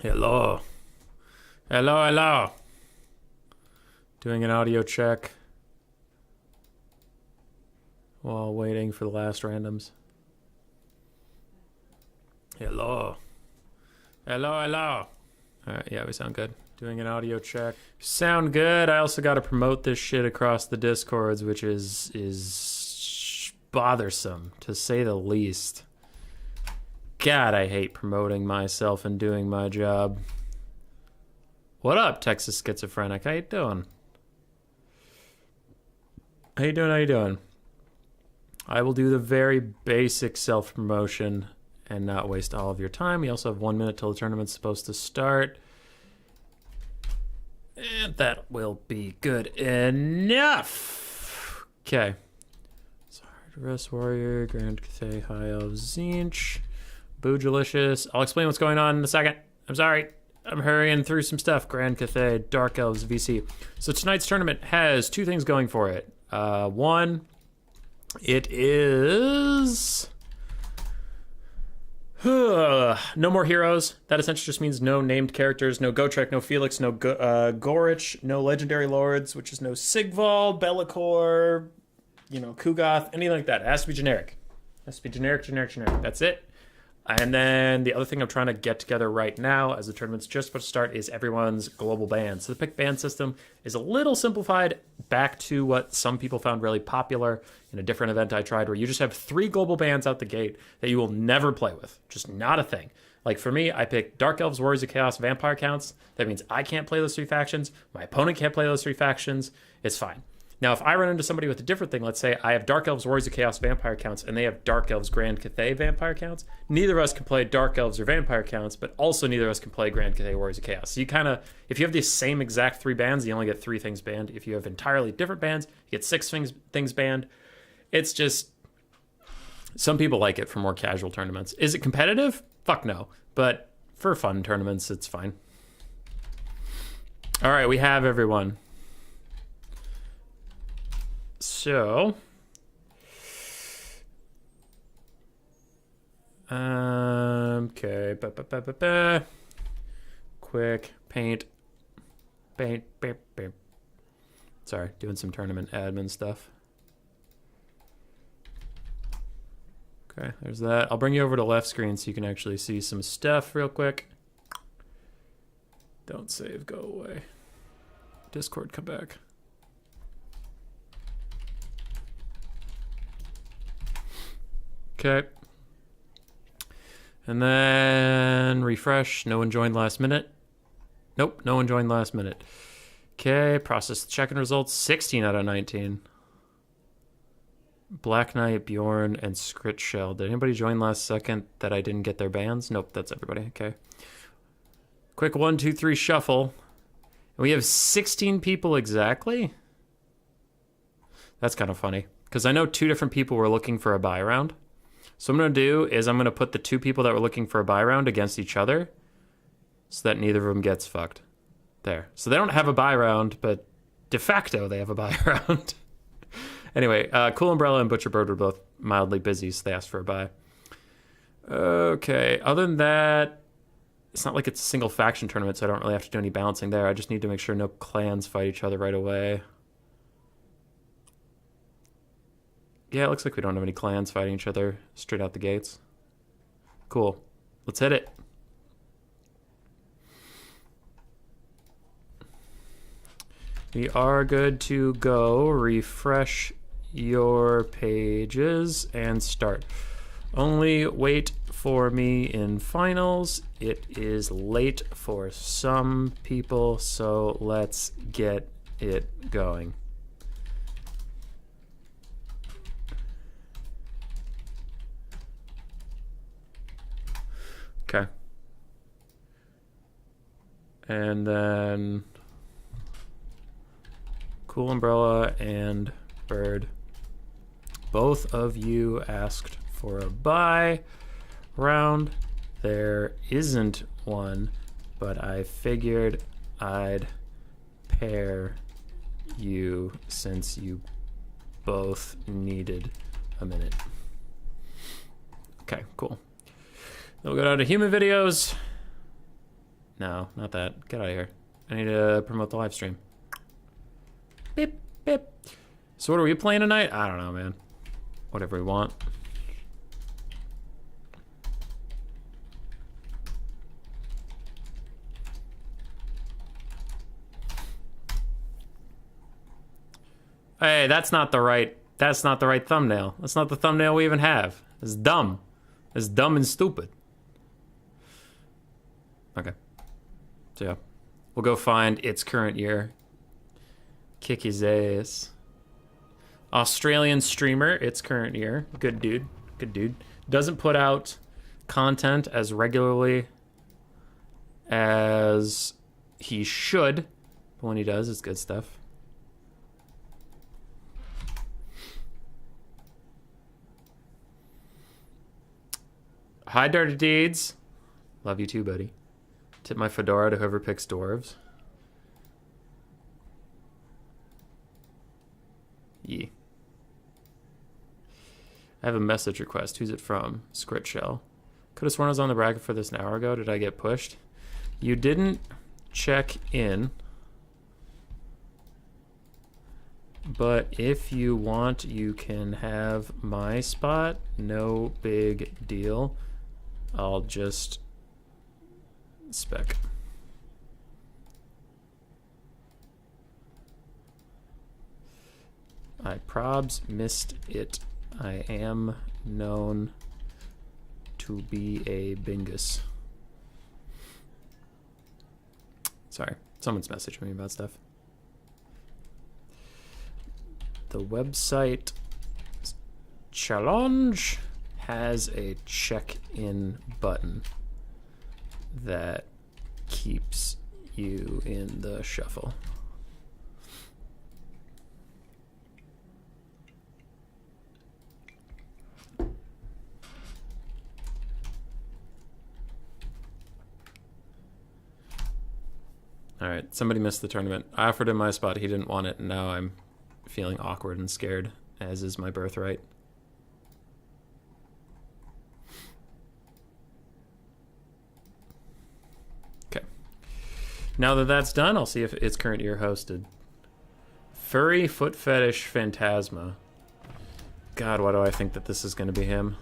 Hello. Hello, hello. Doing an audio check while waiting for the last randoms. Hello. Hello, hello. Alright, yeah, we sound good. Doing an audio check. Sound good. I also got to promote this shit across the Discords, which is bothersome, to say the least. God, I hate promoting myself and doing my job. What up, Texas Schizophrenic? How you doing? How you doing? How you doing? I will do the very basic self-promotion and not waste all of your time. We also have 1 minute till the tournament's supposed to start. And that will be good enough. Okay. Rest Warrior, Grand Cathay, High Elves, Zinch, Boojalicious. I'll explain what's going on in a second. I'm sorry. I'm hurrying through some stuff. Grand Cathay, Dark Elves, VC. So tonight's tournament has two things going for it. One, it is... no more heroes. That essentially just means no named characters, no Gotrek, no Felix, no Gorich, no legendary lords, which is no Sigval, Be'lakor, you know, Kugoth, anything like that. It has to be generic. It has to be generic. That's it. And then the other thing I'm trying to get together right now, as the tournament's just about to start, is everyone's global bans. So the pick ban system is a little simplified back to what some people found really popular in a different event I tried, where you just have 3 global bans out the gate that you will never play with. Just not a thing. Like for me, I picked Dark Elves, Warriors of Chaos, Vampire counts. That means I can't play those 3 factions. My opponent can't play those 3 factions. It's fine. Now, if I run into somebody with a different thing, let's say I have Dark Elves, Warriors of Chaos, Vampire counts, and they have Dark Elves, Grand Cathay, Vampire counts, neither of us can play Dark Elves or Vampire counts, but also neither of us can play Grand Cathay, Warriors of Chaos. So you kind of, if you have the same exact 3 bans, you only get 3 things banned. If you have entirely different bans, you get 6 things banned. It's just, some people like it for more casual tournaments. Is it competitive? Fuck no. But for fun tournaments, it's fine. All right, we have everyone. So, okay, quick paint. Sorry, doing some tournament admin stuff. Okay, there's that. I'll bring you over to left screen so you can actually see some stuff real quick. Don't save, go away. Discord, come back. Okay. And then refresh. No one joined last minute. Nope, no one joined last minute. Okay, process the check-in results. 16 out of 19. Black Knight, Bjorn, and Skrit Shell. Did anybody join last second that I didn't get their bans? Nope, that's everybody. Okay. Quick 1, 2, 3 shuffle. And we have 16 people exactly? That's kind of funny. Because I know 2 different people were looking for a buy round. So what I'm going to do is I'm going to put the 2 people that were looking for a buy round against each other so that neither of them gets fucked. There. So they don't have a buy round, but de facto they have a buy round. Anyway, Cool Umbrella and Butcher Bird were both mildly busy, so they asked for a buy. Okay, other than that, it's not like it's a single faction tournament, so I don't really have to do any balancing there. I just need to make sure no clans fight each other right away. Yeah, it looks like we don't have any clans fighting each other straight out the gates. Cool. Let's hit it. We are good to go. Refresh your pages and start. Only wait for me in finals. It is late for some people, so let's get it going. Okay. And then Cool Umbrella and Bird. Both of you asked for a buy round. There isn't one, but I figured I'd pair you since you both needed a minute. Okay, cool. Then we'll go down to human videos. No, not that. Get out of here. I need to promote the live stream. Beep, beep. So what are we playing tonight? I don't know, man. Whatever we want. Hey, that's not the right thumbnail. That's not the thumbnail we even have. It's dumb. It's dumb and stupid. Okay. So yeah. We'll go find its current year. Kick his ass. Australian streamer, its current year. Good dude. Good dude. Doesn't put out content as regularly as he should. But when he does, it's good stuff. Hi, Dirty Deeds. Love you too, buddy. Tip my fedora to whoever picks dwarves. Yeah. I have a message request. Who's it from? Script Shell. Could have sworn I was on the bracket for this an hour ago. Did I get pushed? You didn't check in. But if you want, you can have my spot. No big deal. I'll just spec. I probs missed it. I am known to be a bingus. Sorry, someone's messaging me about stuff. The website challenge has a check-in button that keeps you in the shuffle. All right, somebody missed the tournament. I offered him my spot. He didn't want it, and now I'm feeling awkward and scared, as is my birthright. Okay. Now that that's done, I'll see if its current year hosted. Furry Foot Fetish Phantasma. God, why do I think that this is going to be him?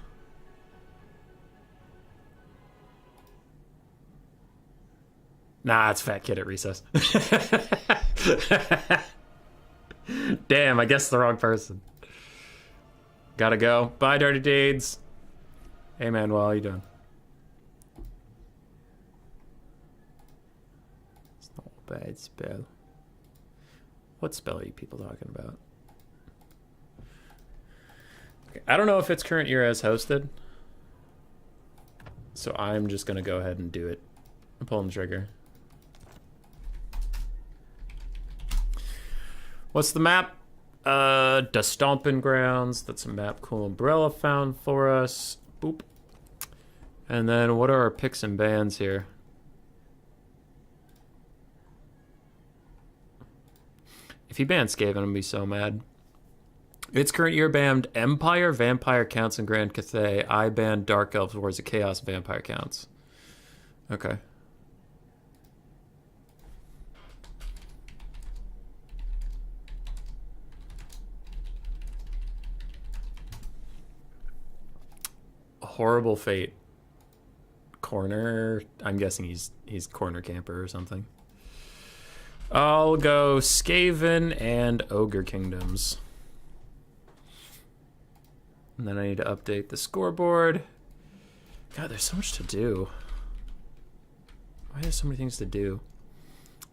Nah, it's Fat Kid at Recess. Damn, I guessed the wrong person. Gotta go. Bye, Dirty Deeds. Hey, Manuel, how you doing? It's not a bad spell. What spell are you people talking about? Okay, I don't know if its current year has hosted. So I'm just gonna go ahead and do it. I'm pulling the trigger. What's the map? The Stomping Grounds. That's a map Cool Umbrella found for us. Boop. And then what are our picks and bans here? If he bans Skaven, I'm gonna be so mad. Its current year banned Empire, Vampire Counts, and Grand Cathay. I banned Dark Elves, Wars of Chaos, Vampire Counts. Okay. Horrible Fate. Corner. I'm guessing he's corner camper or something. I'll go Skaven and Ogre Kingdoms. And then I need to update the scoreboard. God, there's so much to do. Why there's so many things to do?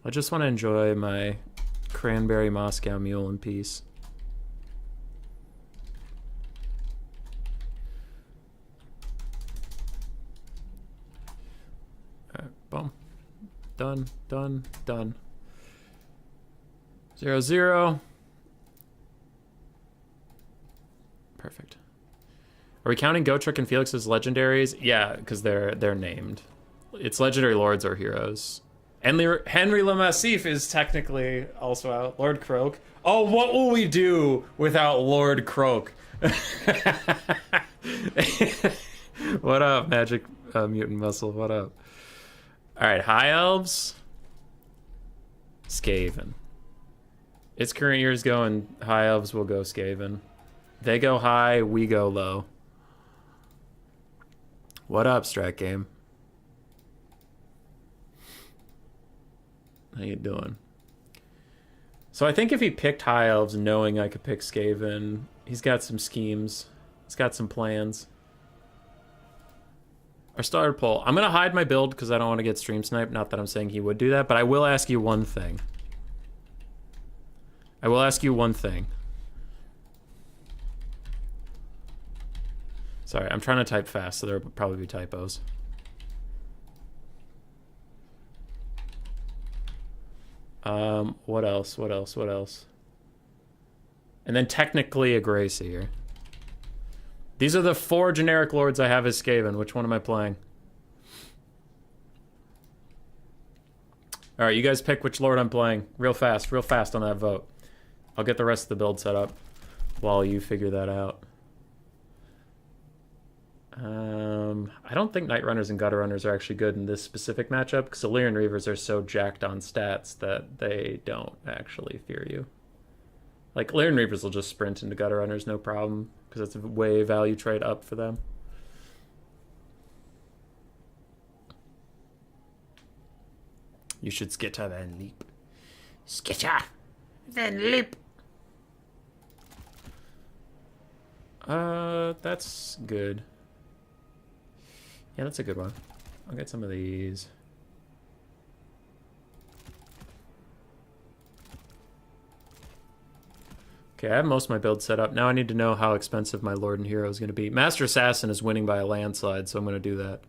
I just want to enjoy my cranberry Moscow mule in peace. Boom. Done, done, done. 0-0. Perfect. Are we counting Gotrek and Felix as legendaries? Yeah, because they're named. It's legendary lords or heroes. Henry Lemassif is technically also out. Lord Croak. Oh, what will we do without Lord Croak? What up, Magic Mutant Muscle? What up? Alright, High Elves. Skaven. Its current year is going High Elves will go Skaven. They go high, we go low. What up, Strat Game? How you doing? So I think if he picked High Elves knowing I could pick Skaven, he's got some schemes. He's got some plans. Our starter poll. I'm going to hide my build because I don't want to get stream sniped. Not that I'm saying he would do that, but I will ask you one thing. I will ask you one thing. Sorry, I'm trying to type fast, so there will probably be typos. What else? What else? What else? And then technically a Gracie here. These are the 4 generic lords I have as Skaven. Which one am I playing? Alright, you guys pick which lord I'm playing. Real fast on that vote. I'll get the rest of the build set up while you figure that out. I don't think Night Runners and Gutter Runners are actually good in this specific matchup because Illyrian Reavers are so jacked on stats that they don't actually fear you. Like, Illyrian Reavers will just sprint into Gutter Runners, no problem, because it's a way value trade up for them. You should skitter then leap. Skitter, then leap. That's good. Yeah, that's a good one. I'll get some of these. Okay, I have most of my build set up. Now I need to know how expensive my Lord and Hero is going to be. Master Assassin is winning by a landslide, so I'm going to do that.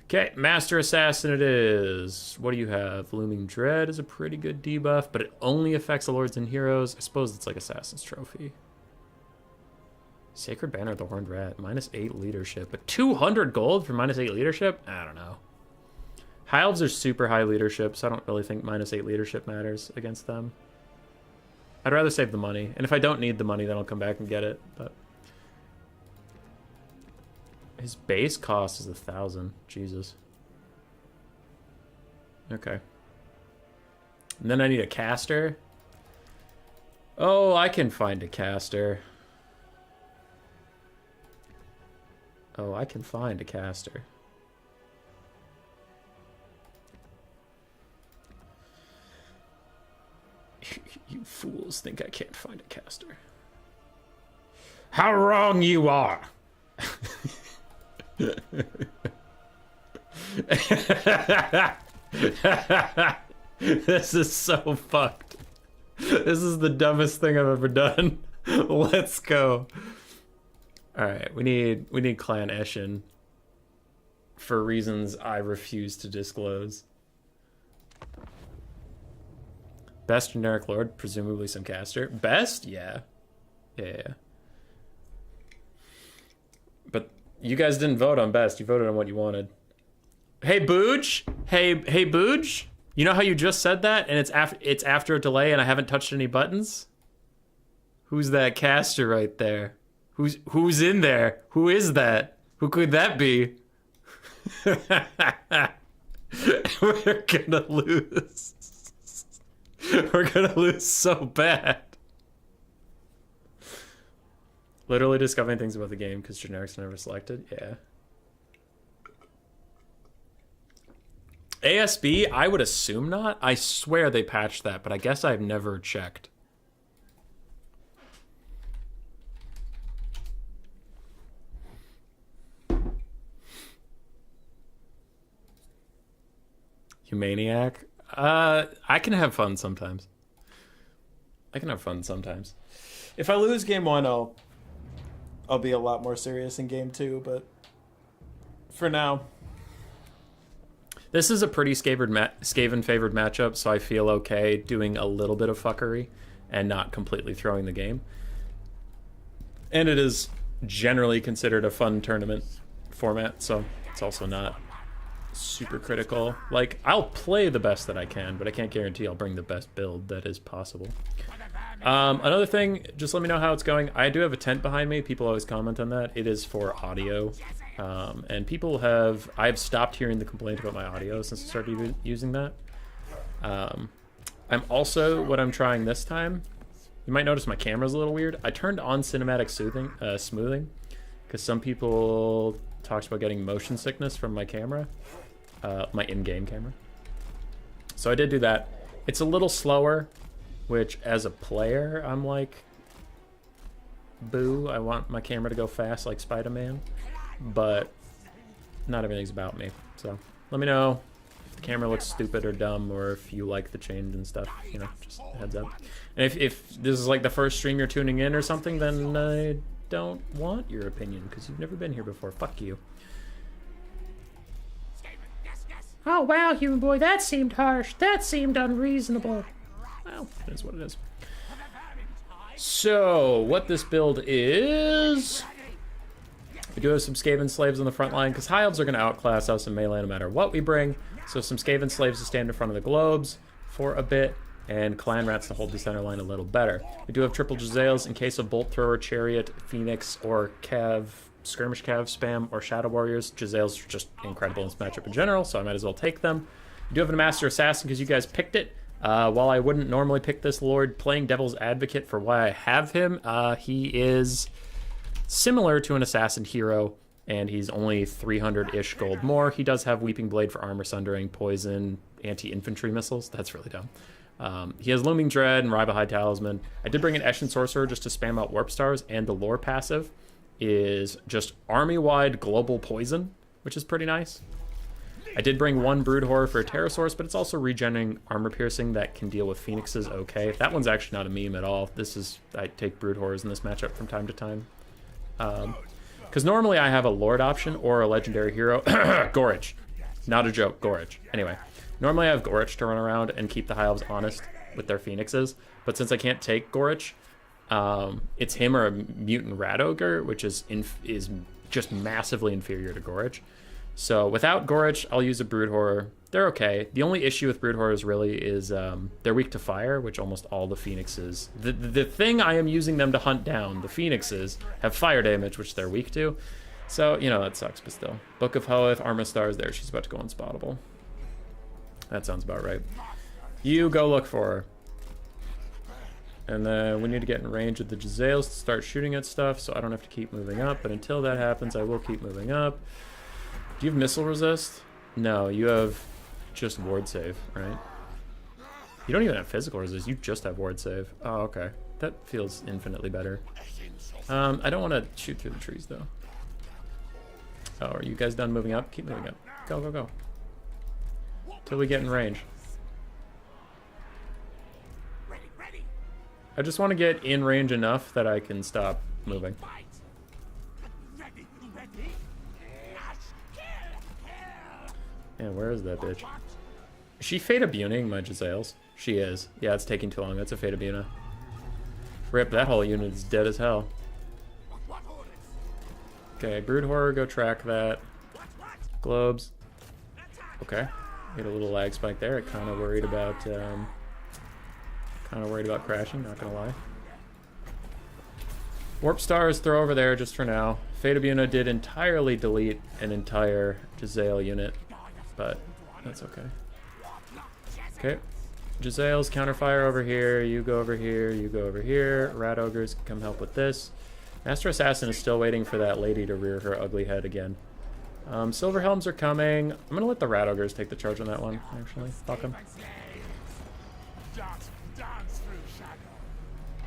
Okay, Master Assassin it is. What do you have? Looming Dread is a pretty good debuff, but it only affects the Lords and Heroes. I suppose it's like Assassin's Trophy. Sacred Banner of the Horned Rat, -8 leadership. But 200 gold for -8 leadership? I don't know. High Elves are super high leadership, so I don't really think -8 leadership matters against them. I'd rather save the money. And if I don't need the money, then I'll come back and get it. But his base cost is 1,000. Jesus. Okay. And then I need a caster. Oh, I can find a caster. Oh, I can find a caster. You fools think I can't find a caster. How wrong you are! This is so fucked. This is the dumbest thing I've ever done. Let's go. Alright, we need Clan Eshin for reasons I refuse to disclose. Best generic lord, presumably some caster. Best? Yeah. Yeah. But you guys didn't vote on best. You voted on what you wanted. Hey, Booj. Hey, Booj. You know how you just said that and it's after a delay and I haven't touched any buttons? Who's that caster right there? Who's in there? Who is that? Who could that be? We're gonna lose. We're gonna lose so bad. Literally discovering things about the game because generics are never selected. Yeah. ASB, I would assume not. I swear they patched that, but I guess I've never checked. Humaniac? I can have fun sometimes. If I lose game 1, I'll be a lot more serious in game 2, but for now, this is a pretty Skaven favored matchup, so I feel okay doing a little bit of fuckery and not completely throwing the game. And it is generally considered a fun tournament format, so it's also not super critical. Like, I'll play the best that I can, but I can't guarantee I'll bring the best build that is possible. Another thing, just let me know how it's going. I do have a tent behind me. People always comment on that. It is for audio. And I've stopped hearing the complaint about my audio since I started using that. What I'm trying this time, you might notice my camera's a little weird. I turned on cinematic smoothing, because some people talked about getting motion sickness from my camera, my in-game camera. So I did do that. It's a little slower, which as a player, I'm like, boo, I want my camera to go fast like Spider-Man, but not everything's about me. So let me know if the camera looks stupid or dumb, or if you like the change and stuff, you know, just a heads up. And if this is like the first stream you're tuning in or something, then I don't want your opinion, because you've never been here before. Fuck you. Oh wow, human boy, that seemed harsh. That seemed unreasonable. Well, it is what it is. So, what this build is... We do have some Skaven slaves on the front line, because High Elves are going to outclass us in melee no matter what we bring. So some Skaven slaves to stand in front of the globes for a bit, and Clan Rats to hold the center line a little better. We do have triple Jezzails in case of Bolt Thrower, Chariot, Phoenix, or Cav, Skirmish Cav spam, or Shadow Warriors. Jezzails are just incredible in this matchup in general, so I might as well take them. We do have a Master Assassin because you guys picked it. While I wouldn't normally pick this Lord, playing Devil's Advocate for why I have him, he is similar to an Assassin hero, and he's only 300-ish gold more. He does have Weeping Blade for armor sundering, poison, anti-infantry missiles. That's really dumb. He has Looming Dread and Rival High Talisman. I did bring an Eshin Sorcerer just to spam out Warp Stars, and the lore passive is just army-wide global poison, which is pretty nice. I did bring one Brood Horror for a Pterosaurus, but it's also regenerating armor piercing that can deal with Phoenixes okay. That one's actually not a meme at all. I take Brood Horrors in this matchup from time to time. Because normally I have a Lord option or a legendary hero. Gorich. Not a joke, Gorich. Anyway, normally I have Gorich to run around and keep the High Elves honest with their Phoenixes, but since I can't take Gorich, it's him or a Mutant Rat Ogre, which is just massively inferior to Gorich. So without Gorich, I'll use a Brood Horror. They're okay. The only issue with Brood Horrors really is they're weak to fire, which almost all the Phoenixes... The thing I am using them to hunt down, the Phoenixes, have fire damage, which they're weak to. So, you know, that sucks, but still. Book of Hoeth, Armor Stars there. She's about to go unspottable. That sounds about right. You go look for her. And then we need to get in range of the Jezzails to start shooting at stuff, so I don't have to keep moving up. But until that happens, I will keep moving up. Do you have missile resist? No, you have just ward save, right? You don't even have physical resist, you just have ward save. Oh, okay. That feels infinitely better. I don't want to shoot through the trees, though. Oh, are you guys done moving up? Keep moving up. Go, go, go. Till we get in range. I just want to get in range enough that I can stop moving. Yeah, where is that bitch? Is she Fate Abuning my Jezzails? She is. Yeah, it's taking too long. That's a Fate Abuna. Rip, that whole unit is dead as hell. Okay, Brood Horror, go track that. Globes. Okay. Get a little lag spike there. Kind of worried about crashing, not gonna lie. Warp Stars, throw over there just for now. Fate Abuna did entirely delete an entire Jezzail unit, but that's okay. Okay. Jezzails, counterfire over here. You go over here. You go over here. Rat Ogres can come help with this. Master Assassin is still waiting for that lady to rear her ugly head again. Silver Helms are coming. I'm going to let the Rat Ogres take the charge on that one, actually. Fuck them.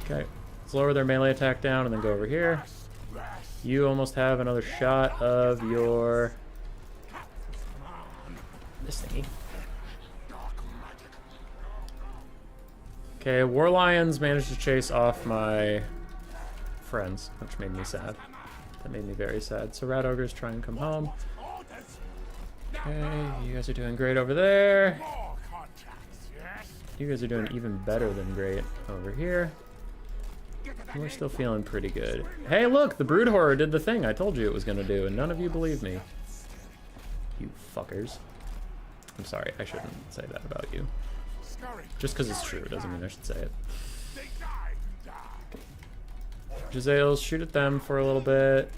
Okay. Let's lower their melee attack down and then go over here. You almost have another shot of your... this thingy. Okay, War Lions managed to chase off my friends, which made me sad. That made me very sad. So Rat Ogres try and come home. Okay, you guys are doing great over there. You guys are doing even better than great over here. And we're still feeling pretty good. Hey, look! The Brood Horror did the thing I told you it was going to do, and none of you believe me. You fuckers. I'm sorry, I shouldn't say that about you. Just because it's true doesn't mean I should say it. Jezzails, shoot at them for a little bit.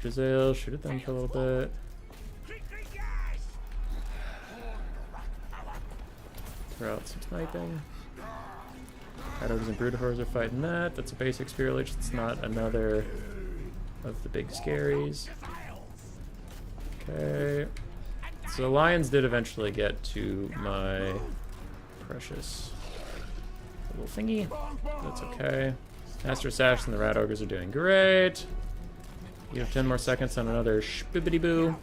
Giselle, shoot at them for a little bit. Throw out some sniping. Ogres and Broodhors are fighting that. That's a basic Spear Lich. It's not another of the big scaries. Okay. So the lions did eventually get to my precious little thingy. That's okay. Master Assassin and the Rat Ogres are doing great. You have 10 more seconds on another spibbity-boo.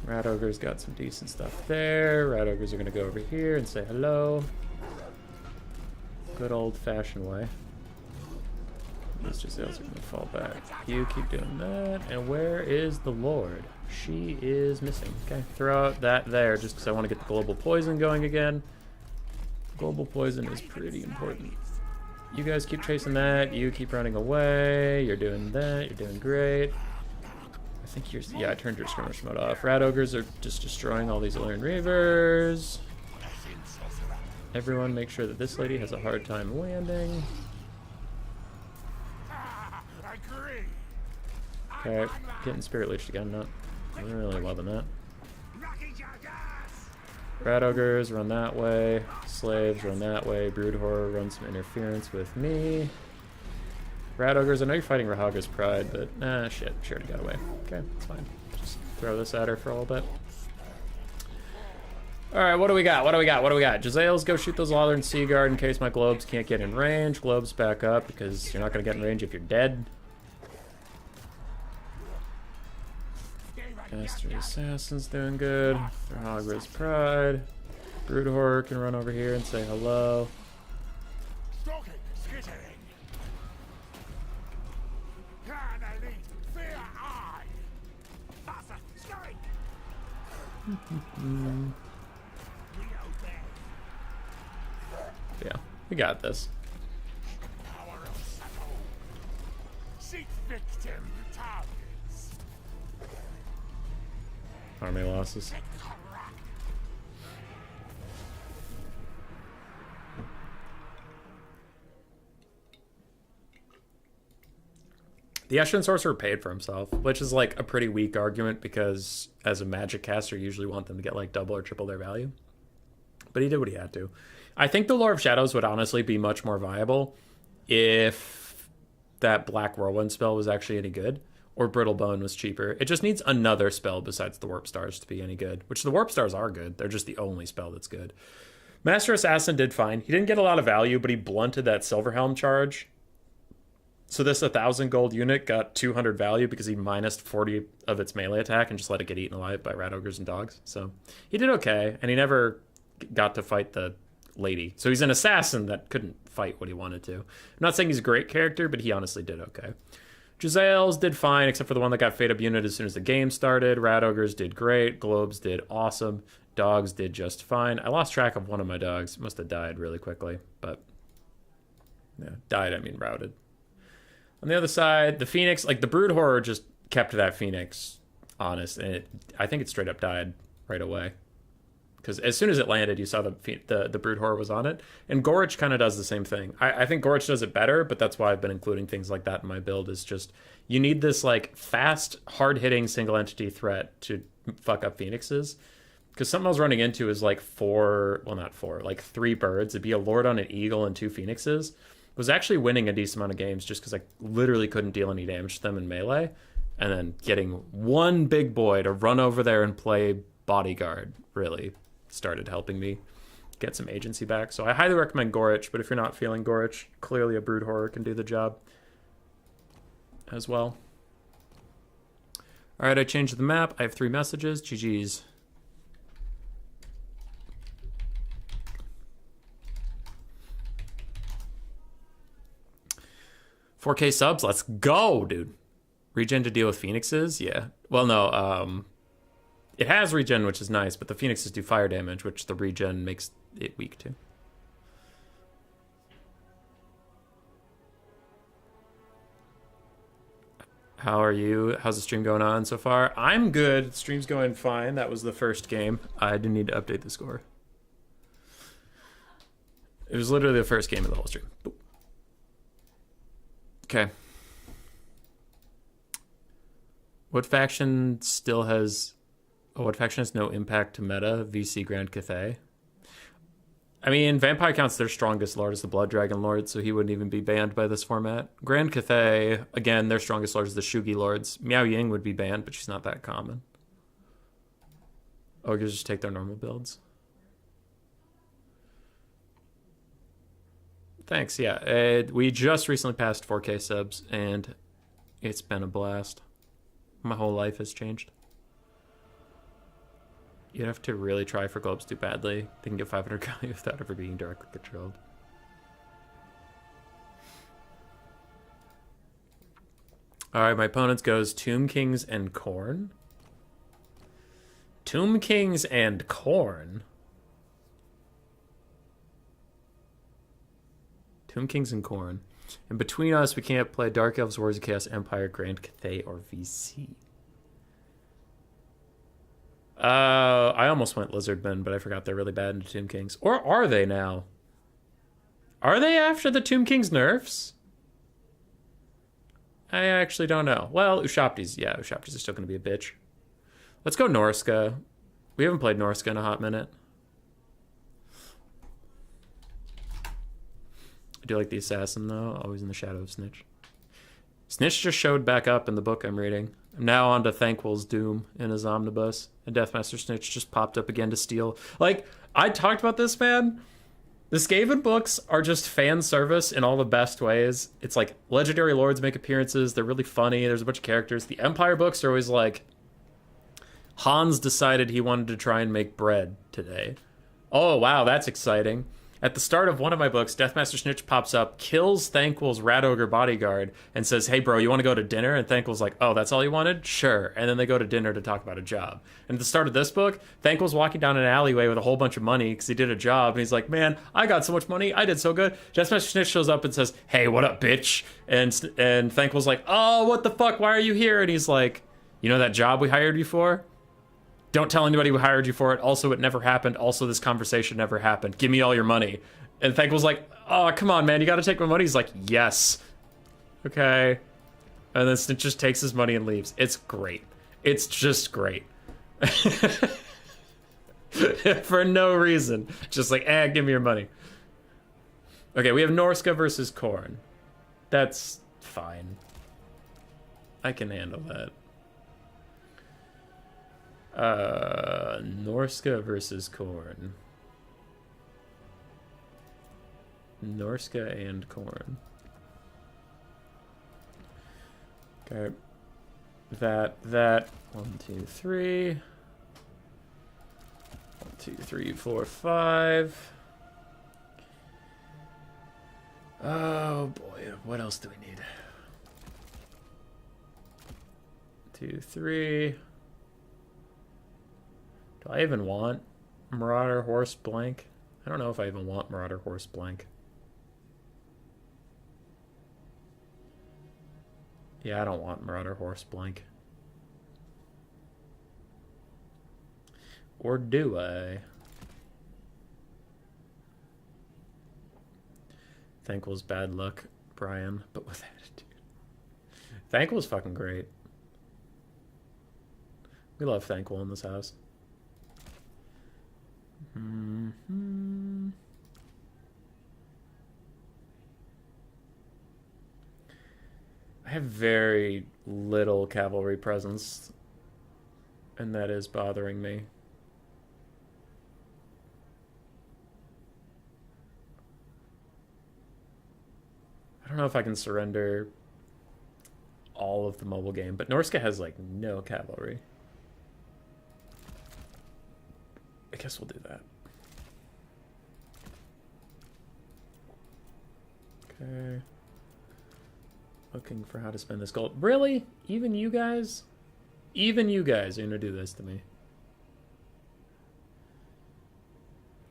Rat Ogre's got some decent stuff there. Rat Ogres are going to go over here and say hello. Good old-fashioned way. These Giselles are going to fall back. You keep doing that. And where is the Lord? She is missing. Okay, throw out that there just because I want to get the global poison going again. Global poison is pretty important. You guys keep chasing that. You keep running away. You're doing that. You're doing great. I think you're... Yeah, I turned your skirmish mode off. Rat Ogres are just destroying all these Illyrian Reavers. Everyone make sure that this lady has a hard time landing. Okay, getting Spirit Leeched again. Not really loving that. Rat Ogres run that way. Slaves run that way. Broodhor run some interference with me. Rat Ogres, I know you're fighting Rahaga's Pride, but shit, she already got away. Okay, it's fine. Just throw this at her for a little bit. Alright, what do we got? What do we got? What do we got? Giselles, go shoot those Lothern Sea Guard in case my globes can't get in range. Globes back up because you're not going to get in range if you're dead. Master Assassin's doing good. Rahaga's Pride. Broodhor can run over here and say hello. Yeah, we got this. Army losses. The Eshin Sorcerer paid for himself, which is like a pretty weak argument because as a magic caster, you usually want them to get like double or triple their value. But he did what he had to. I think the Lore of Shadows would honestly be much more viable if that Black Whirlwind spell was actually any good, or Brittle Bone was cheaper. It just needs another spell besides the Warp Stars to be any good, which the Warp Stars are good. They're just the only spell that's good. Master Assassin did fine. He didn't get a lot of value, but he blunted that Silverhelm charge. So this 1,000 gold unit got 200 value because he minused 40 of its melee attack and just let it get eaten alive by Rat Ogres and dogs. So he did okay, and he never got to fight the lady. So he's an assassin that couldn't fight what he wanted to. I'm not saying he's a great character, but he honestly did okay. Giselles did fine, except for the one that got Fade Up Unit as soon as the game started. Rat Ogres did great. Globes did awesome. Dogs did just fine. I lost track of one of my dogs. Must have died really quickly, but yeah, died, I mean routed. On the other side, the Phoenix, like the Brood Horror just kept that Phoenix honest, and I think it straight up died right away. Because as soon as it landed, you saw the Brood Horror was on it. And Gorich kind of does the same thing. I think Gorich does it better, but that's why I've been including things like that in my build, is just, you need this like fast, hard-hitting single entity threat to fuck up Phoenixes. Because something I was running into is like like 3 birds. It'd be a Lord on an Eagle and 2 Phoenixes. Was actually winning a decent amount of games just because I literally couldn't deal any damage to them in melee. And then getting one big boy to run over there and play bodyguard really started helping me get some agency back. So I highly recommend Gorich, but if you're not feeling Gorich, clearly a Brood Horror can do the job as well. All right, I changed the map. I have 3 messages. GG's. $4K subs, let's go, dude. Regen to deal with Phoenixes? Yeah. Well, no, it has regen, which is nice, but the Phoenixes do fire damage, which the regen makes it weak to. How are you? How's the stream going on so far? I'm good. The stream's going fine. That was the first game. I didn't need to update the score. It was literally the first game of the whole stream. Boop. Okay. What faction still has... Oh, what faction has no impact to meta? VC Grand Cathay. I mean, Vampire counts their strongest lord as the Blood Dragon Lord, so he wouldn't even be banned by this format. Grand Cathay, again, their strongest lord is the Shugi Lords. Miao Ying would be banned, but she's not that common. Ogres just take their normal builds. Thanks, yeah. We just recently passed 4K subs, and it's been a blast. My whole life has changed. You have to really try for globes too badly. They can get 500 value without ever being directly controlled. Alright, my opponents goes Tomb Kings and Khorne. Tomb Kings and Khorne? Tomb Kings and Khorne. And between us, we can't play Dark Elves, Wars of Chaos, Empire, Grand Cathay, or VC. I almost went Lizardmen, but I forgot they're really bad into Tomb Kings. Or are they now? Are they after the Tomb Kings nerfs? I actually don't know. Well, Ushapti's is still going to be a bitch. Let's go Norsca. We haven't played Norsca in a hot minute. I do like the assassin, though. Always in the shadow of Snitch. Snitch just showed back up in the book I'm reading. I'm now on to Thanquil's doom in his omnibus. And Deathmaster Snitch just popped up again to steal. Like, I talked about this, man. The Skaven books are just fan service in all the best ways. It's like legendary lords make appearances. They're really funny. There's a bunch of characters. The Empire books are always like, Hans decided he wanted to try and make bread today. Oh, wow, that's exciting. At the start of one of my books, Deathmaster Snitch pops up, kills Thanquil's Rat Ogre bodyguard, and says, hey, bro, you want to go to dinner? And Thanquil's like, oh, that's all you wanted? Sure. And then they go to dinner to talk about a job. And at the start of this book, Thanquil's walking down an alleyway with a whole bunch of money because he did a job. And he's like, man, I got so much money. I did so good. Deathmaster Snitch shows up and says, hey, what up, bitch? And Thanquil's like, oh, what the fuck? Why are you here? And he's like, you know that job we hired you for? Don't tell anybody we hired you for it. Also, it never happened. Also, this conversation never happened. Give me all your money. And Thanquil's like, oh, come on, man. You got to take my money. He's like, yes. Okay. And then Snitch just takes his money and leaves. It's great. It's just great. For no reason. Just like, give me your money. Okay, we have Norsca versus Khorne. That's fine. I can handle that. Norsca versus Khorne. Norsca and Khorne. Okay. That. 1, 2, 3. 1, 2, 3, 4, 5. Oh boy, what else do we need? 2, 3. Do I even want Marauder Horse blank? I don't know if I even want Marauder Horse blank. Yeah, I don't want Marauder Horse blank. Or do I? Thanquil's bad luck, Brian, but with attitude. Thanquil's fucking great. We love Thanquil in this house. I have very little cavalry presence, and that is bothering me. I don't know if I can surrender all of the mobile game, but Norsca has like no cavalry. I guess we'll do that. Okay. Looking for how to spend this gold. Really? Even you guys? Even you guys are gonna do this to me.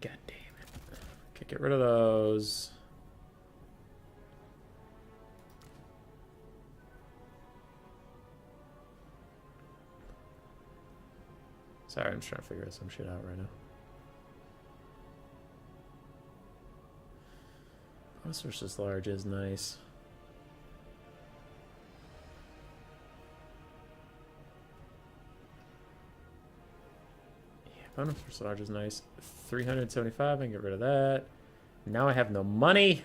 God damn it. Okay, get rid of those. Sorry, I'm just trying to figure some shit out right now. Bonus versus large is nice. Bonus Personnage is nice. 375, I can get rid of that. Now I have no money.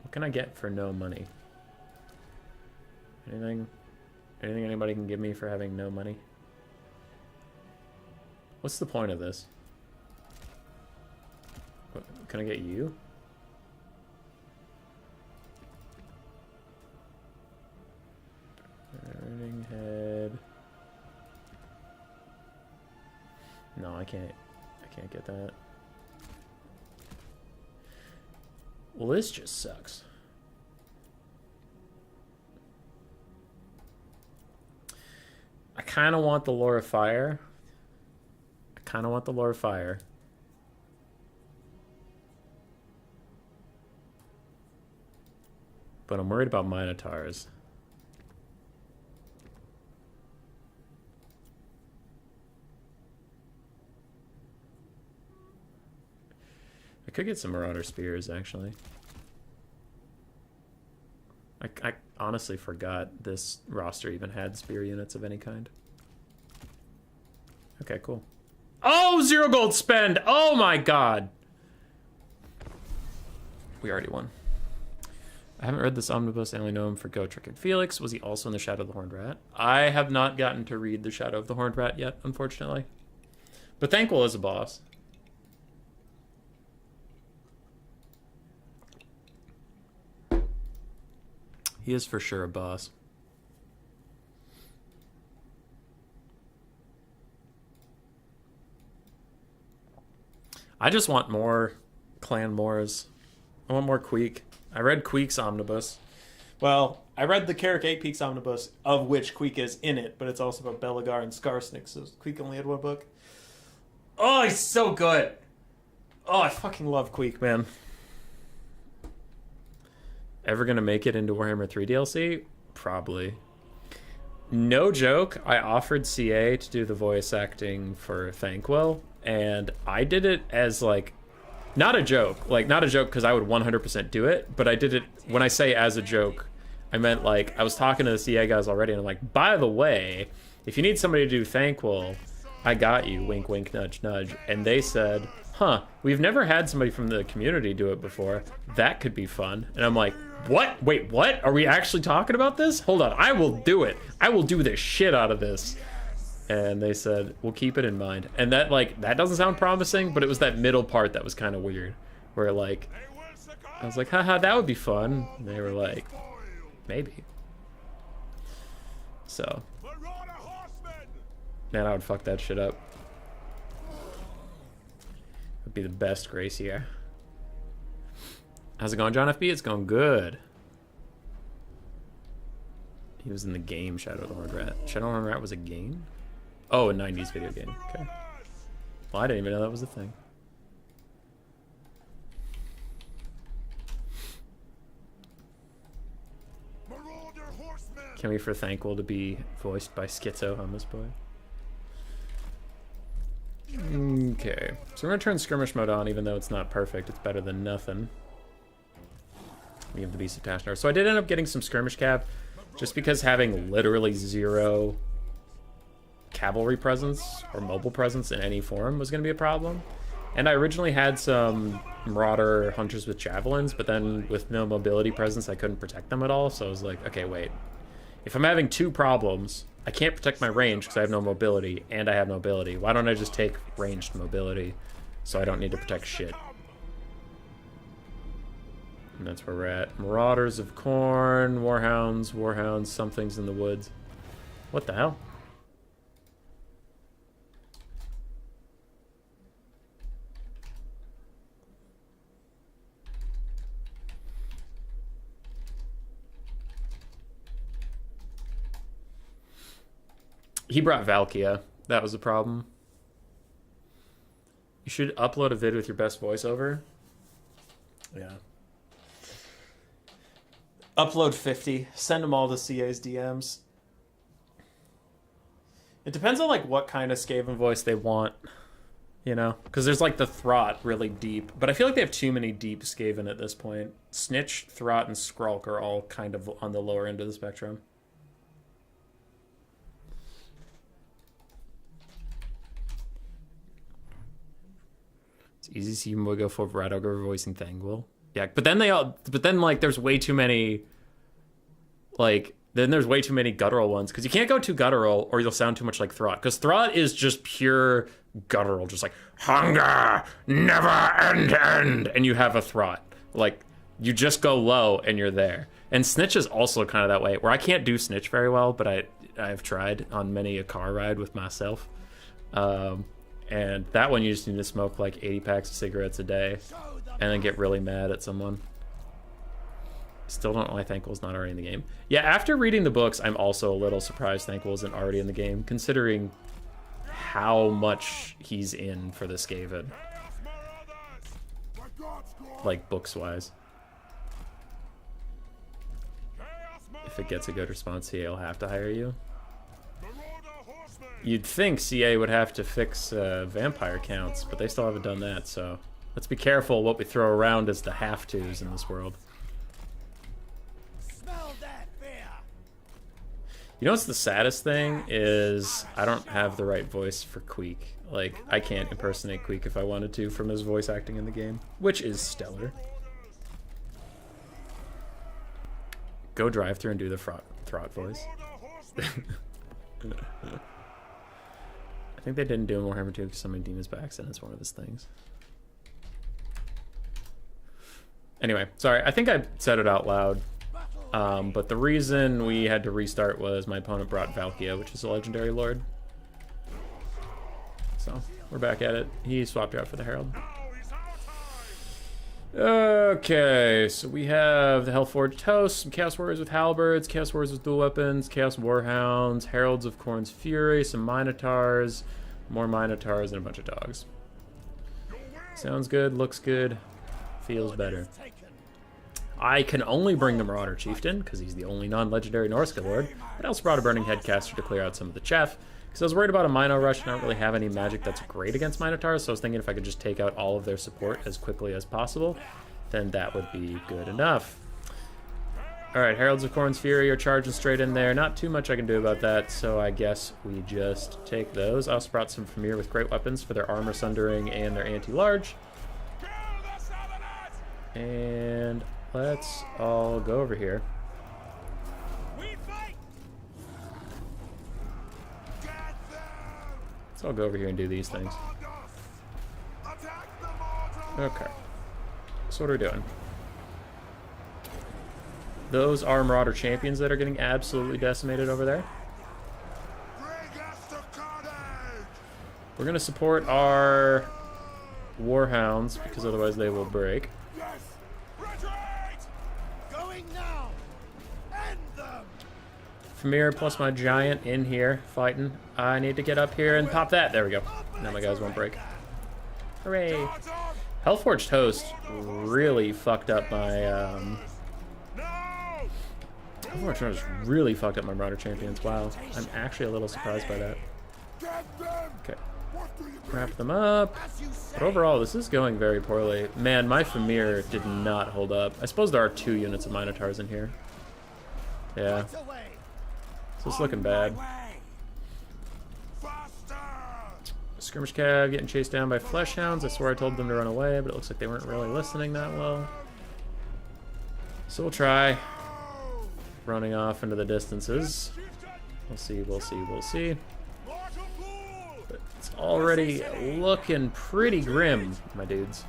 What can I get for no money? Anything? Anything anybody can give me for having no money? What's the point of this? What, can I get you? Burning head. No, I can't get that. Well, this just sucks. I kind of want the Lore of Fire. But I'm worried about Minotaurs. I could get some Marauder Spears, actually. I honestly forgot this roster even had spear units of any kind. Okay, cool. Oh, 0 gold spend! Oh my god! We already won. I haven't read this omnibus. I only know him for Gotrek and Felix. Was he also in the Shadow of the Horned Rat? I have not gotten to read the Shadow of the Horned Rat yet, unfortunately. But Thanquol is a boss. He is for sure a boss. I just want more Clan Moors. I want more Queek. I read Queek's omnibus. Well, I read the Carrick 8 Peaks omnibus, of which Queek is in it, but it's also about Belegar and Skarsnik, so Queek only had one book. Oh, he's so good! Oh, I fucking love Queek, man. Ever gonna make it into Warhammer 3 DLC? Probably. No joke, I offered CA to do the voice acting for Thanquol, and I did it as, like, not a joke. Like, not a joke because I would 100% do it, but I did it, when I say as a joke, I meant, like, I was talking to the CA guys already, and I'm like, by the way, if you need somebody to do Thanquol, I got you, wink, wink, nudge, nudge. And they said, huh, we've never had somebody from the community do it before. That could be fun. And I'm like, what? Wait, what? Are we actually talking about this? Hold on, I will do it. I will do the shit out of this. And they said, we'll keep it in mind. And that, like, that doesn't sound promising, but it was that middle part that was kind of weird. Where, like, I was like, haha, that would be fun. And they were like, maybe. So. Man, I would fuck that shit up. Would be the best Grace here. How's it going, John FB? It's going good. He was in the game Shadow of the Horned Rat. Shadow of the Horned Rat was a game? Oh, a 90s video game. Okay. Well, I didn't even know that was a thing. Can't wait for Thanquol to be voiced by Schizo on this boy. Okay. So we're going to turn Skirmish mode on, even though it's not perfect. It's better than nothing. We have the Beast of Tashnar. So I did end up getting some Skirmish Cav, just because having literally 0 cavalry presence or mobile presence in any form was going to be a problem. And I originally had some Marauder Hunters with Javelins, but then with no mobility presence, I couldn't protect them at all. So I was like, okay, wait. If I'm having 2 problems, I can't protect my range because I have no mobility, and I have no ability. Why don't I just take ranged mobility so I don't need to protect shit? And that's where we're at. Marauders of Khorne, Warhounds, something's in the woods. What the hell? He brought Valkia. That was the problem. You should upload a vid with your best voiceover. Yeah. Upload 50. Send them all to CA's DMs. It depends on, like, what kind of Skaven voice they want. You know? Because there's, like, the Throt really deep. But I feel like they have too many deep Skaven at this point. Snitch, Throt, and Skrulk are all kind of on the lower end of the spectrum. It's easy to see Boy go for Rat Ogre voicing Thangwell. Yeah, but then like there's way too many then there's way too many guttural ones, because you can't go too guttural or you'll sound too much like Throt, because Throt is just pure guttural, just like hunger never end, and you have a Throt. Like, you just go low and you're there. And Snitch is also kind of that way, where I can't do Snitch very well, but I've tried on many a car ride with myself. And that one you just need to smoke like 80 packs of cigarettes a day and then get really mad at someone. Still don't know why Thanquil's not already in the game. Yeah, after reading the books, I'm also a little surprised Thanquil isn't already in the game, considering how much he's in for the Skaven. Like, books-wise. If it gets a good response, CA will have to hire you. You'd think CA would have to fix vampire counts, but they still haven't done that, so let's be careful what we throw around as the have-tos in this world. You know what's the saddest thing is I don't have the right voice for Queek. Like, I can't impersonate Queek if I wanted to from his voice acting in the game, which is stellar. Go drive through and do the Throt voice. I think they didn't do him Warhammer 2 because somebody demons by accident. It's one of his things. Anyway, sorry, I think I said it out loud. But the reason we had to restart was my opponent brought Valkia, which is a legendary lord. So, we're back at it. He swapped out for the Herald. Okay, so we have the Hellforged Host, some Chaos Warriors with Halberds, Chaos Warriors with dual weapons, Chaos Warhounds, Heralds of Khorne's Fury, some Minotaurs, more Minotaurs, and a bunch of dogs. Sounds good, looks good, feels better. I can only bring the Marauder Chieftain, because he's the only non-legendary Norsca Lord, but I also brought a Burning Headcaster to clear out some of the chaff, because I was worried about a Mino Rush, and I don't really have any magic that's great against Minotaurs, so I was thinking if I could just take out all of their support as quickly as possible, then that would be good enough. Alright, Heralds of Khorne's Fury are charging straight in there. Not too much I can do about that, so I guess we just take those. I also brought some Famir with great weapons for their armor sundering and their anti-large. And let's all go over here. Let's all go over here and do these things. Okay. So what are we doing? Those are Marauder champions that are getting absolutely decimated over there. We're going to support our Warhounds, because otherwise they will break. Famir plus my giant in here fighting. I need to get up here and pop that. There we go. Now my guys won't break. Hooray. Hellforged Host really fucked up my Hellforged Host really fucked up my Marauder champions. Wow. I'm actually a little surprised by that. Okay. Wrap them up. But overall, this is going very poorly. Man, my Famir did not hold up. I suppose there are 2 units of Minotaurs in here. Yeah. So it's looking bad. Skirmish Cav getting chased down by Flesh Hounds. I swear I told them to run away, but it looks like they weren't really listening that well. So we'll try running off into the distances. We'll see, we'll see, we'll see. But it's already looking pretty grim, my dudes.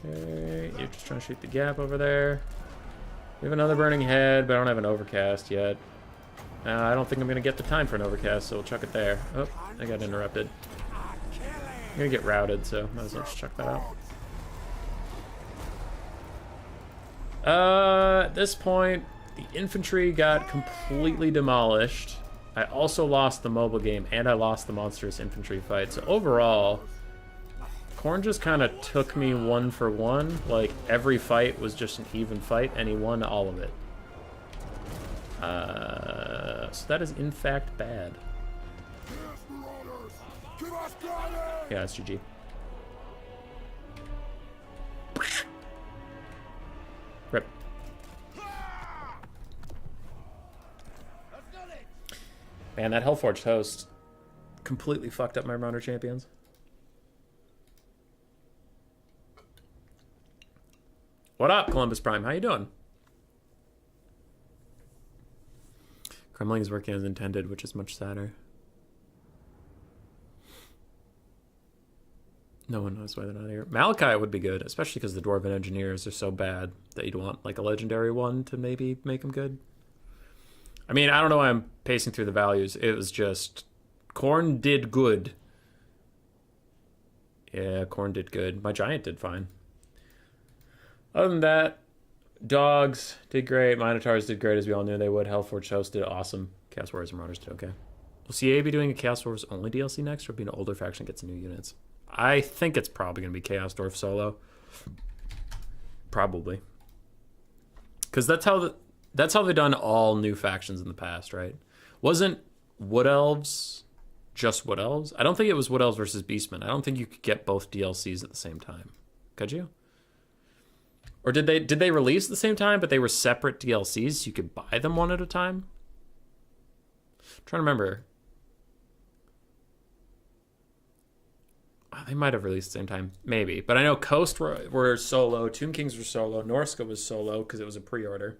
Okay, you're just trying to shoot the gap over there. We have another Burning Head, but I don't have an Overcast yet. I don't think I'm going to get the time for an Overcast, so we'll chuck it there. Oh, I got interrupted. I'm going to get routed, so might as well just chuck that out. At this point, the infantry got completely demolished. I also lost the mobile game, and I lost the monstrous infantry fight. So overall, Khorne just kind of took me 1 for 1. Like, every fight was just an even fight, and he won all of it. So that is, in fact, bad. Yeah, it's GG. Rip. Man, that Hellforged host completely fucked up my Runner champions. What up, Columbus Prime? How you doing? Kremling is working as intended, which is much sadder. No one knows why they're not here. Malachi would be good, especially because the Dwarven engineers are so bad that you'd want like a legendary one to maybe make them good. I mean, I don't know why I'm pacing through the values. It was just Khorne did good. Yeah, Khorne did good. My giant did fine. Other than that, dogs did great. Minotaurs did great, as we all knew they would. Hellforged Host did awesome. Chaos Warriors and Marauders did okay. Will CA be doing a Chaos Dwarves only DLC next, or be an older faction gets new units? I think it's probably going to be Chaos Dwarf solo. Probably. Because that's how they've done all new factions in the past, right? Wasn't Wood Elves just Wood Elves? I don't think it was Wood Elves versus Beastmen. I don't think you could get both DLCs at the same time. Could you? Or did they release at the same time, but they were separate DLCs, so you could buy them one at a time? I'm trying to remember. Oh, they might have released at the same time. Maybe. But I know Coast were solo, Tomb Kings were solo, Norsca was solo because it was a pre-order.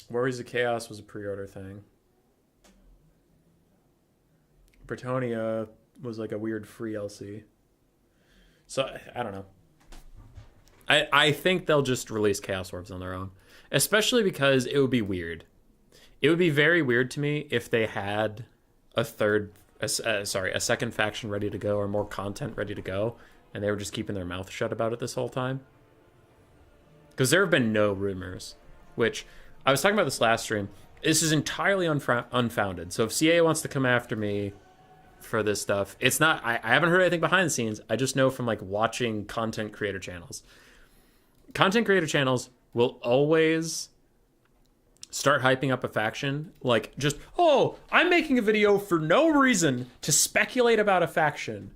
Warriors of Chaos was a pre-order thing. Bretonnia was like a weird free LC. So, I don't know. I think they'll just release Chaos Dwarves on their own. Especially because it would be weird. It would be very weird to me if they had a second faction ready to go, or more content ready to go, and they were just keeping their mouth shut about it this whole time. Because there have been no rumors, which I was talking about this last stream. This is entirely unfounded. So if CA wants to come after me for this stuff, it's not. I haven't heard anything behind the scenes. I just know from like watching content creator channels. Content creator channels will always start hyping up a faction like just, oh, I'm making a video for no reason to speculate about a faction.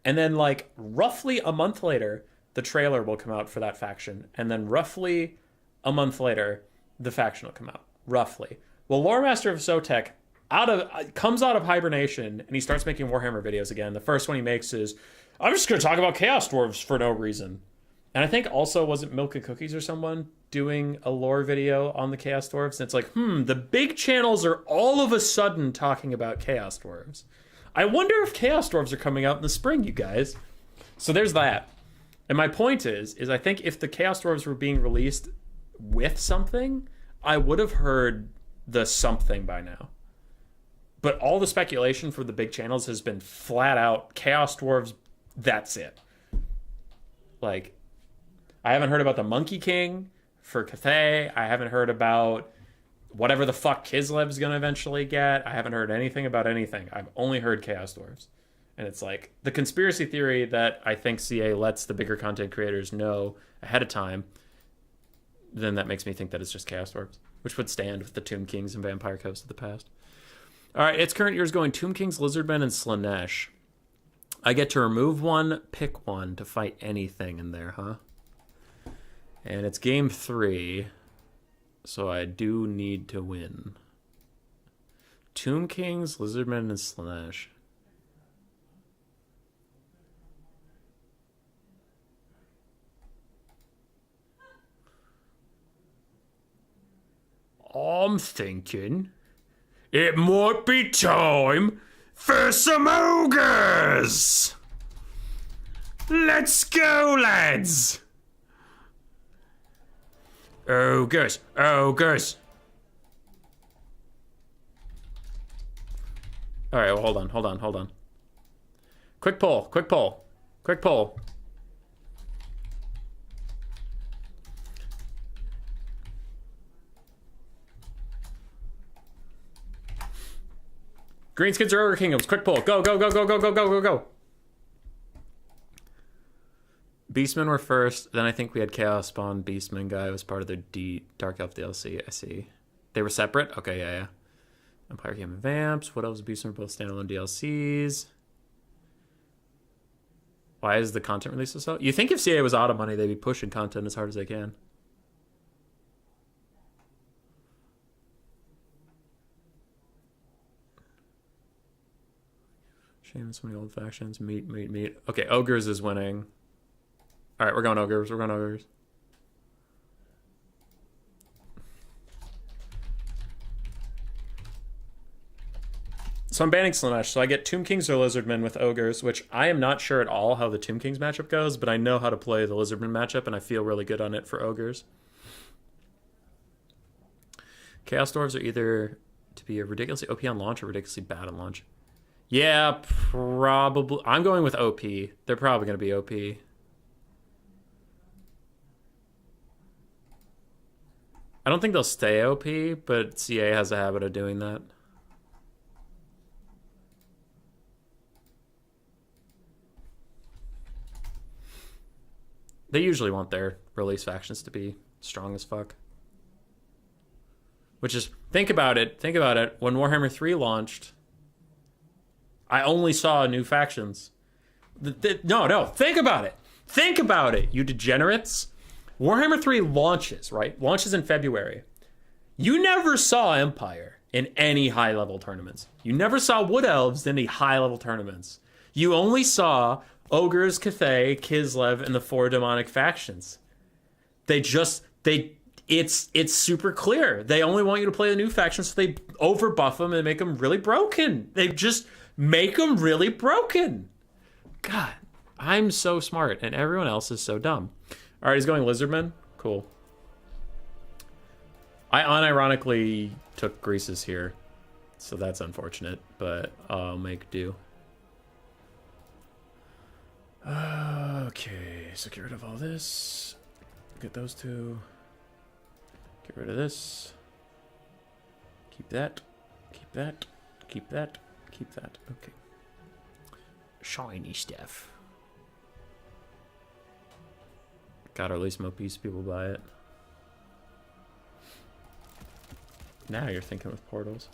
And then like roughly a month later, the trailer will come out for that faction. And then roughly a month later, the faction will come out. Roughly. Well, Lore Master of Sotek comes out of hibernation and he starts making Warhammer videos again. The first one he makes is, I'm just going to talk about Chaos Dwarves for no reason. And I think also, was it Milk and Cookies or someone doing a lore video on the Chaos Dwarves? And it's like, the big channels are all of a sudden talking about Chaos Dwarves. I wonder if Chaos Dwarves are coming out in the spring, you guys. So there's that. And my point is I think if the Chaos Dwarves were being released with something, I would have heard the something by now. But all the speculation for the big channels has been flat out Chaos Dwarves, that's it. Like, I haven't heard about the Monkey King for Cathay. I haven't heard about whatever the fuck Kislev's going to eventually get. I haven't heard anything about anything. I've only heard Chaos Dwarves. And it's like the conspiracy theory that I think CA lets the bigger content creators know ahead of time, then that makes me think that it's just Chaos Dwarves, which would stand with the Tomb Kings and Vampire Coast of the past. All right, its current year's going Tomb Kings, Lizardmen, and Slaanesh. I get to remove one, pick one to fight anything in there, huh? And it's game 3, so I do need to win. Tomb Kings, Lizardmen, and Slaanesh. I'm thinking it might be time for some ogres. Let's go, lads. Ogres, ogres. All right, well, hold on. Quick poll. Greenskins or Ogre Kingdoms? Quick poll. Go. Beastmen were first. Then I think we had Chaos Spawn. Beastmen guy was part of the Dark Elf DLC. I see. They were separate? Okay, yeah. Empire Game and Vamps. What else? Beastmen were both standalone DLCs. Why is the content release so slow? You think if CA was out of money, they'd be pushing content as hard as they can. Shame, so many old factions. Meat. Okay, Ogres is winning. All right, we're going Ogres. We're going Ogres. So I'm banning Slaanesh, so I get Tomb Kings or Lizardmen with Ogres, which I am not sure at all how the Tomb Kings matchup goes, but I know how to play the Lizardmen matchup, and I feel really good on it for Ogres. Chaos Dwarves are either to be a ridiculously OP on launch or ridiculously bad on launch. Yeah, probably. I'm going with OP. They're probably going to be OP. I don't think they'll stay OP, but CA has a habit of doing that. They usually want their release factions to be strong as fuck. Which is, think about it. When Warhammer 3 launched, I only saw new factions. No, think about it. Think about it, you degenerates. Warhammer 3 launches, right? Launches in February. You never saw Empire in any high-level tournaments. You never saw Wood Elves in any high-level tournaments. You only saw Ogres, Cathay, Kislev, and the 4 demonic factions. It's super clear. They only want you to play the new factions, so they overbuff them and make them really broken. They just make them really broken. God, I'm so smart, and everyone else is so dumb. All right, he's going Lizardmen. Cool. I unironically took Greases here, so that's unfortunate, but I'll make do. Okay, so get rid of all this. Get those two. Get rid of this. Keep that. Keep that. Keep that. Keep that. Okay. Shiny stuff. Gotta release Mopiece, people buy it. Now you're thinking with portals.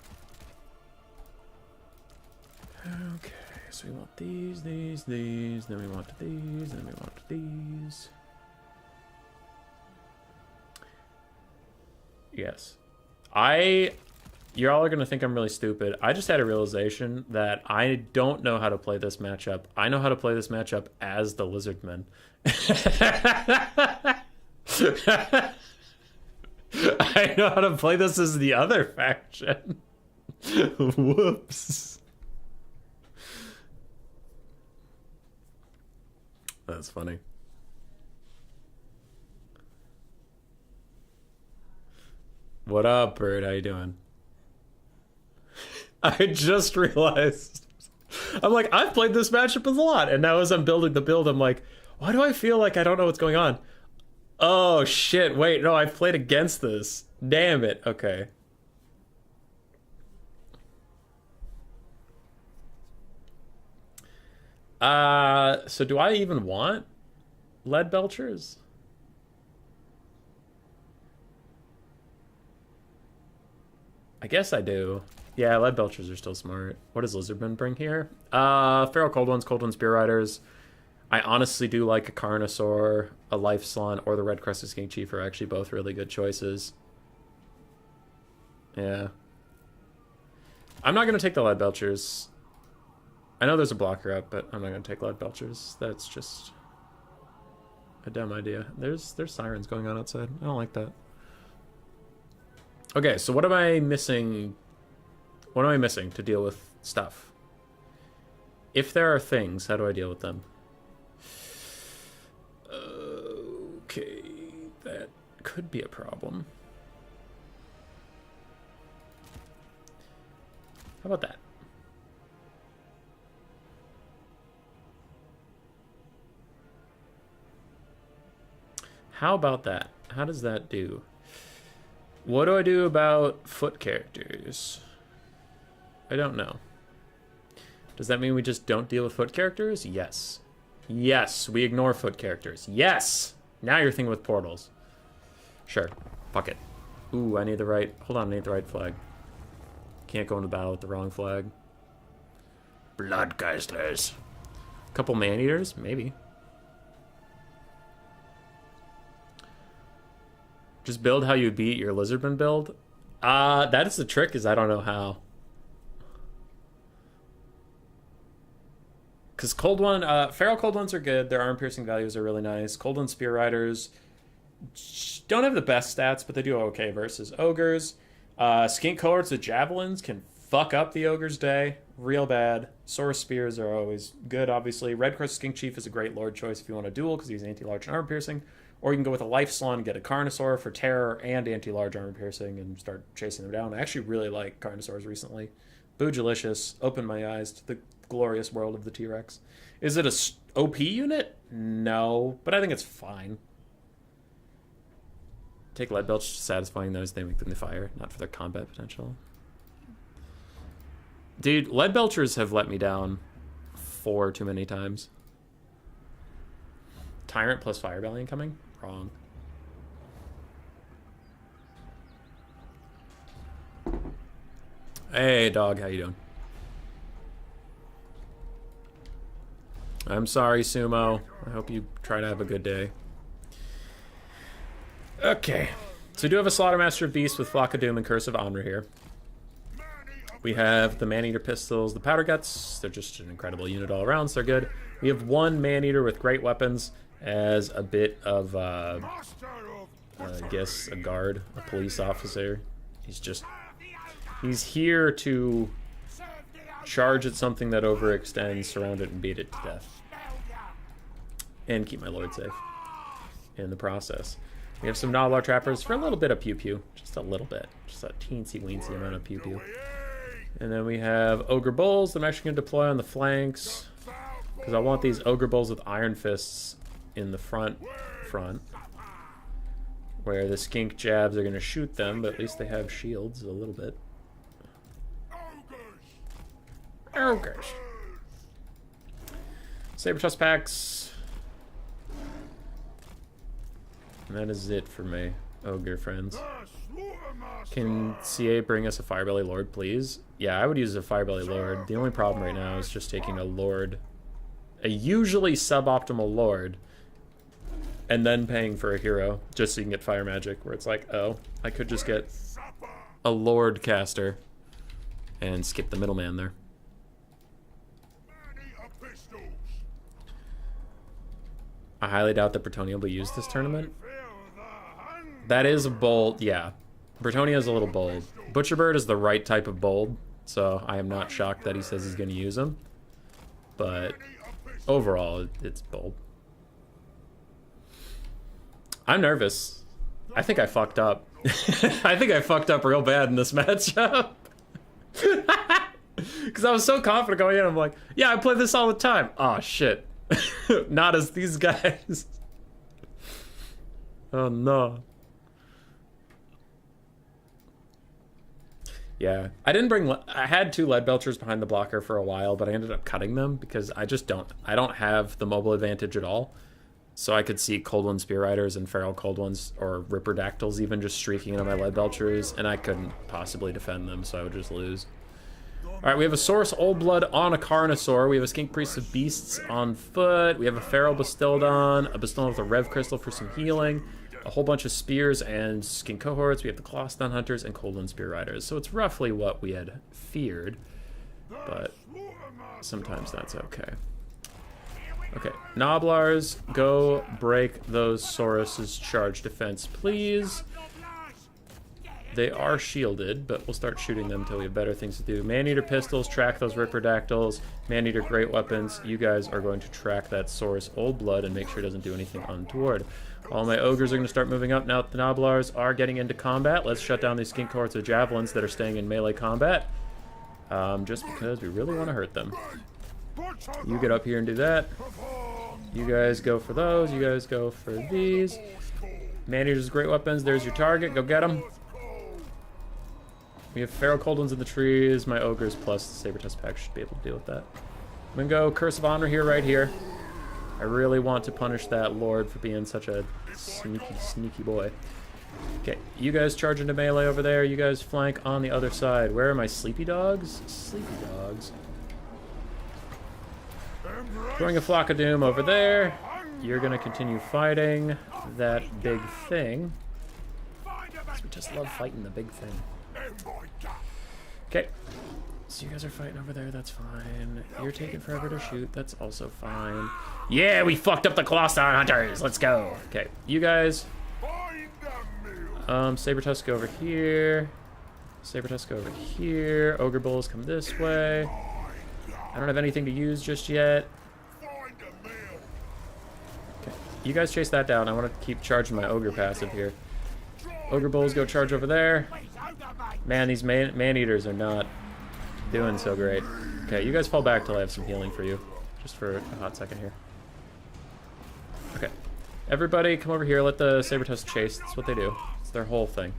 Okay, so we want these, then we want these, then we want these. Yes. You're all gonna think I'm really stupid. I just had a realization that I don't know how to play this matchup. I know how to play this matchup as the Lizardmen. I know how to play this as the other faction. Whoops. That's funny. What up, Bird? How you doing? I just realized. I'm like, I've played this matchup a lot, and now as I'm building the build, I'm like, why do I feel like I don't know what's going on? Oh, shit. Wait, no, I've played against this. Damn it. Okay. So do I even want lead belchers? I guess I do. Yeah, lead belchers are still smart. What does Lizardman bring here? Feral Cold Ones, Spear Riders. I honestly do like a Carnosaur, a Life Slan, or the Red Crested Skink Chief are actually both really good choices. Yeah. I'm not going to take the Lead Belchers. I know there's a blocker up, but I'm not going to take Lead Belchers. That's just a dumb idea. There's sirens going on outside. I don't like that. Okay, so what am I missing? What am I missing to deal with stuff? If there are things, how do I deal with them? Okay, that could be a problem. How about that? How about that? How does that do? What do I do about foot characters? I don't know. Does that mean we just don't deal with foot characters? Yes. Yes, we ignore foot characters. Yes! Now you're thinking with portals. Sure. Fuck it. Ooh, I need the right... Hold on, I need the right flag. Can't go into battle with the wrong flag. Bloodgeistlers. Couple man-eaters? Maybe. Just build how you beat your Lizardman build? That is the trick, is I don't know how. Because feral cold ones are good. Their armor piercing values are really nice. Cold one spear riders don't have the best stats, but they do okay versus ogres. Skink cohorts with javelins can fuck up the ogre's day real bad. Saurus spears are always good, obviously. Red Cross Skink Chief is a great lord choice if you want to duel because he's anti-large and armor piercing. Or you can go with a Life Slon and get a Carnosaur for terror and anti-large armor piercing and start chasing them down. I actually really like Carnosaurs recently. Boojilicious opened my eyes to the glorious world of the T-Rex. Is it a OP unit? No, but I think it's fine. Take Lead Belch, satisfying those, they make them the fire, not for their combat potential. Dude, Lead Belchers have let me down 4 too many times. Tyrant plus Firebelly incoming? Wrong. Hey, dog, how you doing? I'm sorry, Sumo. I hope you try to have a good day. Okay. So we do have a Slaughtermaster of Beasts with Flock of Doom and Curse of Honor here. We have the Maneater pistols, the Powder Guts. They're just an incredible unit all around, so they're good. We have one Maneater with great weapons as a bit of, I guess, a guard, a police officer. He's here to charge at something that overextends, surround it, and beat it to death. And keep my lord safe in the process. We have some Nobblar Trappers for a little bit of pew-pew. Just a little bit. Just a teensy-weensy amount of pew-pew. And then we have Ogre Bulls that I'm actually going to deploy on the flanks. Because I want these Ogre Bulls with Iron Fists in the front. Where the skink jabs are going to shoot them, but at least they have shields a little bit. Ogres. Saber-Tusk packs. And that is it for my ogre friends. Can CA bring us a Firebelly Lord, please? Yeah, I would use a Firebelly Lord. The only problem right now is just taking a Lord, a usually suboptimal Lord, and then paying for a hero just so you can get Fire Magic, where it's like, oh, I could just get a Lord caster and skip the middleman there. I highly doubt that Bretonnia will be used this tournament. That is a bold, yeah. Bretonnia is a little bold. Butcherbird is the right type of bold, so I am not shocked that he says he's going to use him. But overall, it's bold. I'm nervous. I think I fucked up. I think I fucked up real bad in this matchup. Because I was so confident going in. I'm like, yeah, I play this all the time. Aw, shit. Not as these guys. Oh, no. Yeah, I didn't bring. I had 2 Lead Belchers behind the blocker for a while, but I ended up cutting them because I don't have the mobile advantage at all. So I could see Cold One Spear Riders and Feral Cold Ones or Ripperdactyls even just streaking into my Lead Belchers, and I couldn't possibly defend them, so I would just lose. Alright, we have a Saurus Old Blood on a Carnosaur. We have a Skink Priest of Beasts on foot. We have a Feral Bastildon, a Bastildon with a Rev Crystal for some healing, a whole bunch of Spears and Skink Cohorts. We have the Clawstone Hunters and Cold One Spear Riders. So it's roughly what we had feared, but sometimes that's okay. Okay, Nobblars, go break those Saurus's charge defense, please. They are shielded, but we'll start shooting them until we have better things to do. Maneater pistols, track those Ripperdactyls. Maneater great weapons. You guys are going to track that Saurus Old Blood and make sure it doesn't do anything untoward. All my ogres are going to start moving up now that the Nobblars are getting into combat. Let's shut down these skink cohorts of javelins that are staying in melee combat. Just because we really want to hurt them. You get up here and do that. You guys go for those. You guys go for these. Maneater's great weapons. There's your target. Go get them. We have Feral Cold Ones in the trees. My ogres plus the Saber-Tusk pack should be able to deal with that. I'm going to go Curse of Honor here, right here. I really want to punish that Lord for being such a sneaky boy. Okay, you guys charge into melee over there. You guys flank on the other side. Where are my sleepy dogs? Sleepy dogs. Throwing a Flock of Doom over there. You're going to continue fighting that big thing. We just love fighting the big thing. Okay. so you guys are fighting over there, that's fine. You're taking forever to shoot, that's also fine. Yeah, we fucked up the Colossi Hunters, let's go. Okay, you guys. Saber-tusk over here. Saber-tusk over here. Ogre Bulls come this way. I don't have anything to use just yet. Okay, you guys chase that down. I want to keep charging my Ogre passive here. Ogre Bulls go charge over there. Man, these man-eaters are not doing so great. Okay, you guys fall back till I have some healing for you. Just for a hot second here. Okay. Everybody come over here, let the Saber-tusk chase. That's what they do. It's their whole thing.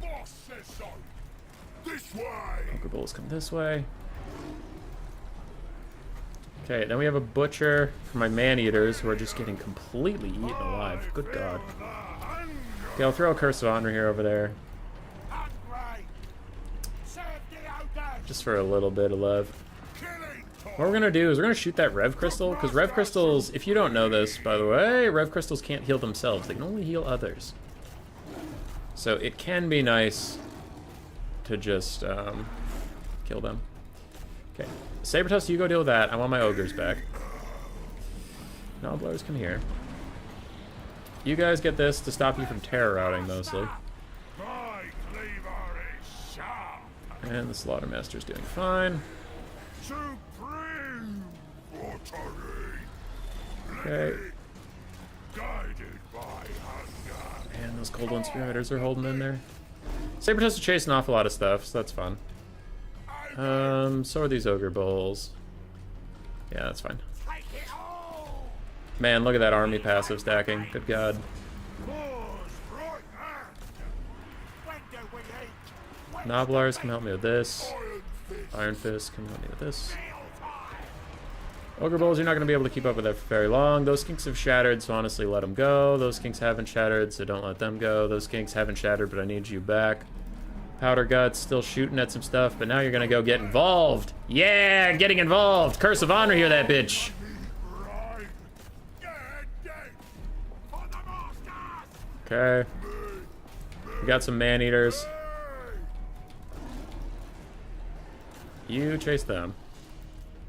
Ogre Bulls come this way. Okay, then we have a Butcher for my man-eaters who are just getting completely eaten alive. Good God. Okay, I'll throw a Curse of Honor here over there. Just for a little bit of love. What we're gonna do is we're gonna shoot that Rev Crystal, because Rev Crystals, if you don't know this, by the way, Rev Crystals can't heal themselves. They can only heal others. So it can be nice to just kill them. Okay, Saber-tusk, you go deal with that. I want my Ogres back. Nobblers, come here. You guys get this to stop you from terror routing, mostly. And the Slaughtermaster's doing fine. Okay. And those Cold One Spearriders are holding in there. Saber-tusk is chasing off a lot of stuff, so that's fun. So are these Ogre Bulls. Yeah, that's fine. Man, look at that army passive stacking. Good God. Nobblers, come help me with this. Iron Fist, come help me with this. Ogre Bulls, you're not going to be able to keep up with that for very long. Those Skinks have shattered, so honestly let them go. Those Skinks haven't shattered, so don't let them go. Those Skinks haven't shattered, but I need you back. Powder Guts, still shooting at some stuff, but now you're going to go get involved. Yeah, getting involved. Curse of Honor here, that bitch. Okay. We got some man-eaters. You chase them.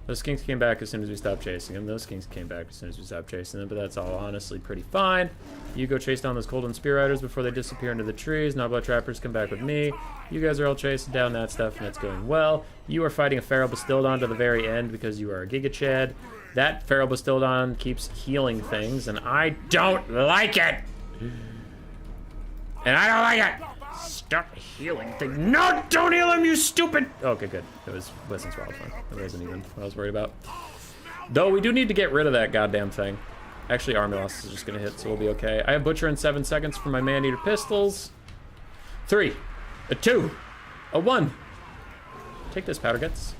Those Skinks came back as soon as we stopped chasing them. Those Skinks came back as soon as we stopped chasing them, but that's all honestly pretty fine. You go chase down those Cold One Spearriders before they disappear into the trees. Nobbler Trappers come back with me. You guys are all chasing down that stuff, and it's going well. You are fighting a Feral Bastildon to the very end because you are a Giga Chad. That Feral Bastildon keeps healing things, and I don't like it! And I don't like it! Stop healing thing. No, don't heal him, you stupid! Okay, good. It was Wisdom's Wildfire. It wasn't even what I was worried about. Though we do need to get rid of that goddamn thing. Actually, Army Loss is just gonna hit, so we'll be okay. I have Butcher in 7 seconds for my Man-Eater pistols. 3, a 2, a 1. Take this, Powder Guts.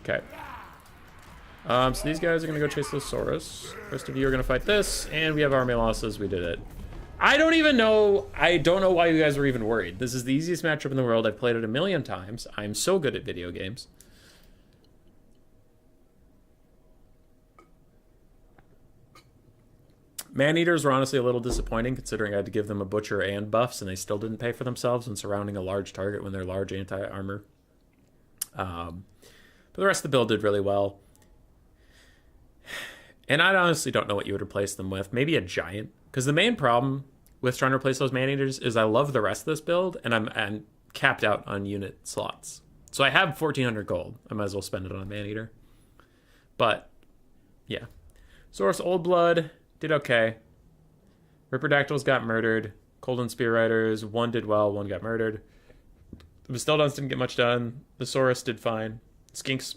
Okay. So these guys are gonna go chase those Saurus. Rest of you are gonna fight this, and we have army losses. We did it. I don't even know. I don't know why you guys were even worried. This is the easiest matchup in the world. I've played it a million times. I'm so good at video games. Man-eaters were honestly a little disappointing, considering I had to give them a butcher and buffs, and they still didn't pay for themselves when surrounding a large target when they're large anti-armor. But the rest of the build did really well. And I honestly don't know what you would replace them with. Maybe a giant. Because the main problem with trying to replace those man-eaters is I love the rest of this build, and I'm capped out on unit slots. So I have 1,400 gold. I might as well spend it on a man-eater. But, yeah. Saurus Old Blood did okay. Ripperdactyls got murdered. Cold and Spear Riders, one did well, one got murdered. The Bastildons didn't get much done. The Saurus did fine. Skinks,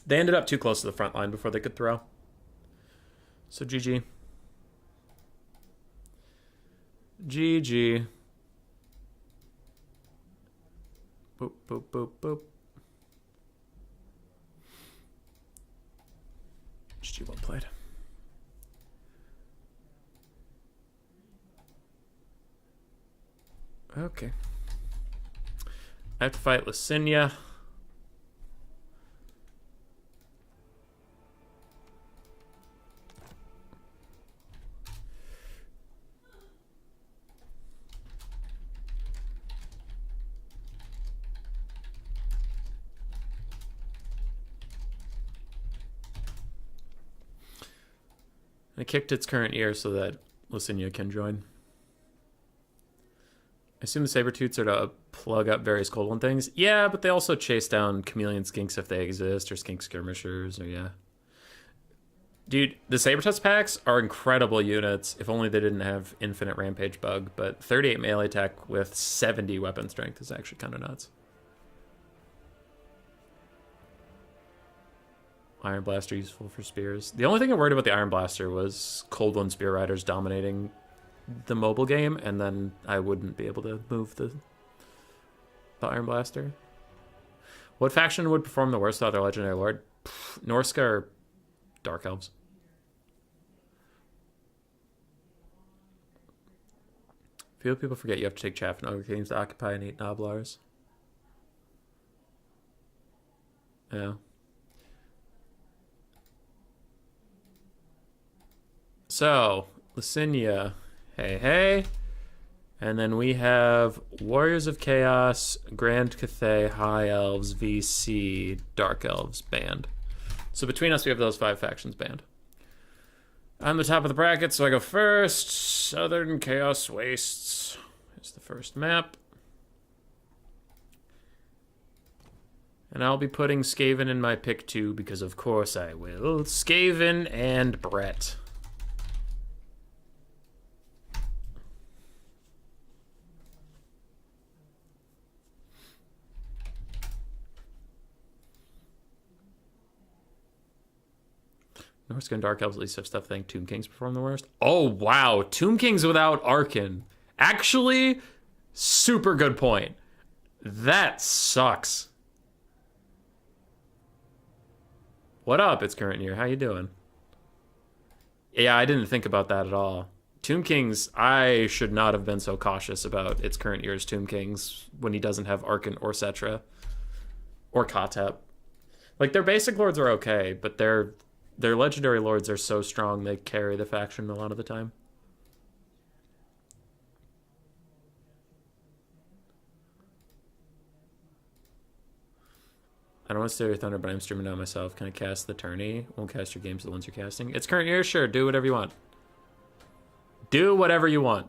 they ended up too close to the front line before they could throw. So GG. GG. Boop, boop, boop, boop. GG, well played. Okay. I have to fight Lysenia. I kicked its current year so that Lysenia can join. I assume the Sabertooths are to plug up various Cold One things. Yeah, but they also chase down chameleon skinks if they exist, or skink skirmishers, or yeah. Dude, the Sabertooth packs are incredible units, if only they didn't have infinite rampage bug, but 38 melee attack with 70 weapon strength is actually kind of nuts. Iron Blaster useful for spears. The only thing I worried about the Iron Blaster was Cold One Spear Riders dominating the mobile game, and then I wouldn't be able to move the Iron Blaster. What faction would perform the worst without their Legendary Lord? Norsca or Dark Elves. Few people forget you have to take chaff and Ogre Kings to occupy and eat Noblars. Yeah. So, Lysenia, hey. And then we have Warriors of Chaos, Grand Cathay, High Elves, VC, Dark Elves banned. So between us, we have those 5 factions banned. I'm the top of the bracket, so I go first. Southern Chaos Wastes is the first map. And I'll be putting Skaven in my pick 2 because of course I will. Skaven and Brett. Norsca and Dark Elves at least have stuff. I think Tomb Kings perform the worst. Oh, wow. Tomb Kings without Arkan. Actually, super good point. That sucks. What up, It's Current Year? How you doing? Yeah, I didn't think about that at all. Tomb Kings, I should not have been so cautious about It's Current Year's Tomb Kings when he doesn't have Arkan or Cetra. Or Katep. Like, their basic lords are okay, but their legendary lords are so strong they carry the faction a lot of the time. I don't want to steal your thunder, but I'm streaming now myself. Can I cast the Tourney? Won't cast your games to the ones you're casting. It's Current Year? Sure, do whatever you want. Do whatever you want.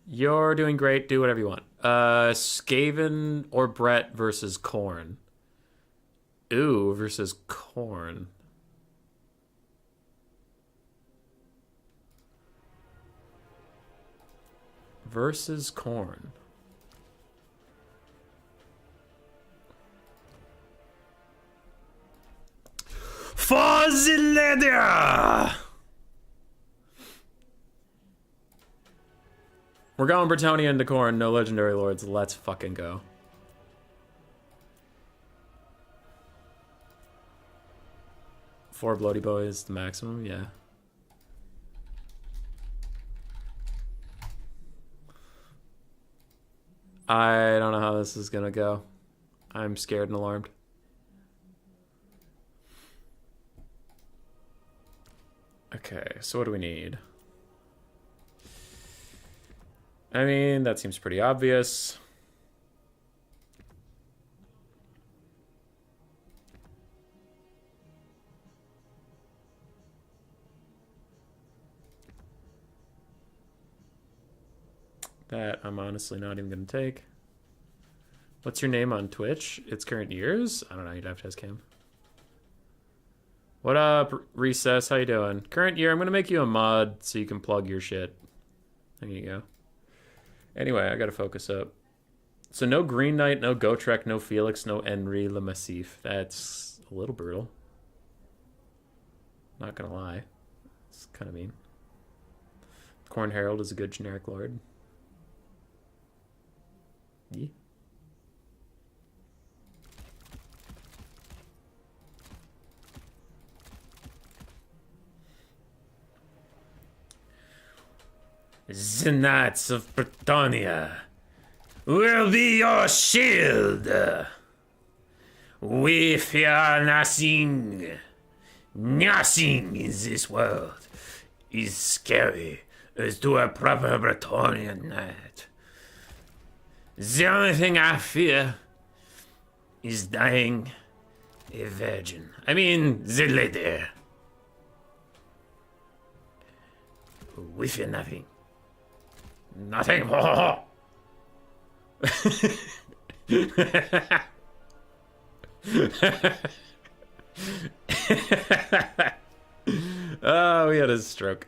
You're doing great, do whatever you want. Skaven or Brett versus Khorne. Ooh, versus Khorne. Versus Khorne. For the leather! We're going Bretonnia into Khorne, no legendary lords. Let's fucking go. Four bloody boys, the maximum, yeah. I don't know how this is gonna go. I'm scared and alarmed. Okay, so what do we need? I mean, that seems pretty obvious. That I'm honestly not even going to take. What's your name on Twitch? It's Current Years? I don't know, you'd have to ask him. What up, Recess? How you doing? Current Year, I'm going to make you a mod so you can plug your shit. There you go. Anyway, I got to focus up. So no Green Knight, no Gotrek, no Felix, no Henri Le Massif. That's a little brutal. Not going to lie. It's kind of mean. Khorne Herald is a good generic lord. Yeah. The Knights of Bretonnia will be your shield. We fear nothing. Nothing in this world is scary as to a proper Bretonnian knight. The only thing I fear is dying a virgin. I mean, the lady. We fear nothing. Nothing. Ho, ho, ho. Oh, we had a stroke.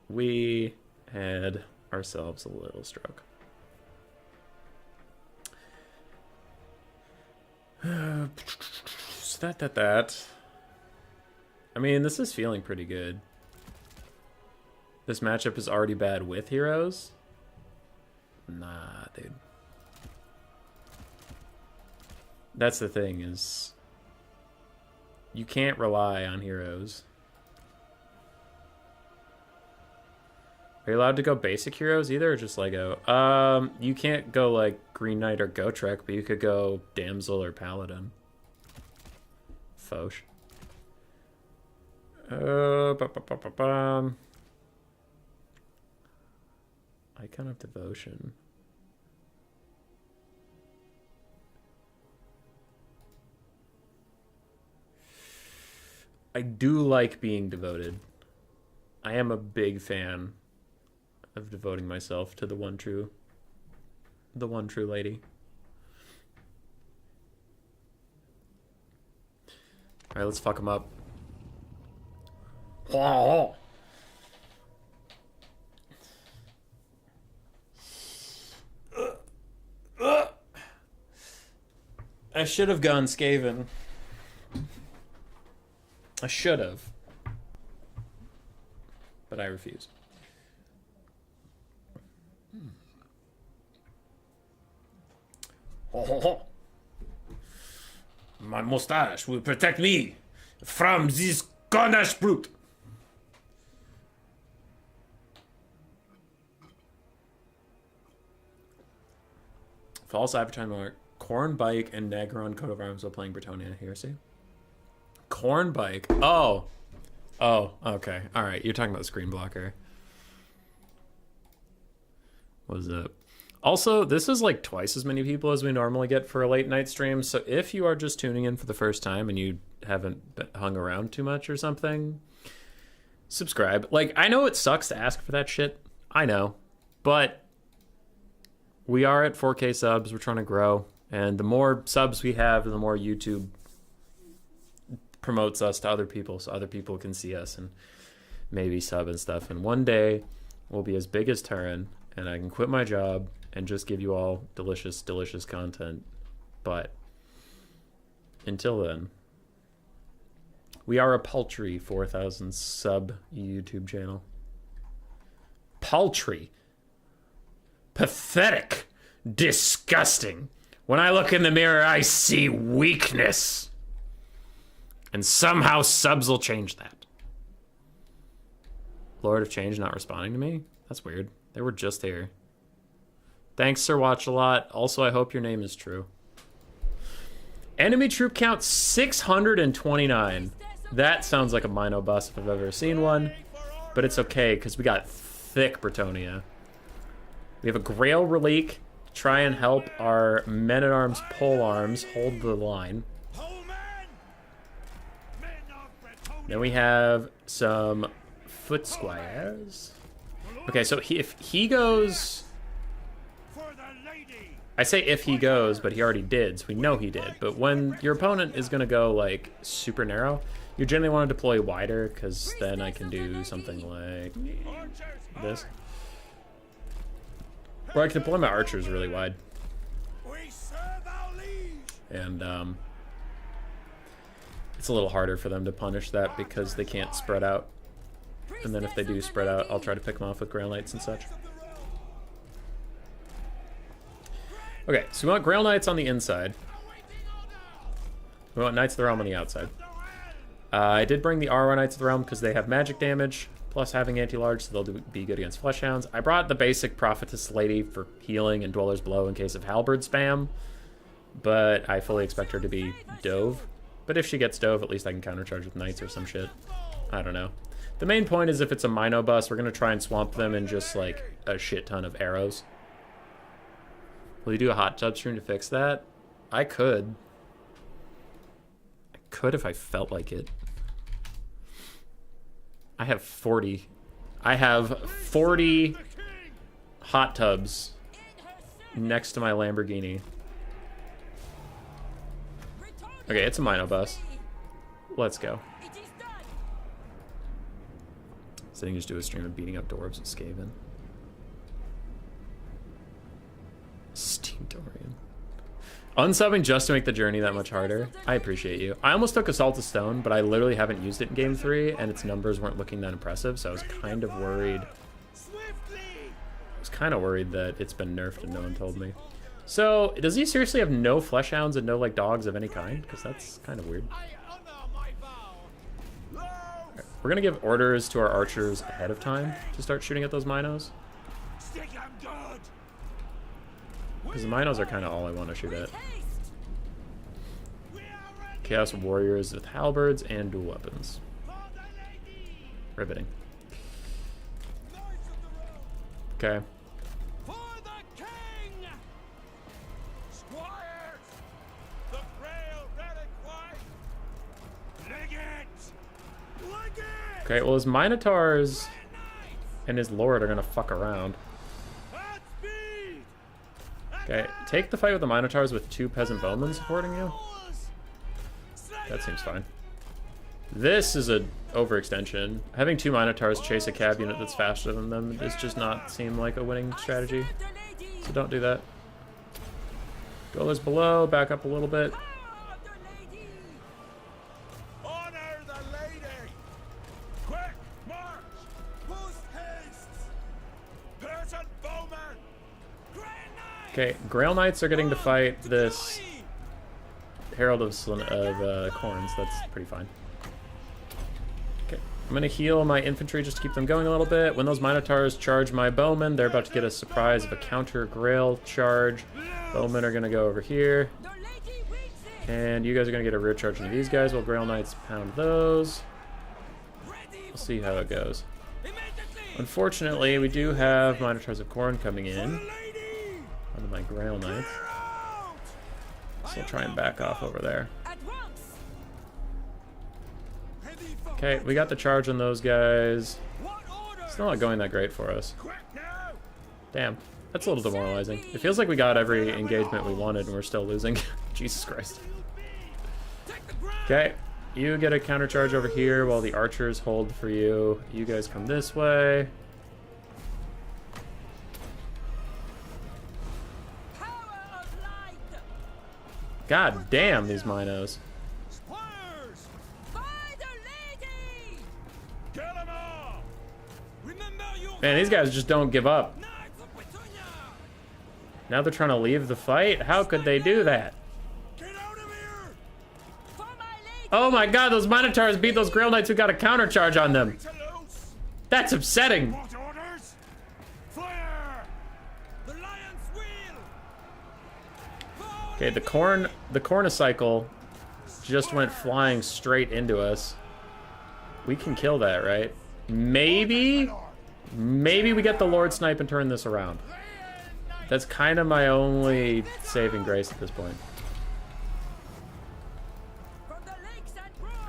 We had ourselves a little stroke. So that. I mean, this is feeling pretty good. This matchup is already bad with heroes. Nah, dude. That's the thing, is you can't rely on heroes. Are you allowed to go basic heroes either, or just Lego? You can't go like Green Knight or Gotrek, but you could go Damsel or Paladin. Foch. Icon of Devotion. I do like being devoted. I am a big fan of devoting myself to the one true lady. All right, let's fuck him up. I should have gone Skaven. I should have. But I refuse. My mustache will protect me from this Ganesh brute. False advertising mark. Khorne bike and Nagron coat of arms while playing Bretonnia. Here, see? Khorne bike. Oh. Oh, okay. Alright, you're talking about the screen blocker. What is up? Also, this is like twice as many people as we normally get for a late night stream, so if you are just tuning in for the first time and you haven't hung around too much or something, subscribe. Like, I know it sucks to ask for that shit. I know. But we are at 4K subs. We're trying to grow. And the more subs we have, the more YouTube promotes us to other people, so other people can see us and maybe sub and stuff. And one day we'll be as big as Turin, and I can quit my job and just give you all delicious, delicious content. But until then, we are a paltry 4,000 sub YouTube channel. Paltry. Pathetic. Disgusting. When I look in the mirror, I see weakness. And somehow subs will change that. Lord of Change not responding to me? That's weird. They were just here. Thanks, Sir Watch a Lot. Also, I hope your name is true. Enemy troop count 629. That sounds like a Mino bus if I've ever seen one. But it's okay, because we got thick Bretonnia. We have a Grail Relique. Try and help our men-at-arms polearms hold the line. Then we have some foot squires. Okay, so if he goes... I say if he goes, but he already did, so we know he did. But when your opponent is going to go, like, super narrow, you generally want to deploy wider, because then I can do something like this. Or I can deploy my archers really wide. And, it's a little harder for them to punish that because they can't spread out. And then if they do spread out, I'll try to pick them off with Grail Knights and such. Okay, so we want Grail Knights on the inside. We want Knights of the Realm on the outside. I did bring the Aurora Knights of the Realm because they have magic damage, plus having anti-large, so they'll be good against Fleshhounds. I brought the basic Prophetess Lady for healing and Dweller's Blow in case of Halberd spam, but I fully expect her to be Dove. But if she gets Dove, at least I can countercharge with Knights or some shit. I don't know. The main point is if it's a Mino bus, we're going to try and swamp them in just, like, a shit ton of arrows. Will you do a hot tub stream to fix that? I could. I could if I felt like it. I have 40. I have 40 hot tubs next to my Lamborghini. Okay, it's a Mino bus. Let's go. So I can just do a stream of beating up dwarves with Skaven. Steam Dorian. Unsubbing just to make the journey that much harder. I appreciate you. I almost took Assault of Stone, but I literally haven't used it in Game 3, and its numbers weren't looking that impressive, so I was kind of worried. I was kind of worried that it's been nerfed and no one told me. So, does he seriously have no flesh hounds and no, like, dogs of any kind? Because that's kind of weird. Right, we're going to give orders to our archers ahead of time to start shooting at those Minos. Because the Minos are kind of all I want to shoot at. Chaos Warriors with halberds and dual weapons. Riveting. Okay. Okay, well his Minotaurs and his Lord are gonna fuck around. Okay, take the fight with the Minotaurs with 2 peasant bowmen supporting you. That seems fine. This is a overextension. Having 2 Minotaurs chase a cab unit that's faster than them does just not seem like a winning strategy. So don't do that. Golas below, back up a little bit. Okay, Grail Knights are getting to fight this Herald of Khornes. That's pretty fine. Okay, I'm going to heal my infantry just to keep them going a little bit. When those Minotaurs charge my bowmen, they're about to get a surprise of a counter Grail charge. Bowmen are going to go over here. And you guys are going to get a rear charge into these guys while Grail Knights pound those. We'll see how it goes. Unfortunately, we do have Minotaurs of Khorne coming in. One of my Grail Knights. So I'll try and back off over there. Okay, we got the charge on those guys. It's not going that great for us. Damn, that's a little demoralizing. It feels like we got every engagement we wanted and we're still losing. Jesus Christ. Okay, you get a counter charge over here while the archers hold for you. You guys come this way. God damn these Minos. Man, these guys just don't give up. Now they're trying to leave the fight? How could they do that? Oh my god, those Minotaurs beat those Grail Knights who got a counter charge on them. That's upsetting. Okay, the Khorne cycle just went flying straight into us. We can kill that, right? Maybe we get the Lord Snipe and turn this around. That's kind of my only saving grace at this point.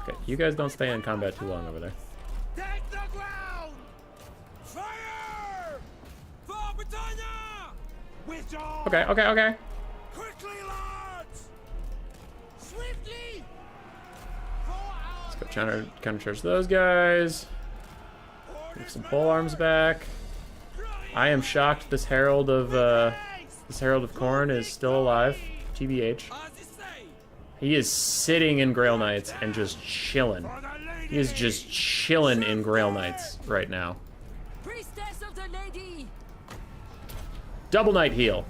Okay, you guys don't stay in combat too long over there. Take the ground! Fire! For Bretonnia! Okay. Quickly, lads! Swiftly! Let's go counter charge those guys. Give some pole arms back. I am shocked this Herald of Khorne is still alive. TBH. He is sitting in Grail Knights and just chilling. He is just chilling in Grail Knights right now. Double Knight heal.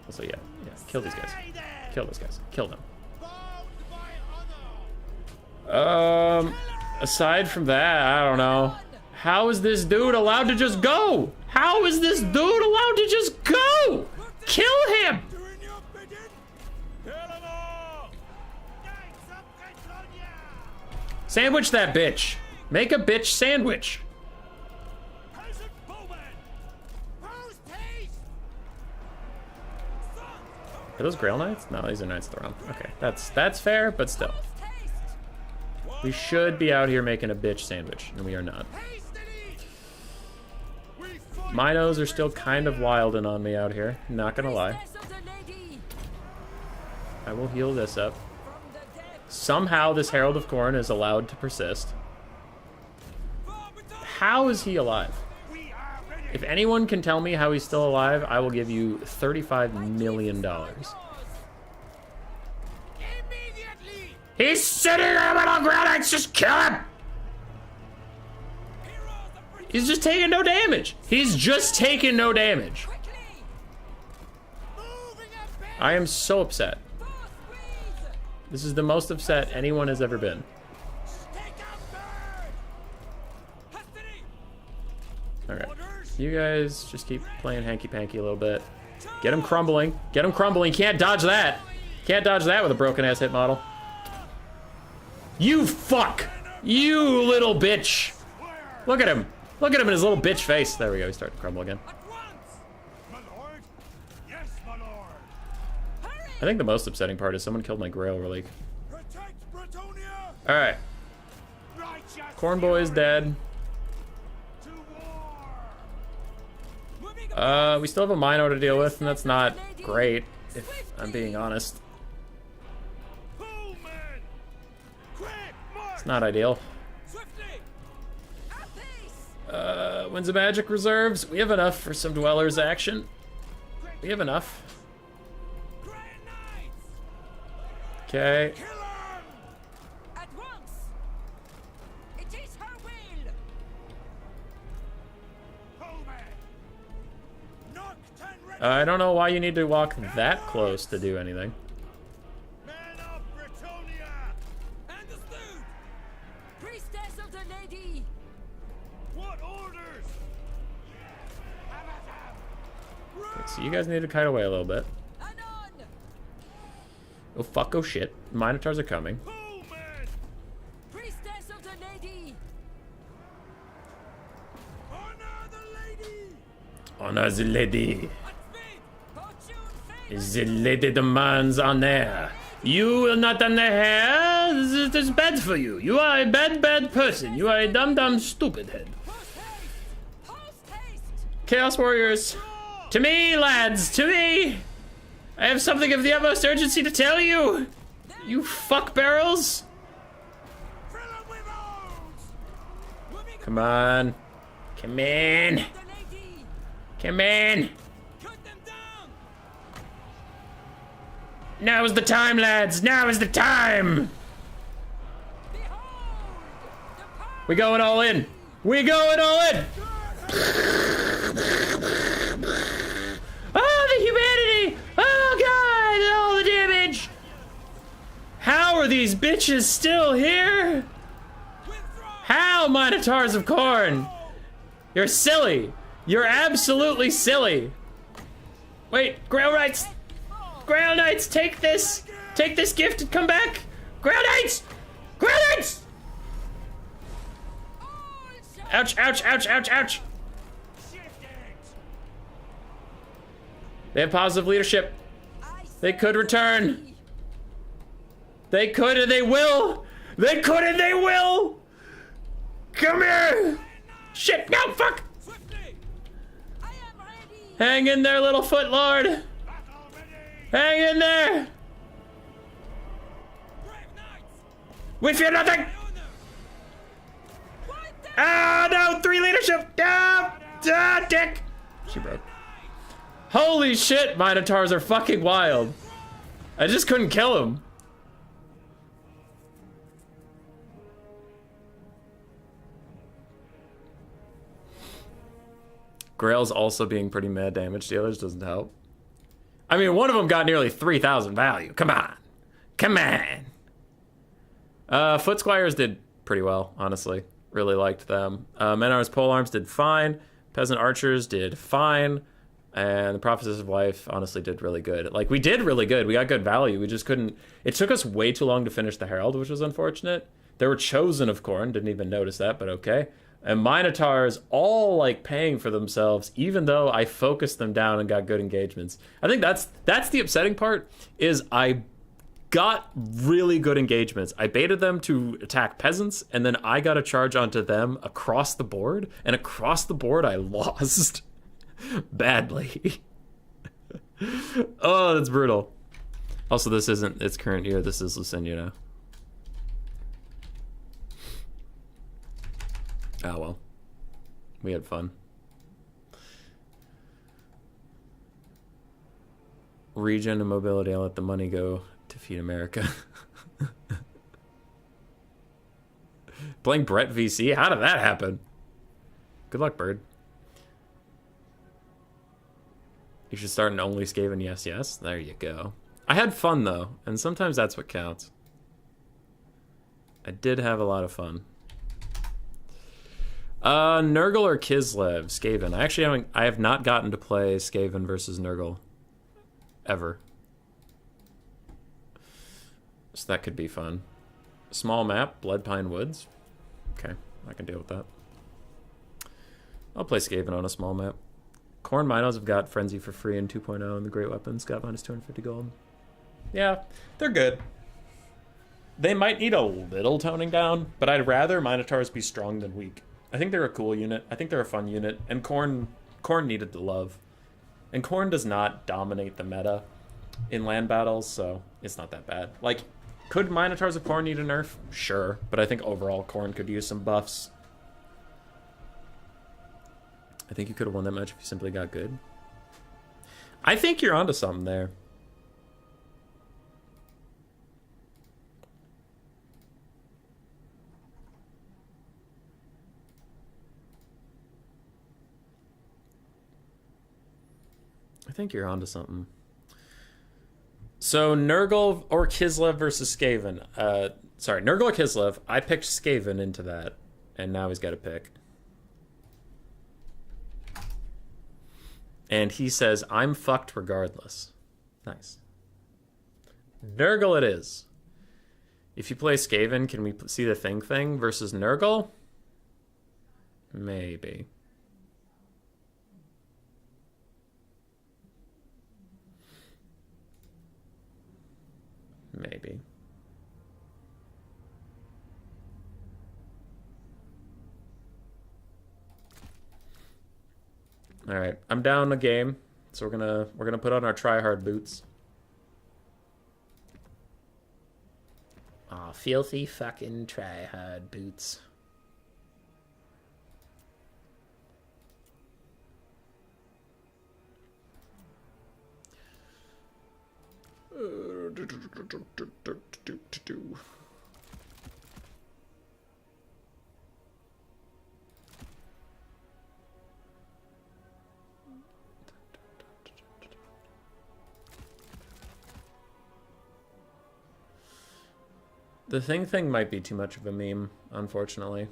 Also, yeah, kill these guys. Kill those guys. Kill them. Aside from that, I don't know. How is this dude allowed to just go? How is this dude allowed to just go? Kill him! Sandwich that bitch. Make a bitch sandwich. Are those Grail Knights? No, these are Knights of the Realm. Okay, that's fair, but still. We should be out here making a bitch sandwich, and we are not. Hastily! We fight Minos are still kind of wilding on me out here, not gonna lie. Priestess of the lady. I will heal this up. From the dead. Somehow this Herald of Khorne is allowed to persist. for Bretonnia! How is he alive? We are ready! If anyone can tell me how he's still alive, I will give you $35 million. Immediately! He's sitting there, little Granites, just kill him! Heroes of Bretonnia! He's just taking no damage. He's just taking no damage. Quickly. Moving ahead! I am so upset. Force breeze. This is the most upset anyone has ever been. Take out bird! Hastily! Alright. Orders! You guys just keep playing hanky-panky a little bit. Get him crumbling. Get him crumbling. Can't dodge that. Can't dodge that with a broken-ass hit model. You fuck! You little bitch! Look at him. Look at him in his little bitch face. There we go. He's starting to crumble again. At once! My lord? Yes, my lord! Hurry. I think the most upsetting part is someone killed my Grail relic. Protect Bretonnia! Alright. Righteous Corn Boy is dead. to war! Moving We still have a Mino to deal with, and that's not great, if I'm being honest. Pull, men! Quick, march! It's not ideal. Swiftly! At peace. Winds of Magic reserves. We have enough for some Dwellers action. We have enough. Grand Knights! Okay. Kill 'em! At once. It is her will. Pull, men! Knock 10 ready! I don't know why you need to walk that close to do anything. Men of Bretonnia! Understood! Priestess of the lady. What orders? Have at 'em! So you guys need to kite away a little bit. Anon. Oh fuck, oh shit. Minotaurs are coming. Pull, men! Priestess of the lady. Honor the lady! Honor the lady. At speed! Fortune favor. The lady demands honor. You will not honor her. This is bad for you. You are a bad, bad person. You are a dumb, stupid head. Post haste. Post haste. Chaos Warriors. To me, lads, to me! I have something of the utmost urgency to tell you! You fuck barrels! Fill 'em with oaths! Moving Come on. Come in. The lady. Come in. Cut them down! Now is the time, lads. Now is the time. Behold. The power. We going all in. We going all in. Oh, the humanity! Oh, God! All the damage! How are these bitches still here? Withdraw! How, Minotaurs of Khorne? You're silly. You're absolutely silly. Wait, Grail Knights! Grail Knights, take this! Take this gift and come back! Grail Knights! Grail Knights! Ouch, ouch, ouch, ouch, ouch! Shift it! They have positive leadership. They could return. They could and they will. They could and they will. Come here. Shit, no, fuck. Swiftly! I am ready. Hang in there, little foot lord. Battle ready! Hang in there. Brave knights! We fear nothing. Honor! Wipe them. Ah, no, 3 leadership. Ah, dick. She broke. Holy shit, Minotaurs are fucking wild. I just couldn't kill him. Grail's also being pretty mad damage dealers doesn't help. I mean, one of them got nearly 3,000 value. Come on. Come on. Foot Squires did pretty well, honestly. Really liked them. Men-Arms Polearms did fine. Peasant Archers did fine. And the Prophetess of Life honestly did really good. Like, we did really good. We got good value. We just couldn't... It took us way too long to finish the Herald, which was unfortunate. They were chosen of Khorne. Didn't even notice that, but okay. And Minotaurs all, like, paying for themselves, even though I focused them down and got good engagements. I think that's the upsetting part, is I got really good engagements. I baited them to attack peasants, and then I got a charge onto them across the board, and across the board I lost badly. Oh, that's brutal. Also, this isn't its current year. This is Lucinia now. Oh, well. We had fun. Regen and mobility. I'll let the money go to feed America. Playing Brett VC? How did that happen? Good luck, bird. You should start an only Skaven. Yes, yes. There you go. I had fun, though, and sometimes that's what counts. I did have a lot of fun. Nurgle or Kislev? Skaven. I have not gotten to play Skaven versus Nurgle. Ever. So that could be fun. Small map, Bloodpine Woods. Okay, I can deal with that. I'll play Skaven on a small map. Khorne Minos have got Frenzy for free in 2.0, and the Great Weapons got minus 250 gold. Yeah, they're good. They might need a little toning down, but I'd rather Minotaurs be strong than weak. I think they're a cool unit. I think they're a fun unit, and Khorne needed the love. And Khorne does not dominate the meta in land battles, so it's not that bad. Like, could Minotaurs of Khorne need a nerf? Sure, but I think overall Khorne could use some buffs. I think you could have won that match if you simply got good. I think you're onto something there. I think you're onto something. So Nurgle or Kislev versus Skaven. Sorry, Nurgle or Kislev. I picked Skaven into that, and now he's got to pick. And he says, I'm fucked regardless. Nice. Nurgle it is. If you play Skaven, can we see the thing versus Nurgle? Maybe. Maybe. All right, I'm down a game, so we're gonna put on our try-hard boots. Aw, filthy fucking try-hard boots. The thing might be too much of a meme, unfortunately.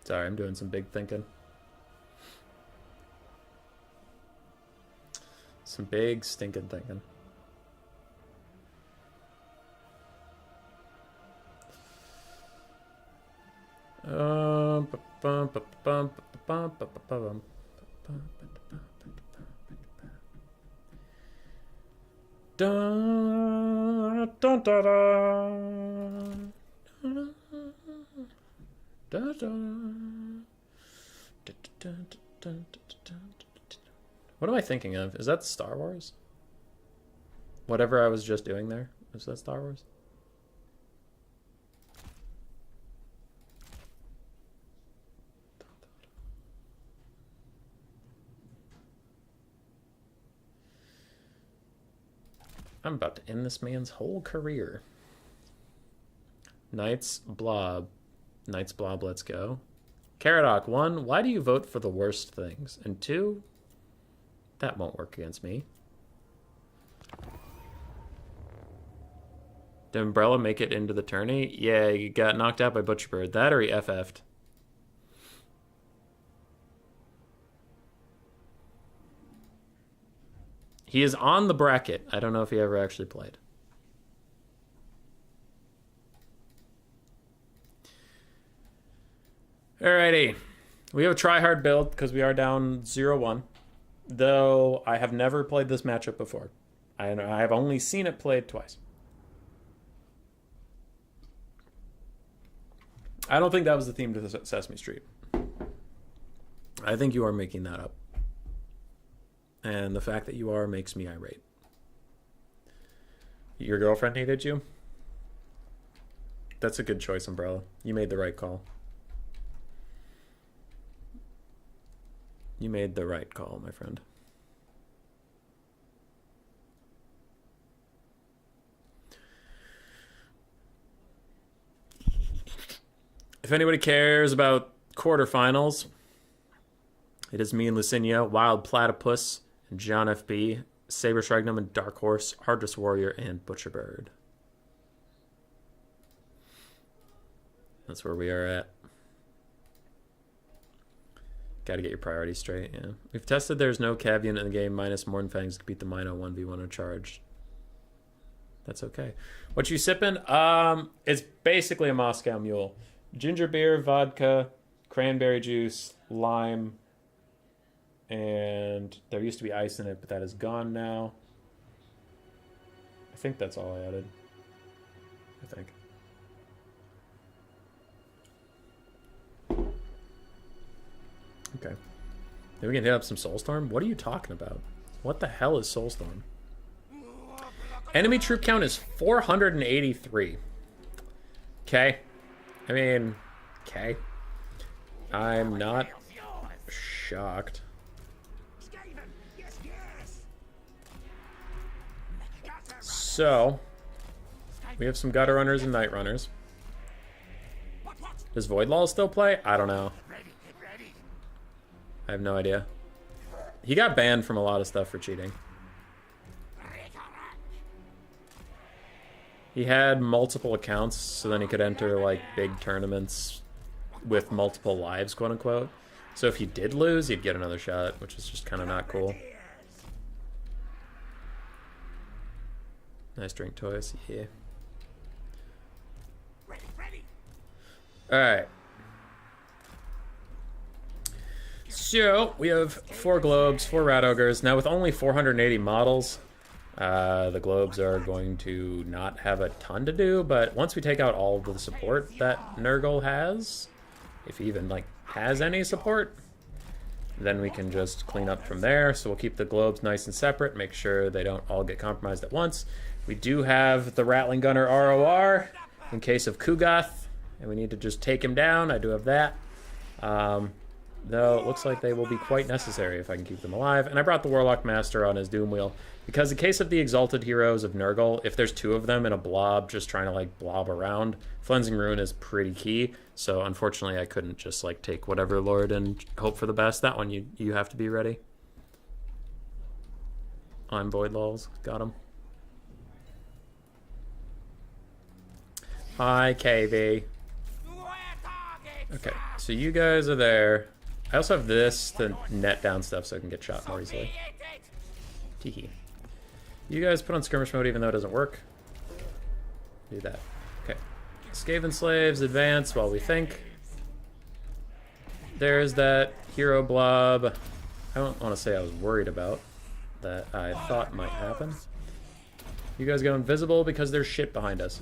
Sorry, I'm doing some big thinking. Some big stinking thinking. What am I thinking of? Is that Star Wars? Whatever I was just doing there, is that Star Wars? I'm about to end this man's whole career. Knights Blob. Knights Blob, let's go. Caradoc, 1, why do you vote for the worst things? And 2, That won't work against me. Did Umbrella make it into the tourney? Yeah, he got knocked out by Butcherbird. That or he FF'd. He is on the bracket. I don't know if he ever actually played. Alrighty. We have a try-hard build because we are down 0-1. Though I have never played this matchup before. I have only seen it played twice. I don't think that was the theme to Sesame Street. I think you are making that up. And the fact that you are makes me irate. Your girlfriend hated you? That's a good choice, Umbrella. You made the right call. You made the right call, my friend. If anybody cares about quarterfinals, it is me and Lucinia, Wild Platypus, and John FB, Saber Shregnum, and Dark Horse, Hardress Warrior, and Butcherbird. That's where we are at. Gotta get your priorities straight, yeah. We've tested there's no cav unit in the game minus Mornfangs to beat the Mino 1v1 on charge. That's okay. What you sipping? It's basically a Moscow Mule. Ginger beer, vodka, cranberry juice, lime, and there used to be ice in it, but that is gone now. I think that's all I added. I think. Okay. Then we can hit up some Soulstorm? What are you talking about? What the hell is Soulstorm? Enemy troop count is 483. Okay. I mean, okay. I'm not shocked. So, we have some Gutter Runners and Night Runners. Does Voidlaw still play? I don't know. I have no idea. He got banned from a lot of stuff for cheating. He had multiple accounts, so then he could enter, like, big tournaments with multiple lives, quote-unquote. So if he did lose, he'd get another shot, which is just kind of not cool. Nice drink toys, yeah. Alright. So, we have 4 globes, 4 rat ogres. Now, with only 480 models, the globes are going to not have a ton to do, but once we take out all of the support that Nurgle has, if he even, like, has any support, then we can just clean up from there. So we'll keep the globes nice and separate, make sure they don't all get compromised at once. We do have the Rattling Gunner ROR in case of Kugath, and we need to just take him down. I do have that. Though it looks like they will be quite necessary if I can keep them alive. And I brought the Warlock Master on his Doom Wheel, because in case of the Exalted Heroes of Nurgle, if there's 2 of them in a blob just trying to, like, blob around, Cleansing Rune is pretty key. So unfortunately I couldn't just, like, take whatever Lord and hope for the best. That one you have to be ready. I'm Voidlaws. Got him. Hi, KV. Okay, so you guys are there. I also have this to net down stuff so I can get shot more easily. Teehee. You guys put on skirmish mode even though it doesn't work. Do that. Okay. Skaven slaves advance while we think. There's that hero blob. I don't want to say I was worried about. That I thought might happen. You guys go invisible because there's shit behind us.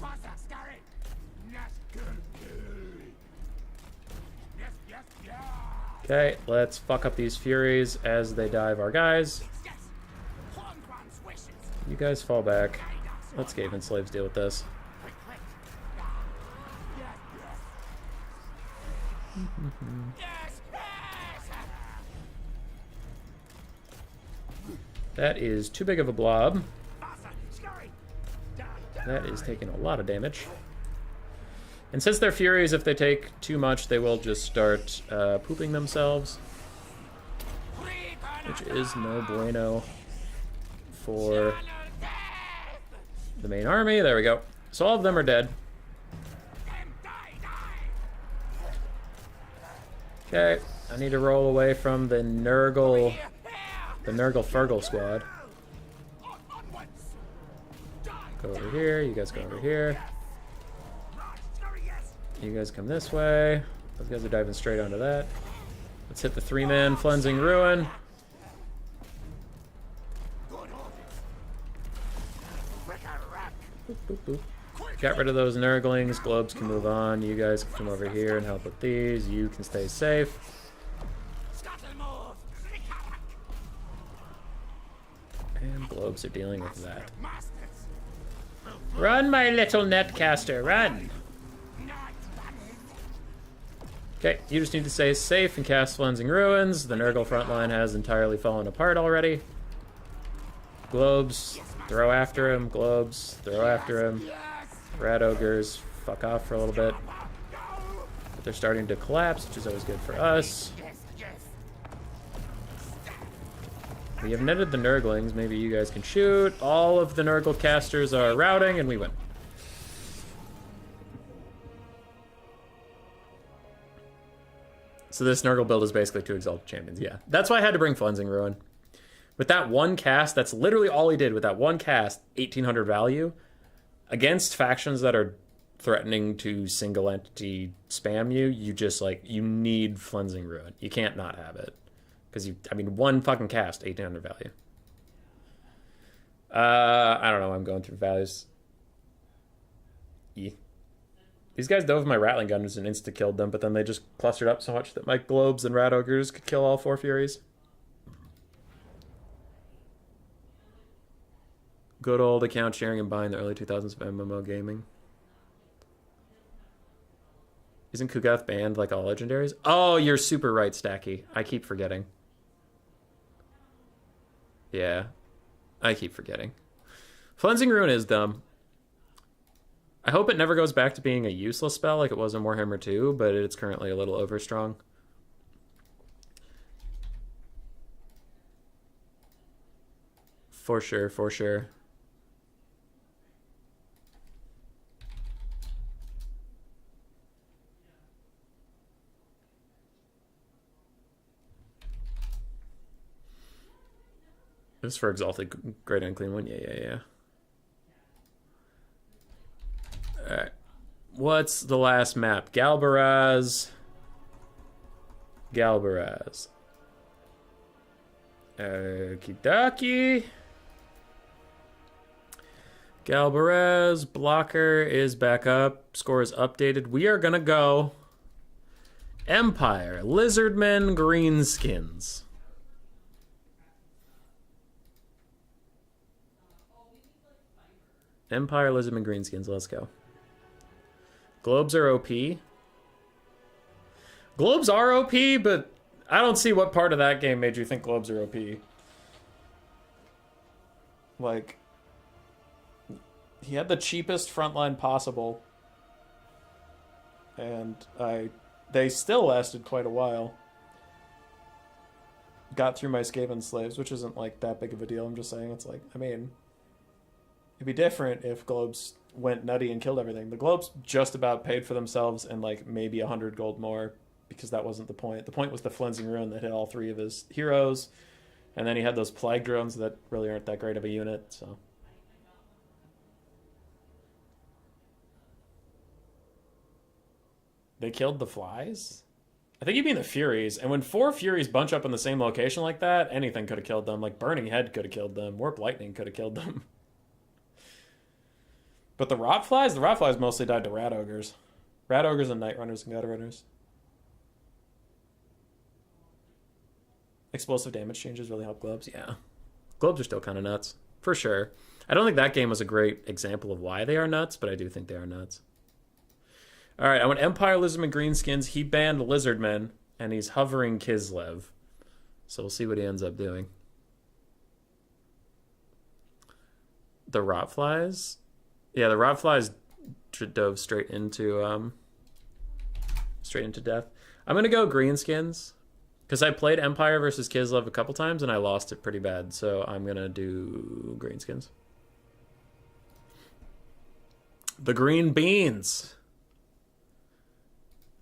Okay, let's fuck up these Furies as they dive our guys. You guys fall back. Let Skaven slaves deal with this. That is too big of a blob. That is taking a lot of damage. And since they're Furies, if they take too much, they will just start pooping themselves. which is no bueno for the main army. There we go. So all of them are dead. Okay, I need to roll away from the Nurgle Fergal squad. Go over here, you guys go over here. You guys come this way. Those guys are diving straight onto that. Let's hit the 3-man Flensing Ruin. Boop, boop, boop. Got rid of those Nurglings. Globes can move on. You guys can come over here and help with these. You can stay safe. And Globes are dealing with that. Run, my little netcaster, run! Okay, you just need to stay safe and cast Flensing Ruins. The Nurgle front line has entirely fallen apart already. Globes, throw after him. Globes, throw after him. Rat Ogres, fuck off for a little bit. But they're starting to collapse, which is always good for us. We have netted the Nurglings. Maybe you guys can shoot. All of the Nurgle casters are routing, and we win. So this Nurgle build is basically 2 Exalted Champions. Yeah, that's why I had to bring Flensing Ruin. With that one cast, that's literally all he did. With that one cast, 1800 value. Against factions that are threatening to single entity spam you, you just, like, you need Flensing Ruin. You can't not have it. Because one fucking cast, 1800 value. I don't know, I'm going through values. Yeah. These guys dove my Rattling Gunners and insta-killed them, but then they just clustered up so much that my Globes and Rat Ogres could kill all 4 Furies. Good old account sharing and buying the early 2000s of MMO gaming. Isn't Kugath banned like all legendaries? Oh, you're super right, Stacky. I keep forgetting. Yeah, I keep forgetting. Flensing Ruin is dumb. I hope it never goes back to being a useless spell like it was in Warhammer 2, but it's currently a little overstrong. For sure, for sure. It was for Exalted Great Unclean One. Yeah. Alright. What's the last map? Galbaraz. Okie dokie. Galbaraz. Blocker is back up. Score is updated. We are gonna go Empire. Lizardmen. Greenskins. Empire, Lizardmen, Greenskins. Let's go. Globes are OP. Globes are OP, but I don't see what part of that game made you think Globes are OP. Like, he had the cheapest frontline possible, and they still lasted quite a while. Got through my Skaven slaves, which isn't like that big of a deal. I'm just saying, it's like, I mean, it'd be different if Globes went nutty and killed everything. The Globes just about paid for themselves and like maybe 100 gold more, because that wasn't the point. The point was the Flensing Ruin that hit all 3 of his heroes, and then he had those Plague Drones that really aren't that great of a unit, so. They killed the flies? I think you mean the Furies, and when 4 Furies bunch up in the same location like that, anything could have killed them. Like Burning Head could have killed them. Warp Lightning could have killed them. But the Rotflies mostly died to Rat Ogres. Rat Ogres and Night Runners and Gutter Runners. Explosive damage changes really help Globes. Yeah. Globes are still kind of nuts. For sure. I don't think that game was a great example of why they are nuts, but I do think they are nuts. Alright, I went Empire, Lizardmen, Greenskins. He banned Lizardmen, and he's hovering Kislev. So we'll see what he ends up doing. The Rotflies? Yeah, the Rotflies dove straight into death. I'm gonna go Greenskins, Because I played Empire versus Kislev a couple times and I lost it pretty bad. So I'm going to do Greenskins. The green beans.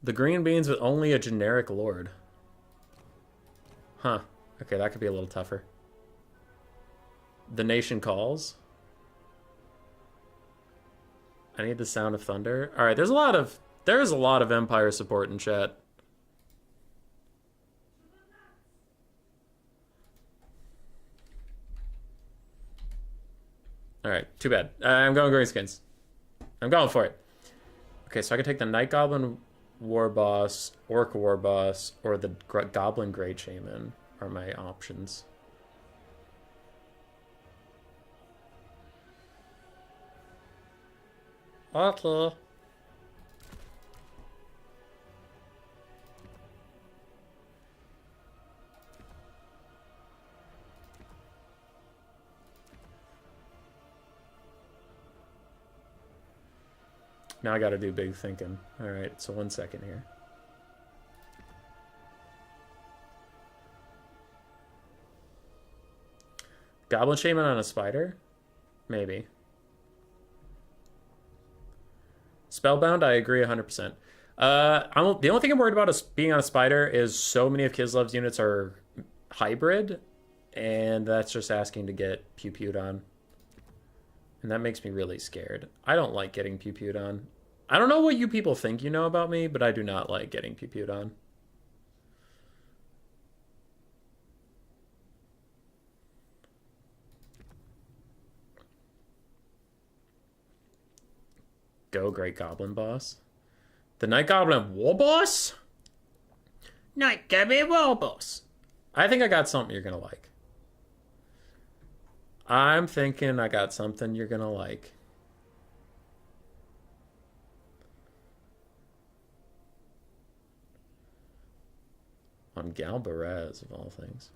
The green beans with only a generic lord. Huh. Okay, that could be a little tougher. The nation calls. I need the sound of thunder. All right, there's a lot of Empire support in chat. All right, too bad. I'm going Greenskins. I'm going for it. Okay, so I can take the Night Goblin War Boss, Orc War Boss, or the Goblin Great Shaman are my options. Okay. Now I gotta do big thinking. Alright, so 1 second here. Goblin Shaman on a spider? Maybe. Spellbound, I agree 100%. The only thing I'm worried about is being on a spider is so many of Kislev's units are hybrid, and that's just asking to get pew-pewed on. And that makes me really scared. I don't like getting pew-pewed on. I don't know what you people think you know about me, but I do not like getting pew-pewed on. Go Great Goblin Boss. The Night Goblin War Boss? Night Goblin War Boss. I think I got something you're gonna like. I'm thinking I got something you're gonna like. On Galbaraz, of all things.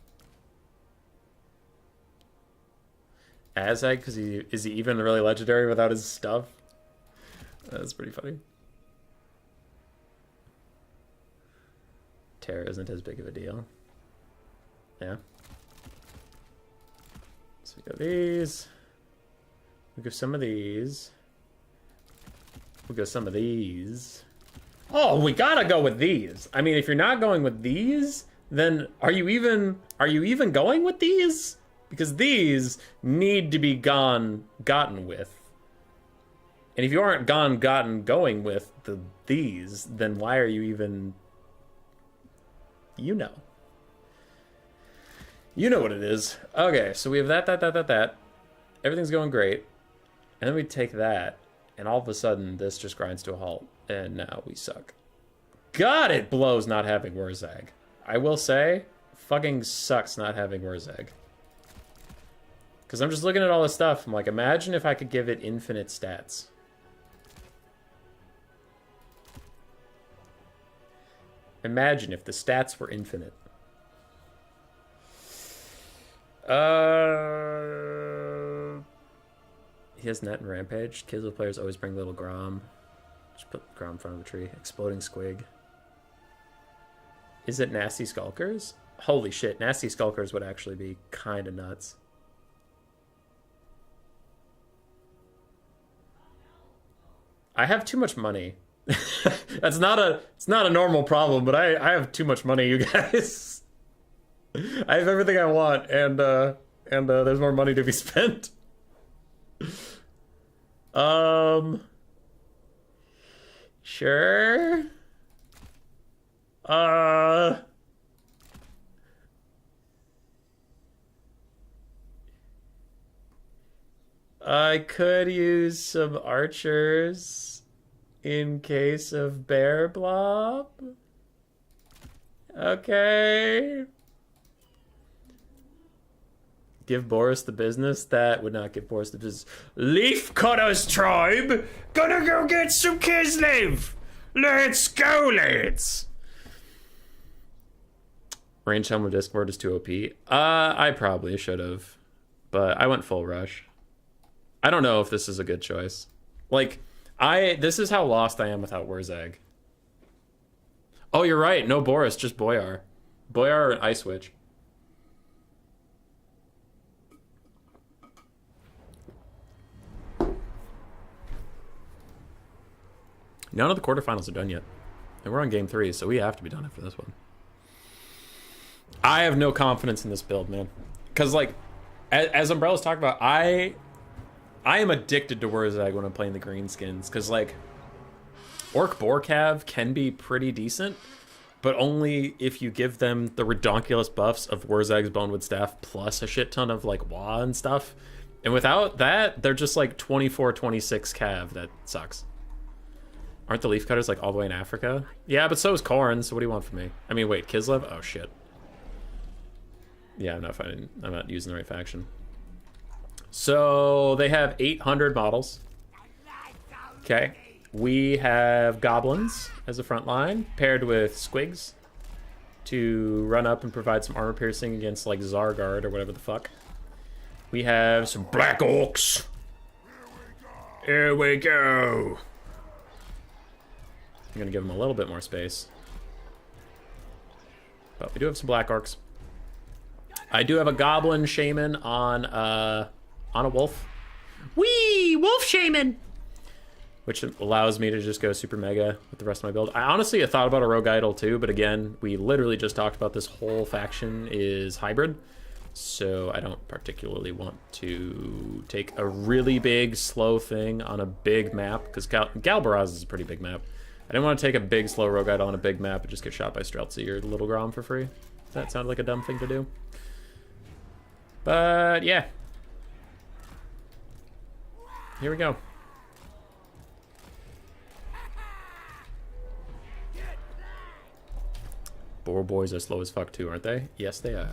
Azag, because is he even really legendary without his stuff? That's pretty funny. Terror isn't as big of a deal. Yeah. So we go these. We go some of these. We go some of these. Oh, we gotta go with these. I mean, if you're not going with these, then are you even going with these? Because these need to be gotten with. And if you aren't going with these, then why are you even... You know. You know what it is. Okay, so we have that. Everything's going great. And then we take that, and all of a sudden, this just grinds to a halt. And now we suck. God, it blows not having Wurzag. I will say, fucking sucks not having Wurzag. Because I'm just looking at all this stuff. I'm like, imagine if I could give it infinite stats. Imagine if the stats were infinite. He has Net and Rampage. Kids with players always bring little Grom. Just put Grom in front of a tree. Exploding Squig. Is it Nasty Skulkers? Holy shit, Nasty Skulkers would actually be kind of nuts. I have too much money. It's not a normal problem, but I have too much money, you guys. I have everything I want, and there's more money to be spent. Sure. I could use some archers in case of bear blob. Okay. Give Boris the business? That would not give Boris the business. Leaf Cutter's tribe! Gonna go get some Kislev! Let's go, lads! Range Helm of Discord is too OP. I probably should have. But I went full rush. I don't know if this is a good choice. Like, this is how lost I am without Wurzag. Oh, you're right. No Boris, just Boyar. Boyar or Ice Witch? None of the quarterfinals are done yet. And we're on game 3, so we have to be done after this one. I have no confidence in this build, man. Because, like, as Umbrella's talked about, I am addicted to Wurzag when I'm playing the Greenskins. Because, like, Orc Borcav can be pretty decent, but only if you give them the redonkulous buffs of Wurzag's Bonewood Staff plus a shit ton of, like, Wa and stuff. And without that, they're just, like, 24-26 Cav. That sucks. Aren't the Leafcutters, like, all the way in Africa? Yeah, but so is Khorne, so what do you want from me? I mean, wait, Kislev? Oh, shit. Yeah, I'm not using the right faction. So, they have 800 models. Okay. We have Goblins as a front line, paired with Squigs to run up and provide some armor piercing against, like, Zargard or whatever the fuck. We have some Black Orcs. Here we go. I'm gonna give them a little bit more space. But we do have some Black Orcs. I do have a Goblin Shaman on a Wolf. Wee! Wolf Shaman! Which allows me to just go super mega with the rest of my build. I honestly have thought about a Rogue Idol too, but again, we literally just talked about this whole faction is hybrid. So I don't particularly want to take a really big, slow thing on a big map, because Galbaraz is a pretty big map. I didn't want to take a big, slow Rogue Idol on a big map and just get shot by Streltsy or Little Grom for free. That sounded like a dumb thing to do. But, yeah. Here we go. Boar boys are slow as fuck too, aren't they? Yes, they are.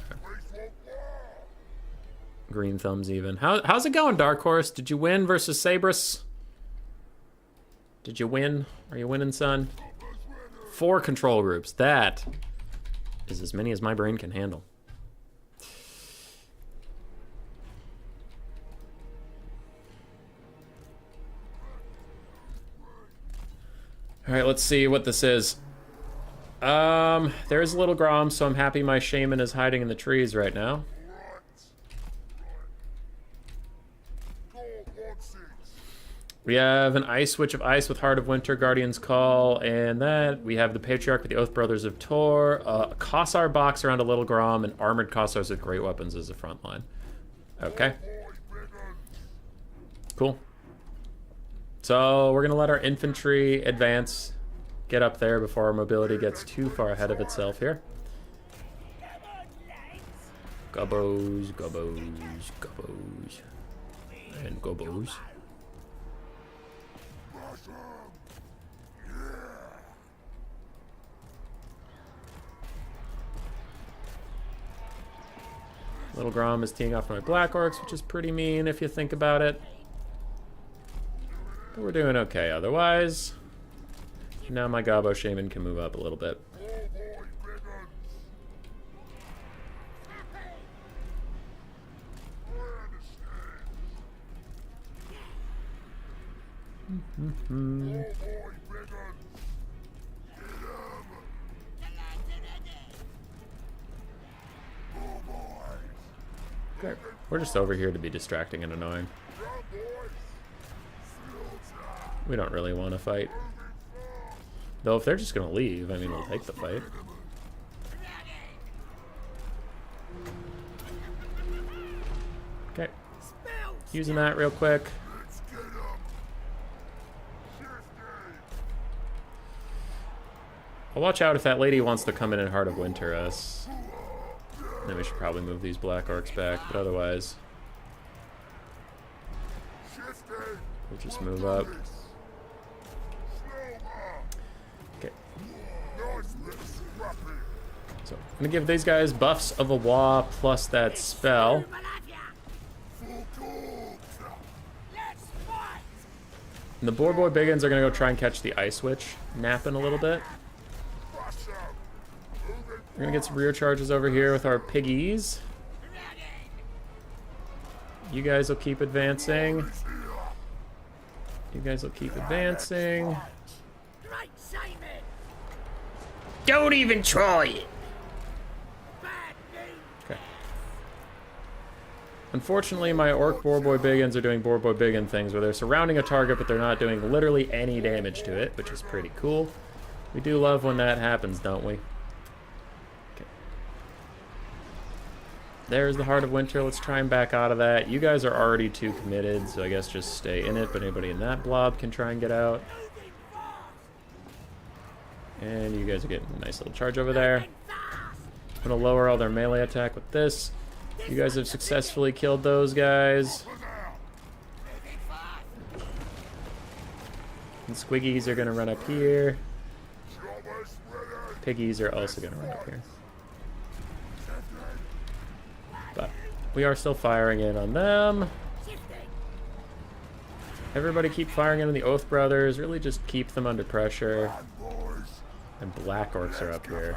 Green thumbs even. How's it going, Dark Horse? Did you win versus Sabrus? Did you win? Are you winning, son? 4 control groups. That is as many as my brain can handle. All right, let's see what this is. There's a little Grom, so I'm happy my Shaman is hiding in the trees right now. We have an Ice Witch of Ice with Heart of Winter, Guardian's Call, and that. We have the Patriarch with the Oath Brothers of Tor, a Kossar box around a Little Grom, and Armored Kossars with Great Weapons as a front line. Okay. Cool. So we're going to let our infantry advance, get up there before our mobility gets too far ahead of itself here. Gubbos, gubbos, gubbos, and gubbos. Little Grom is teeing off my Black Orcs, which is pretty mean if you think about it. But we're doing okay otherwise. Now my Gobbo Shaman can move up a little bit. Okay. We're just over here to be distracting and annoying. We don't really want to fight. Though if they're just going to leave, I mean, we'll take the fight. Okay. Using that real quick. I'll watch out if that lady wants to come in and Heart of Winter us. Then we should probably move these Black Orcs back, but otherwise we'll just move up. Okay. So I'm gonna give these guys buffs of a Wa plus that spell. And the Boar Boy Biggins are gonna go try and catch the Ice Witch napping a little bit. We're gonna get some rear charges over here with our piggies. You guys will keep advancing. You guys will keep advancing. Don't even try it. Unfortunately, my Orc Boarboy Biggins are doing Boarboy Biggin things where they're surrounding a target, but they're not doing literally any damage to it, which is pretty cool. We do love when that happens, don't we? Okay. There's the Heart of Winter. Let's try and back out of that. You guys are already too committed, so I guess just stay in it, but anybody in that blob can try and get out. And you guys are getting a nice little charge over there. I'm going to lower all their melee attack with this. You guys have successfully killed those guys. And squiggies are going to run up here. Piggies are also going to run up here. But we are still firing in on them. Everybody keep firing in on the Oath Brothers. Really just keep them under pressure. And Black Orcs are up here.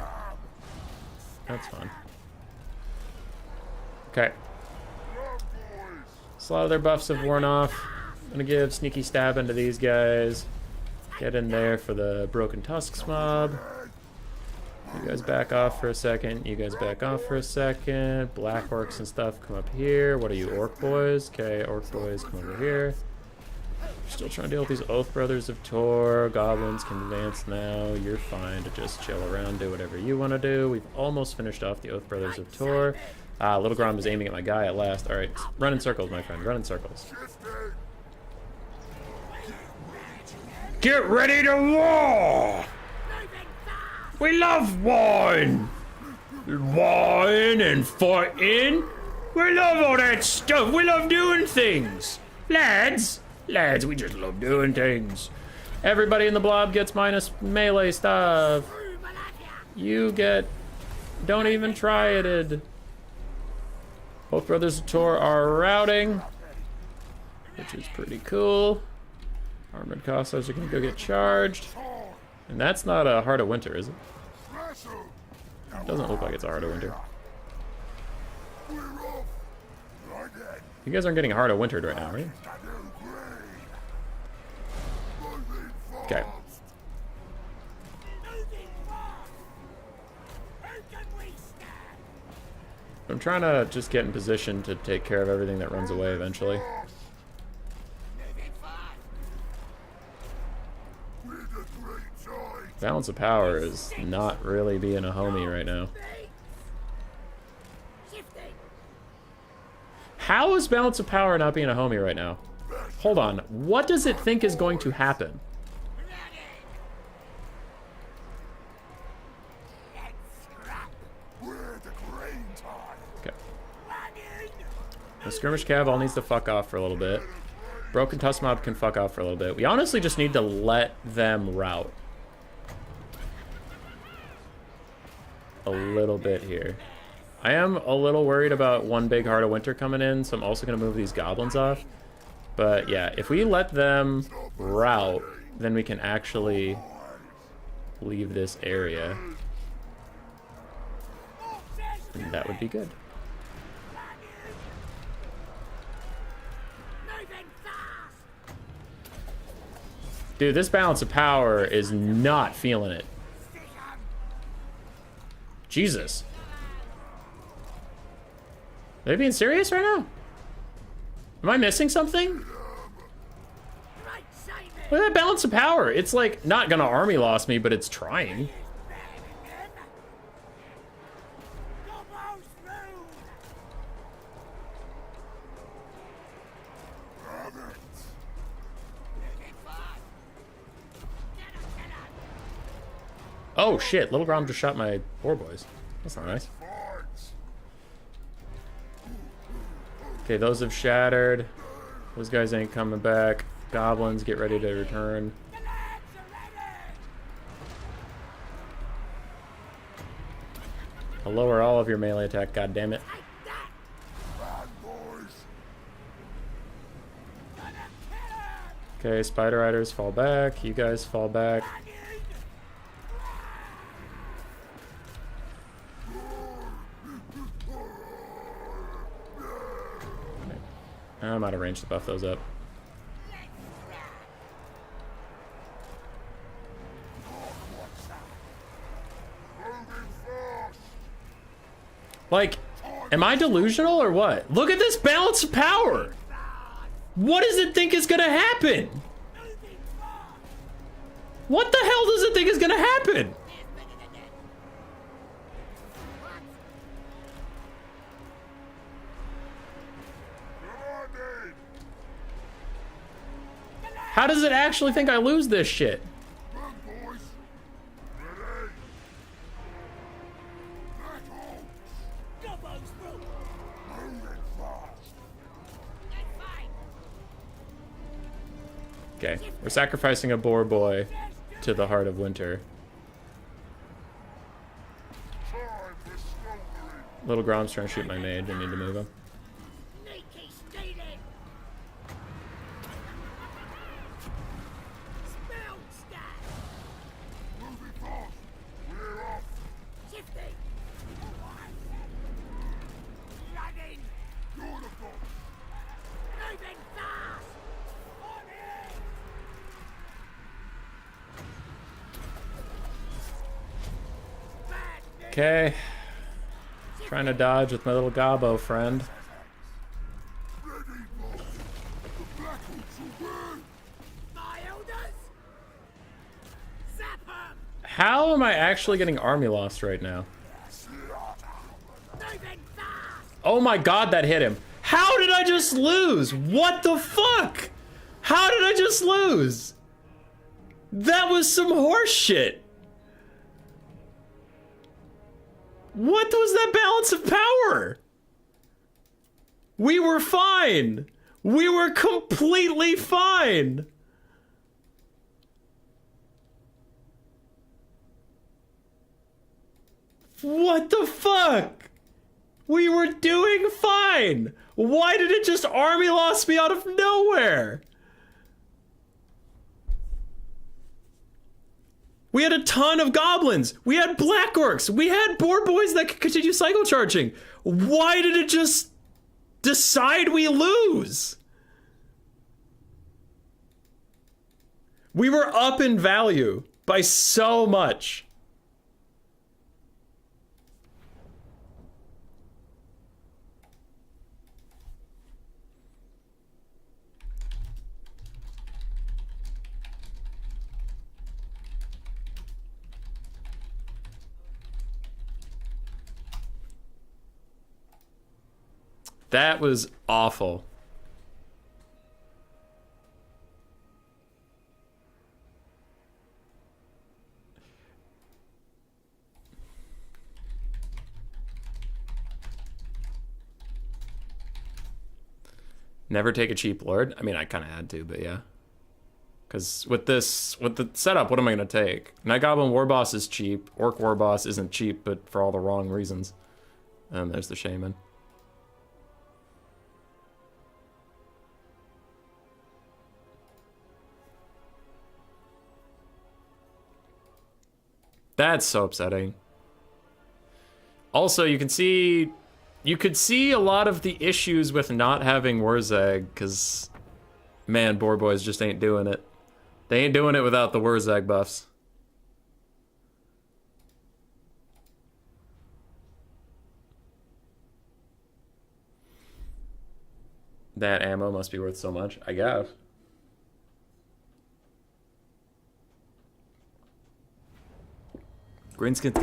That's fun. Okay. So a lot of their buffs have worn off. I'm gonna give sneaky stab into these guys. Get in there for the Broken Tusks mob. You guys back off for a second. You guys back off for a second. Black Orcs and stuff come up here. What are you, Orc boys? Okay, Orc boys come over here. Still trying to deal with these Oath Brothers of Tor. Goblins can advance now. You're fine to just chill around, do whatever you want to do. We've almost finished off the Oath Brothers of Tor. Little Grom is aiming at my guy at last. Alright, run in circles, my friend. Run in circles. Get ready to war! We love wine! Wine and fighting. We love all that stuff. We love doing things. Lads, we just love doing things. Everybody in the blob gets minus melee stuff. You get... Don't even try it. Both Brothers of Tor are routing, which is pretty cool. Armored Cossacks are going to go get charged. And that's not a Heart of Winter, is it? It doesn't look like it's a Heart of Winter. You guys aren't getting Heart of Wintered right now, right? Okay. I'm trying to just get in position to take care of everything that runs away eventually. Balance of Power is not really being a homie right now. How is Balance of Power not being a homie right now? Hold on. What does it think is going to happen? Okay. The Skirmish Cav all needs to fuck off for a little bit. Broken Tusk Mob can fuck off for a little bit. We honestly just need to let them rout. A little bit here. I am a little worried about one big Heart of Winter coming in, so I'm also going to move these goblins off. But yeah, if we let them rout, then we can actually leave this area. And that would be good. Dude, this Balance of Power is not feeling it. Jesus. Are they being serious right now? Am I missing something? Look at that Balance of Power. It's like not gonna army loss me, but it's trying. Oh shit, Little Grom just shot my poor boys. That's not nice. Okay, those have shattered. Those guys ain't coming back. Goblins, get ready to return. I'll lower all of your melee attack, god damn it. Okay, Spider Riders fall back. You guys fall back. I'm out of range to buff those up. Like, Am I delusional or what? Look at this balance of power. What does it think is gonna happen? What the hell does it think is gonna happen? How does it actually think I lose this shit? Okay, we're sacrificing a boar boy to the heart of winter. Little Grom's trying to shoot my mage. I need to move him. Okay. Trying to dodge with my little gobbo friend. How am I actually getting army lost right now? Oh my god, that hit him. How did I just lose? What the fuck? How did I just lose? That was some horse shit. What was that balance of power? We were fine. We were completely fine. What the fuck? We were doing fine. Why did it just army lost me out of nowhere? We had a ton of goblins. We had black orcs. We had boar boys that could continue cycle charging. Why did it just decide we lose? We were up in value by so much. That was awful. Never take a cheap lord. I mean, I kind of had to, but yeah. Because with the setup, what am I going to take? Night Goblin Warboss is cheap. Orc Warboss isn't cheap, but for all the wrong reasons. And there's the Shaman. That's so upsetting. Also, you could see a lot of the issues with not having Wurzag, because, man, boar boys just ain't doing it. They ain't doing it without the Wurzag buffs. That ammo must be worth so much, I guess. Greenskins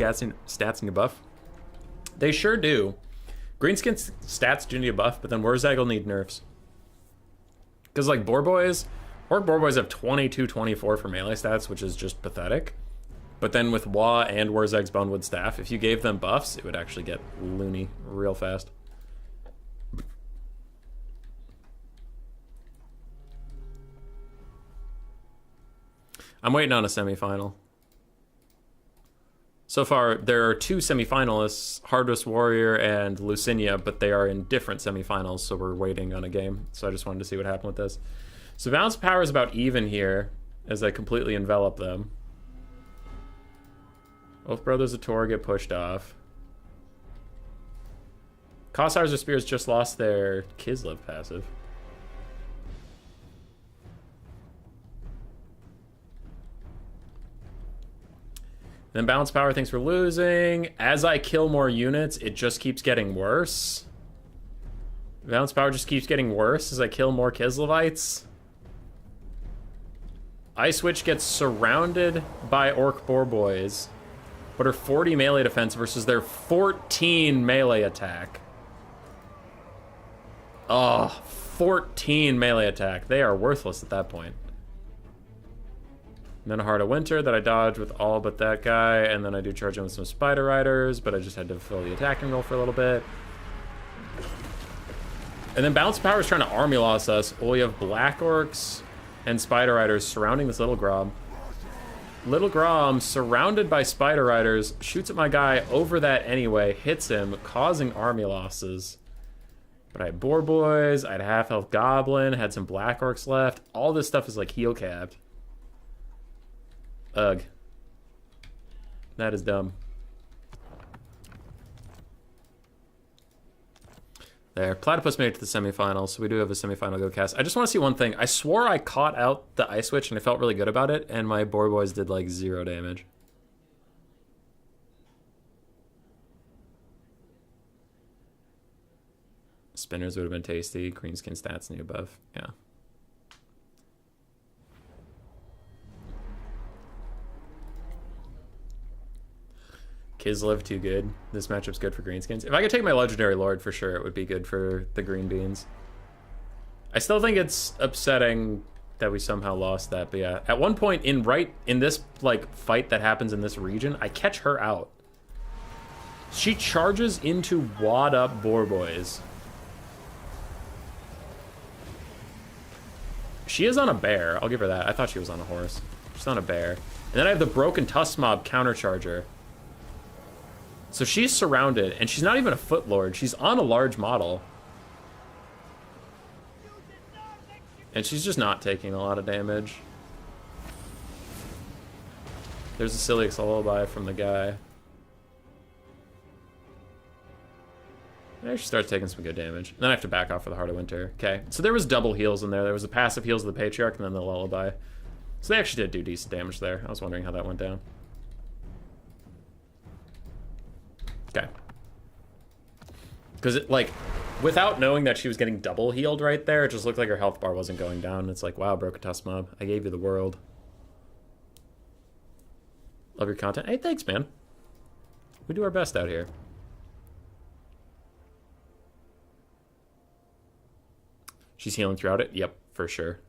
stats need a buff. They sure do. Greenskins stats do need a buff, but then Wurzag will need nerfs. Because, like, Orc Boar Boys have 22, 24 for melee stats, which is just pathetic. But then with Wa and Wurzag's Bonewood Staff, if you gave them buffs, it would actually get loony real fast. I'm waiting on a semifinal. So far, there are two semifinalists, Hardest Warrior and Lucinia, but they are in different semifinals, so we're waiting on a game. So I just wanted to see what happened with this. So balance of power is about even here, as I completely envelop them. Both Brothers of Tor get pushed off. Cossars of Spears just lost their Kislev passive. Then balance power thinks we're losing. As I kill more units, it just keeps getting worse. Balance power just keeps getting worse as I kill more Kislevites. Ice Witch gets surrounded by Orc Boar Boys, but her 40 melee defense versus their 14 melee attack. Oh, 14 melee attack. They are worthless at that point. And then a Heart of Winter that I dodge with all but that guy, and then I do charge in with some Spider Riders, but I just had to fill the attacking roll for a little bit. And then Balance Power is trying to army loss us. Well, we have Black Orcs and Spider Riders surrounding this Little Grom. Little Grom, surrounded by Spider Riders, shoots at my guy over that anyway, hits him, causing army losses. But I had Boar Boys, I had a half-health Goblin, had some Black Orcs left. All this stuff is like heal capped. Ugh. That is dumb. There. Platypus made it to the semifinals, so we do have a semifinal go cast. I just want to see one thing. I swore I caught out the Ice Witch, and I felt really good about it, and my Boar Boys did like 0 damage. Spinners would have been tasty. Greenskin stats new above. Yeah. Kislev too good. This matchup's good for Greenskins. If I could take my Legendary Lord, for sure, it would be good for the Green Beans. I still think it's upsetting that we somehow lost that, but yeah. At one point in this like fight that happens in this region, I catch her out. She charges into wad up Boar Boys. She is on a bear. I'll give her that. I thought she was on a horse. She's on a bear. And then I have the Broken Tusk Mob countercharger. So she's surrounded, and she's not even a Foot Lord. She's on a large model. And she's just not taking a lot of damage. There's a Ciliax Lullaby from the guy. There she starts taking some good damage. And then I have to back off for the Heart of Winter. Okay, so there was double heals in there. There was the passive heals of the Patriarch and then the Lullaby. So they actually did do decent damage there. I was wondering how that went down. Okay. Because it, like, without knowing that she was getting double healed right there, it just looked like her health bar wasn't going down. It's like, wow, Broken Tusk Mob. I gave you the world. Love your content. Hey, thanks, man. We do our best out here. She's healing throughout it? Yep, for sure.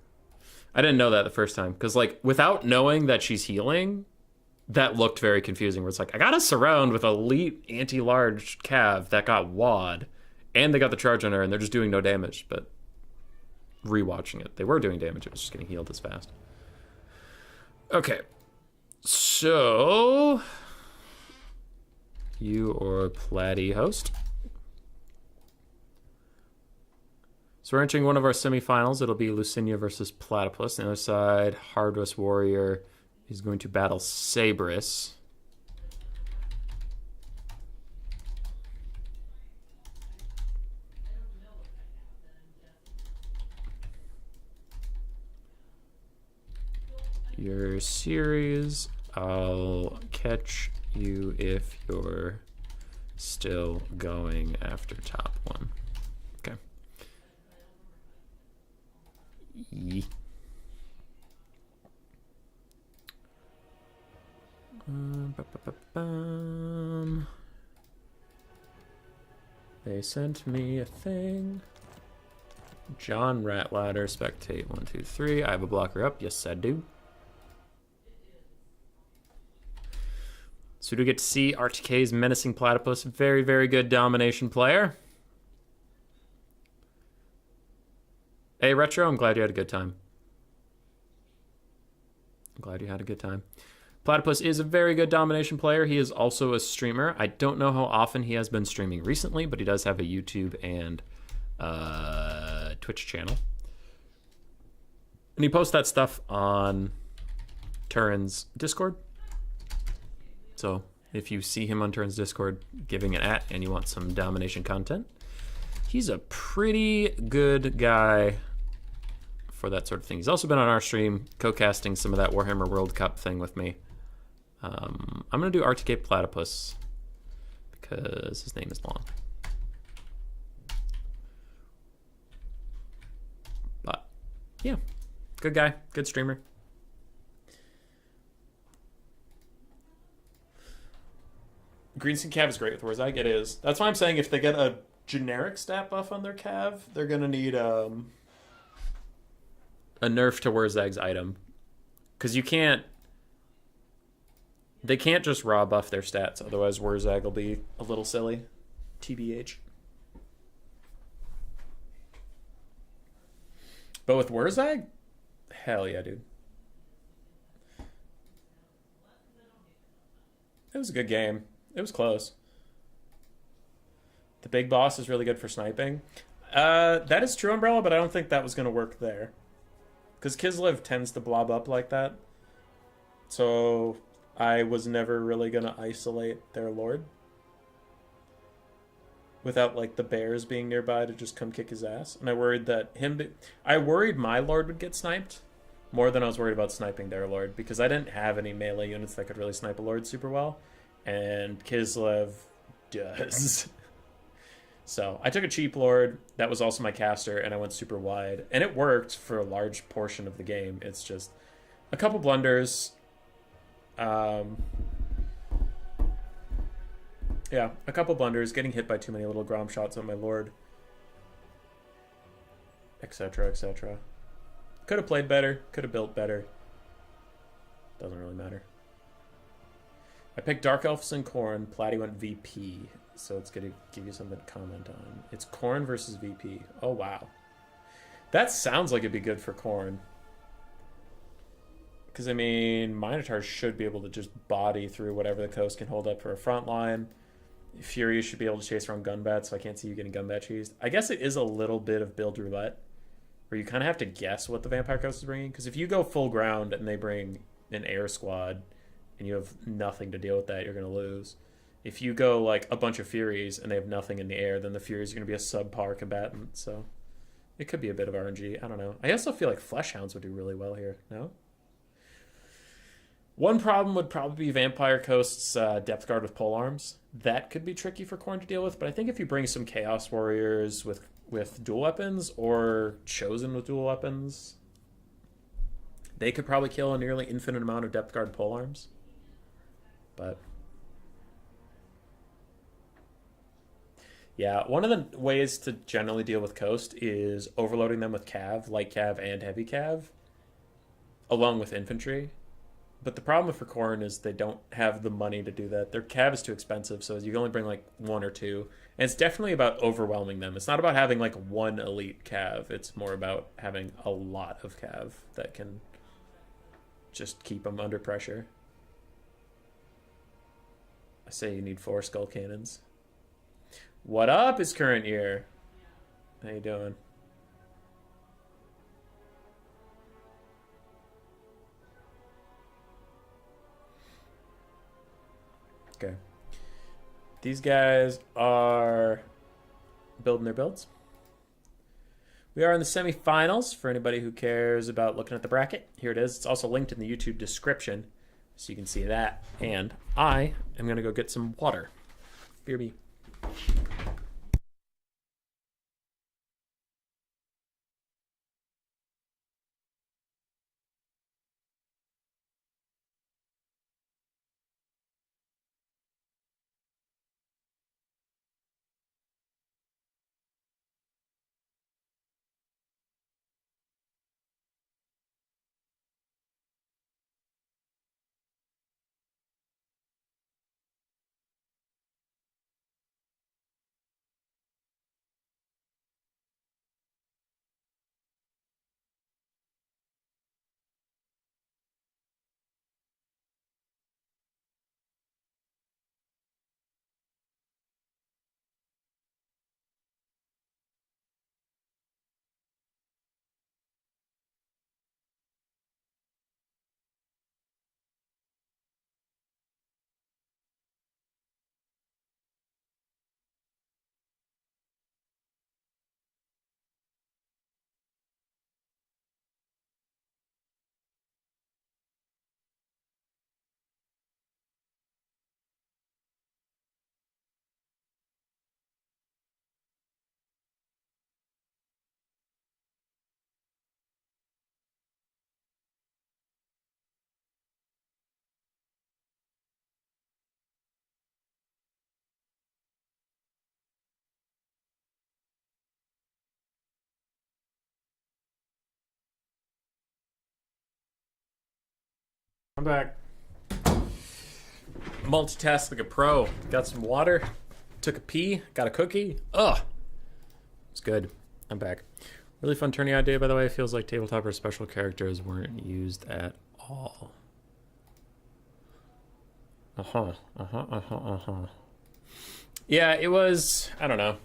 I didn't know that the first time. Because, like, without knowing that she's healing, that looked very confusing. Where it's like, I got to surround with elite anti-large cav that got wad. And they got the charge on her, and they're just doing no damage. But rewatching it, they were doing damage. It was just getting healed as fast. Okay. So, you or Platy host? So we're entering one of our semifinals. It'll be Lucinia versus Platypus. On the other side, Hardress Warrior is going to battle Sabris. Your series, I'll catch you if you're still going after top one. Okay. Yee. They sent me a thing. John Ratladder, spectate 1, 2, 3. I have a blocker up. Yes, I do. So we do get to see RTK's menacing Platypus. Very, very good domination player. Hey, Retro, I'm glad you had a good time. I'm glad you had a good time. Platypus is a very good domination player. He is also a streamer. I don't know how often he has been streaming recently, but he does have a YouTube and Twitch channel. And he posts that stuff on Turin's Discord. So if you see him on Turin's Discord giving an at and you want some domination content, he's a pretty good guy for that sort of thing. He's also been on our stream co-casting some of that Warhammer World Cup thing with me. I'm going to do Arctic Platypus because his name is long. But, yeah. Good guy. Good streamer. Greenskin Cav is great with Warzag. It is. That's why I'm saying if they get a generic stat buff on their Cav, they're going to need a nerf to Warzag's item. Because you can't... They can't just raw buff their stats, otherwise Warzag will be a little silly. TBH. But with Warzag? Hell yeah, dude. It was a good game. It was close. The big boss is really good for sniping. That is true, Umbrella, but I don't think that was going to work there. Because Kislev tends to blob up like that. So I was never really going to isolate their lord. Without, like, the bears being nearby to just come kick his ass. And I worried that I worried my lord would get sniped. More than I was worried about sniping their lord. Because I didn't have any melee units that could really snipe a lord super well. And Kislev does. So I took a cheap lord. That was also my caster. And I went super wide. And it worked for a large portion of the game. It's just a couple blunders. Yeah, a couple blunders, getting hit by too many little Grom shots on my lord, etc., etc. Could have played better, could have built better. Doesn't really matter. I picked Dark Elves and Khorne. Platy went VP, so it's going to give you something to comment on. It's Khorne versus VP. Oh, wow. That sounds like it'd be good for Khorne. Because, I mean, Minotaurs should be able to just body through whatever the coast can hold up for a front line. Fury should be able to chase around Gunbat, so I can't see you getting Gunbat cheesed. I guess it is a little bit of build roulette, where you kind of have to guess what the Vampire Coast is bringing. Because if you go full ground and they bring an air squad, and you have nothing to deal with that, you're going to lose. If you go, like, a bunch of Furies and they have nothing in the air, then the Furies are going to be a subpar combatant, so it could be a bit of RNG. I don't know. I also feel like Fleshhounds would do really well here, no? One problem would probably be Vampire Coast's depth guard with polearms. That could be tricky for Khorne to deal with, but I think if you bring some Chaos Warriors with dual weapons or Chosen with dual weapons, they could probably kill a nearly infinite amount of depth guard polearms. But yeah, one of the ways to generally deal with Coast is overloading them with Cav, light Cav and heavy Cav, along with infantry. But the problem for Khorne is they don't have the money to do that. Their Cav is too expensive, so you can only bring like one or two. And it's definitely about overwhelming them. It's not about having like one elite Cav. It's more about having a lot of Cav that can just keep them under pressure. I say you need 4 skull cannons. What up is Current Year? How you doing? Okay. These guys are building their builds. We are in the semifinals for anybody who cares about looking at the bracket. Here it is. It's also linked in the YouTube description, so you can see that. And I am going to go get some water. BRB. I'm back. Multitask like a pro. Got some water, took a pee, got a cookie. Ugh. It's good. I'm back. Really fun tourney idea, by the way. Feels like tabletop or special characters weren't used at all. Yeah, it was, I don't know.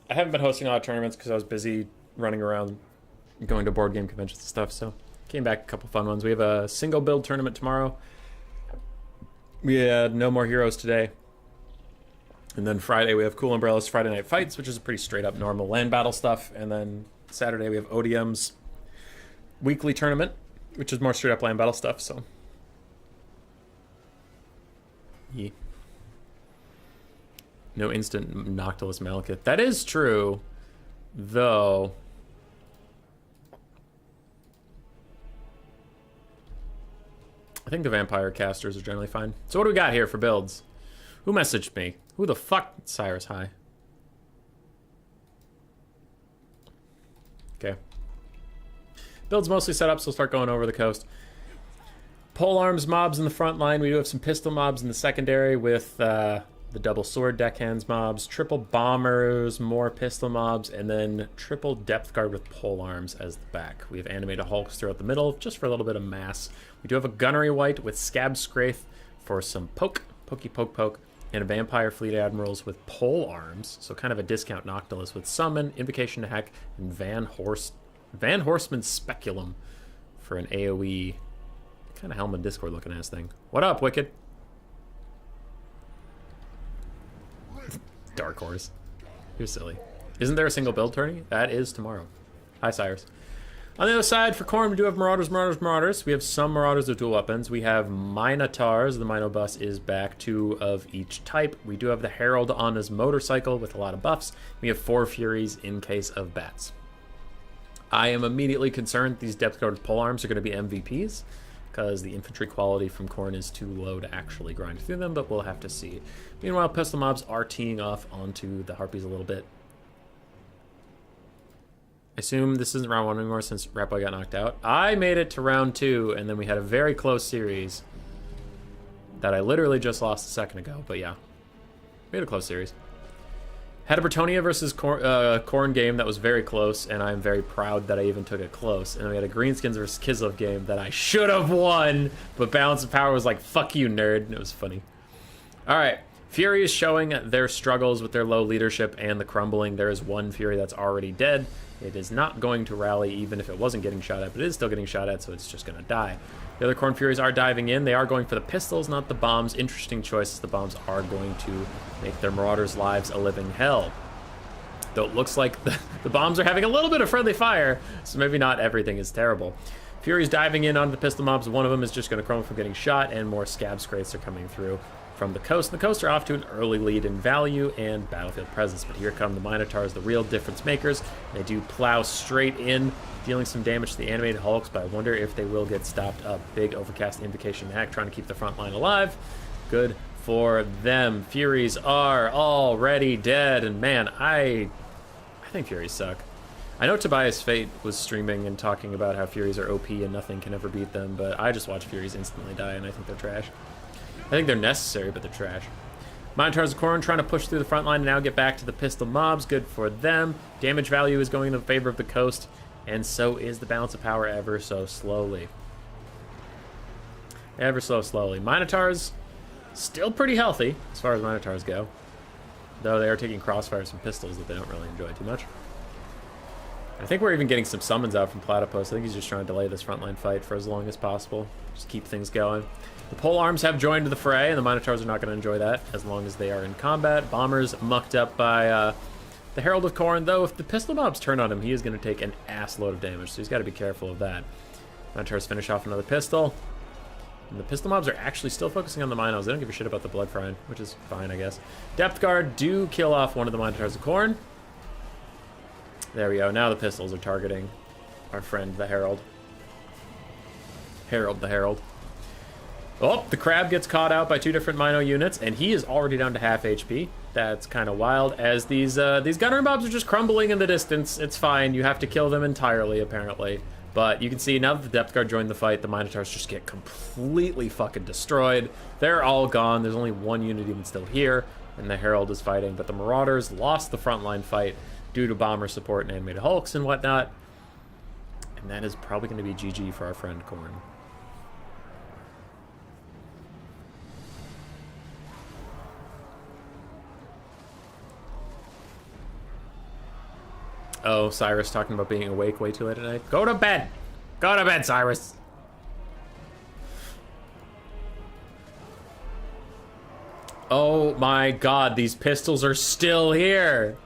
I haven't been hosting a lot of tournaments because I was busy running around going to board game conventions and stuff, so came back a couple fun ones. We have a single build tournament tomorrow. We had No More Heroes today. And then Friday we have Cool Umbrellas Friday Night Fights, which is a pretty straight up normal land battle stuff. And then Saturday we have ODM's weekly tournament, which is more straight up land battle stuff, so. Yeah. No instant Noctilus Malekith. That is true, though. I think the vampire casters are generally fine. So what do we got here for builds? Who messaged me? Who the fuck? Cyrus, hi. Okay. Build's mostly set up, so we'll start going over the coast. Pole arms mobs in the front line. We do have some pistol mobs in the secondary with the double sword deckhands mobs, triple bombers, more pistol mobs, and then triple depth guard with pole arms as the back. We have animated hulks throughout the middle, just for a little bit of mass. We do have a gunnery white with scab scraith for some pokey poke, and a vampire fleet admirals with pole arms, so kind of a discount Noctilus with summon, invocation to hack, and Van Horseman speculum for an AoE kind of Helmet Discord looking ass thing. What up, Wicked? Dark Horse. You're silly. Isn't there a single build tourney? That is tomorrow. Hi, Cyrus. On the other side, for Khorne, we do have Marauders. We have some Marauders with dual weapons. We have Minotaurs. The Mino bus is back, 2 of each type. We do have the Herald on his motorcycle with a lot of buffs. We have 4 Furies in case of bats. I am immediately concerned these depth guard with polearms are going to be MVPs, because the infantry quality from Khorne is too low to actually grind through them, but we'll have to see. Meanwhile, pistol mobs are teeing off onto the Harpies a little bit. I assume this isn't round 1 anymore since Ratboy got knocked out. I made it to round 2, and then we had a very close series that I literally just lost a second ago, but yeah. We had a close series. Had a Bretonnia versus Khorne game that was very close, and I'm very proud that I even took it close. And we had a Greenskins versus Kislev game that I should have won, but Balance of Power was like, fuck you, nerd, and it was funny. Alright, Fury is showing their struggles with their low leadership and the crumbling. There is one Fury that's already dead. It is not going to rally even if it wasn't getting shot at, but it is still getting shot at, so it's just going to die. The other Khorne Furies are diving in. They are going for the pistols, not the bombs. Interesting choices. The bombs are going to make their Marauders' lives a living hell. Though it looks like the bombs are having a little bit of friendly fire, so maybe not everything is terrible. Furies diving in onto the pistol mobs. One of them is just going to crumble from getting shot, and more scab scrates are coming through from the coast. The coast are off to an early lead in value and battlefield presence, but here come the Minotaurs, the real difference makers. They do plow straight in, dealing some damage to the animated hulks, but I wonder if they will get stopped up. Big overcast invocation hack, trying to keep the front line alive. Good for them. Furies are already dead, and man, I think Furies suck. I know Tobias Fate was streaming and talking about how Furies are OP and nothing can ever beat them, but I just watch Furies instantly die, and I think they're trash. I think they're necessary, but they're trash. Minotaurs of Khorne trying to push through the front line and now get back to the pistol mobs. Good for them. Damage value is going in favor of the coast, and so is the balance of power ever so slowly. Ever so slowly. Minotaurs still pretty healthy as far as Minotaurs go, though they are taking crossfires from pistols that they don't really enjoy too much. I think we're even getting some summons out from Platypus. I think he's just trying to delay this frontline fight for as long as possible. Just keep things going. The pole arms have joined the fray, and the Minotaurs are not going to enjoy that as long as they are in combat. Bombers mucked up by the Herald of Khorne, though if the pistol mobs turn on him, he is going to take an ass load of damage, so he's got to be careful of that. Minotaurs finish off another pistol. And the pistol mobs are actually still focusing on the Minos. They don't give a shit about the blood frying, which is fine, I guess. Depth Guard do kill off one of the Minotaurs of Khorne. There we go. Now the pistols are targeting our friend, the Herald. the Herald. Oh, the crab gets caught out by 2 different Mino units, and he is already down to half HP. That's kind of wild, as these gunner mobs are just crumbling in the distance. It's fine. You have to kill them entirely, apparently. But you can see now that the Depth Guard joined the fight, the Minotaurs just get completely fucking destroyed. They're all gone. There's only one unit even still here, and the Herald is fighting. But the Marauders lost the frontline fight due to bomber support and animated hulks and whatnot. And that is probably going to be GG for our friend Khorne. Oh, Cyrus talking about being awake way too late at night. Go to bed! Go to bed, Cyrus! Oh my god, these pistols are still here!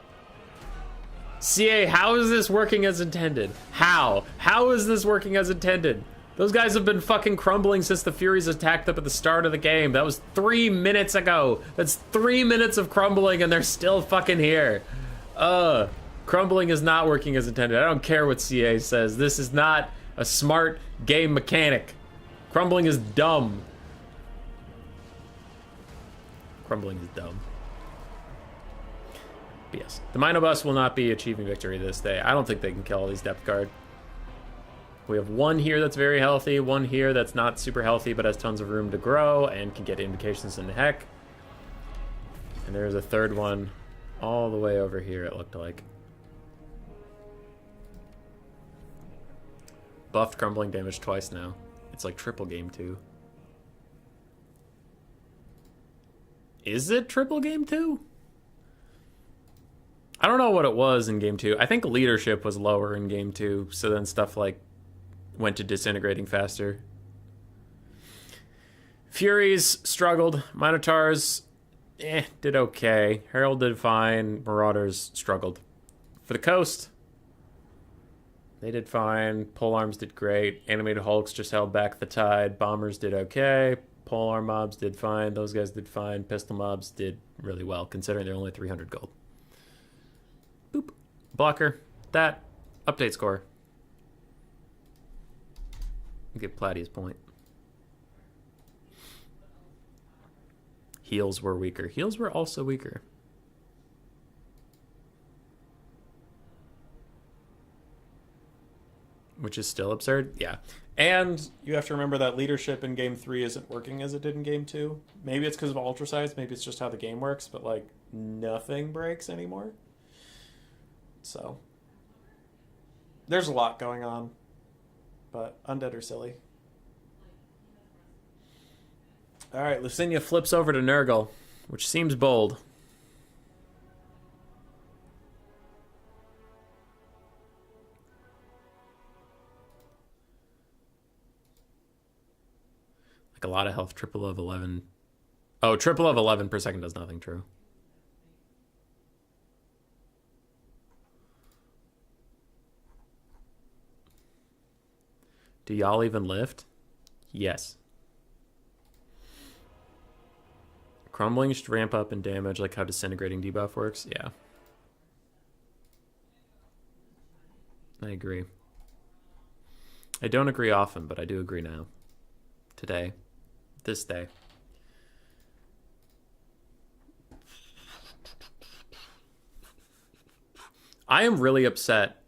CA, how is this working as intended? How? How is this working as intended? Those guys have been fucking crumbling since the Furies attacked them at the start of the game. That was 3 minutes ago. That's 3 minutes of crumbling and they're still fucking here. Crumbling is not working as intended. I don't care what CA says. This is not a smart game mechanic. Crumbling is dumb. Crumbling is dumb. But yes, the Minobus will not be achieving victory this day. I don't think they can kill all these Depth Guard. We have one here that's very healthy, one here that's not super healthy but has tons of room to grow and can get indications in the heck. And there's a third one all the way over here, it looked like. Buffed crumbling damage twice now. It's like triple game 2. Is it triple game 2? I don't know what it was in game 2. I think leadership was lower in game 2, so then stuff like went to disintegrating faster. Furies struggled. Minotaurs, did okay. Herald did fine. Marauders struggled. For the coast, they did fine. Polearms did great. Animated Hulks just held back the tide. Bombers did okay. Polearm mobs did fine. Those guys did fine. Pistol mobs did really well, considering they're only 300 gold. Boop. Blocker. That. Update score. Get Platia's point. Heals were weaker. Heals were also weaker. Which is still absurd. Yeah. And you have to remember that leadership in game 3 isn't working as it did in game 2. Maybe it's because of ultra size. Maybe it's just how the game works. But, like, nothing breaks anymore. So, there's a lot going on. But undead are silly. Alright, Lucinia flips over to Nurgle, which seems bold. Like a lot of health, triple of 11. Oh, triple of 11 per second does nothing, true. Do y'all even lift? Yes. Crumbling should ramp up in damage like how disintegrating debuff works. Yeah. I agree. I don't agree often, but I do agree now. Today. This day. I am really upset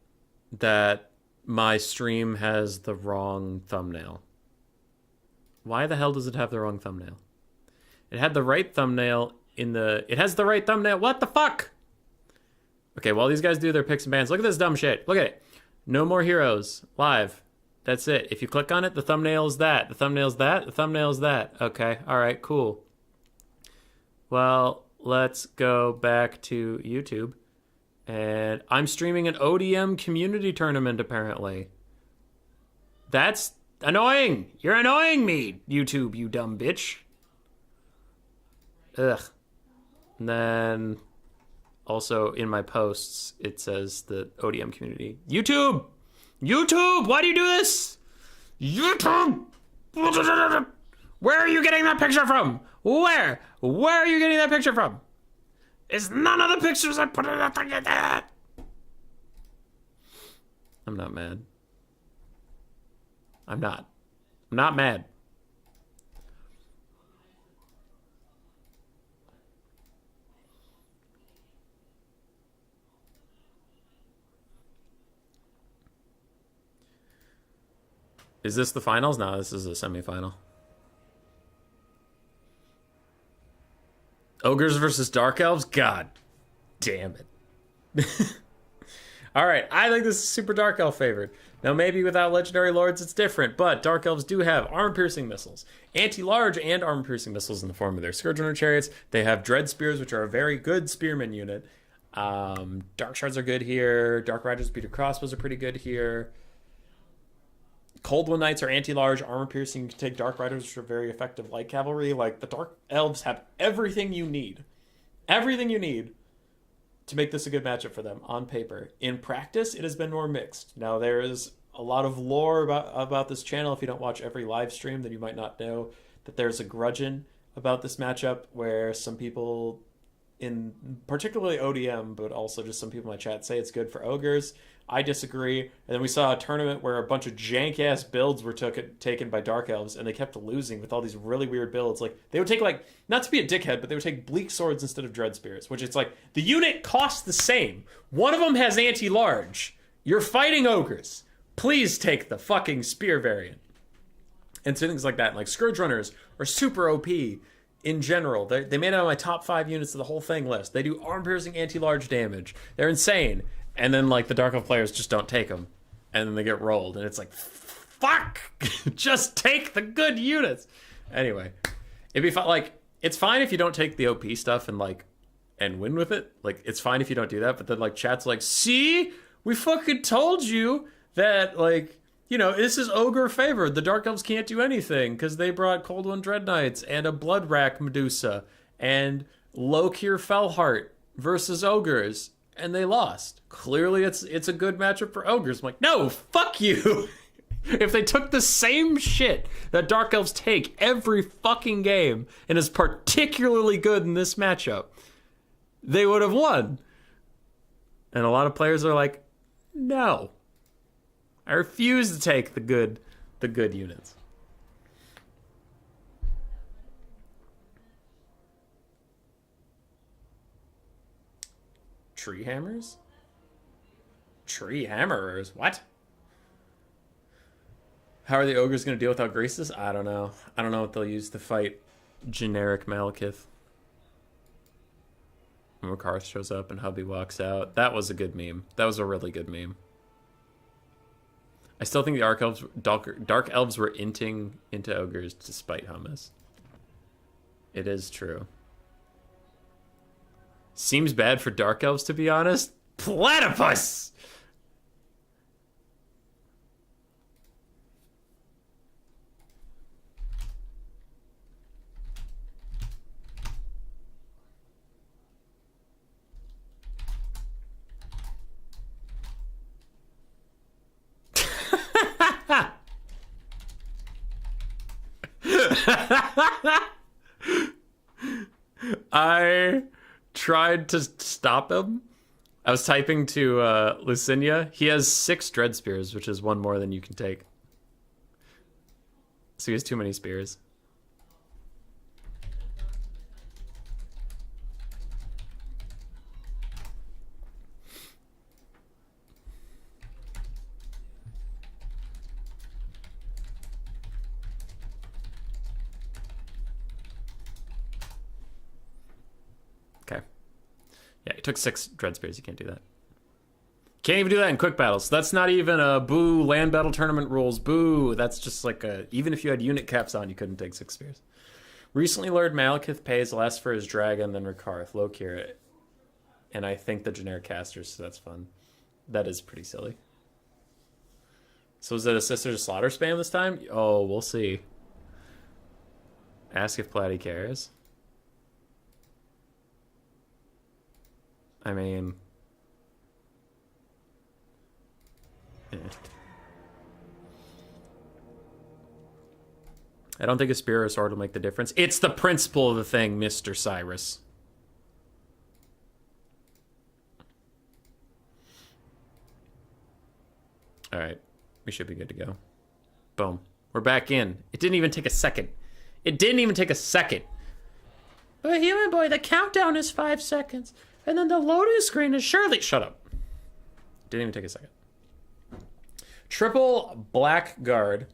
that my stream has the wrong thumbnail. Why the hell does it have the wrong thumbnail? It had the right thumbnail in the... It has the right thumbnail. What the fuck? Okay, while these guys do their picks and bans, look at this dumb shit. Look at it. No more heroes. Live. That's it. If you click on it, the thumbnail is that. The thumbnail's that. The thumbnail's that. Okay. All right. Cool. Well, let's go back to YouTube. And I'm streaming an ODM community tournament, apparently. That's annoying. You're annoying me, YouTube, you dumb bitch. Ugh. And then also in my posts, it says the ODM community. YouTube! YouTube! Why do you do this? YouTube! Where are you getting that picture from? Where? Where are you getting that picture from? It's none of the pictures I put in that thing. I'm not mad. I'm not. I'm not mad. Is this the finals? No, this is a semifinal. Ogres versus Dark Elves? God damn it. Alright, I think this is super Dark Elf favored. Now, maybe without Legendary Lords, it's different, but Dark Elves do have armor-piercing missiles, anti-large and armor-piercing missiles in the form of their Scourge Runner chariots. They have Dread Spears, which are a very good spearman unit. Dark Shards are good here. Dark Riders, Beater Crossbows are pretty good here. Cold One Knights are anti-large, armor-piercing. You can take Dark Riders, which are very effective light cavalry. Like, the Dark Elves have everything you need. Everything you need to make this a good matchup for them on paper. In practice, it has been more mixed. Now, there is a lot of lore about this channel. If you don't watch every live stream, then you might not know that there's a grudging about this matchup where some people, in particularly ODM, but also just some people in my chat, say it's good for Ogres. I disagree. And then we saw a tournament where a bunch of jank-ass builds were taken by Dark Elves, and they kept losing with all these really weird builds. Like, they would take, like, not to be a dickhead, but they would take Bleak Swords instead of Dread Spears, which it's like, the unit costs the same. One of them has anti-large. You're fighting Ogres. Please take the fucking Spear variant. And so things like that. Like, Scourge Runners are super OP in general. They made it on my top 5 units of the whole thing list. They do arm-piercing anti-large damage. They're insane. And then, like, the Dark Elf players just don't take them. And then they get rolled. And it's like, fuck! Just take the good units! Anyway. It'd be fine. Like, it's fine if you don't take the OP stuff and win with it. Like, it's fine if you don't do that. But then, like, chat's like, see? We fucking told you that, like, you know, this is Ogre favored. The Dark Elves can't do anything because they brought Cold One Dread Knights and a Blood Rack Medusa and Lokir Fellheart versus Ogres. And they lost. Clearly, it's a good matchup for Ogres. I'm like, no, fuck you. If they took the same shit that Dark Elves take every fucking game and is particularly good in this matchup, they would have won. And a lot of players are like, no. I refuse to take the good units. Tree hammers? Tree hammerers? What? How are the Ogres going to deal without Graces? I don't know. I don't know what they'll use to fight generic Malekith. When Karth shows up and Hubby walks out. That was a good meme. That was a really good meme. I still think the Dark Elves were inting into Ogres despite Hummus. It is true. Seems bad for Dark Elves, to be honest. Platypus! I tried to stop him. I was typing to Lucinia. He has 6 Dread Spears, which is one more than you can take. So he has too many spears. Okay. Yeah, he took 6 Dread Spears. You can't do that. Can't even do that in quick battles. That's not even a boo land battle tournament rules. Boo. That's just like a... Even if you had unit caps on, you couldn't take 6 spears. Recently Lord Malekith pays less for his dragon than Rakarth. Lokir. And I think the generic casters, so that's fun. That is pretty silly. So is it a Sister to Slaughter spam this time? Oh, we'll see. Ask if Platy cares. I mean... I don't think a spear or a sword will make the difference. It's the principle of the thing, Mr. Cyrus. Alright. We should be good to go. Boom. We're back in. It didn't even take a second. It didn't even take a second. But Human Boy, the countdown is 5 seconds. And then the loading screen is surely... Shut up. Didn't even take a second. Triple Blackguard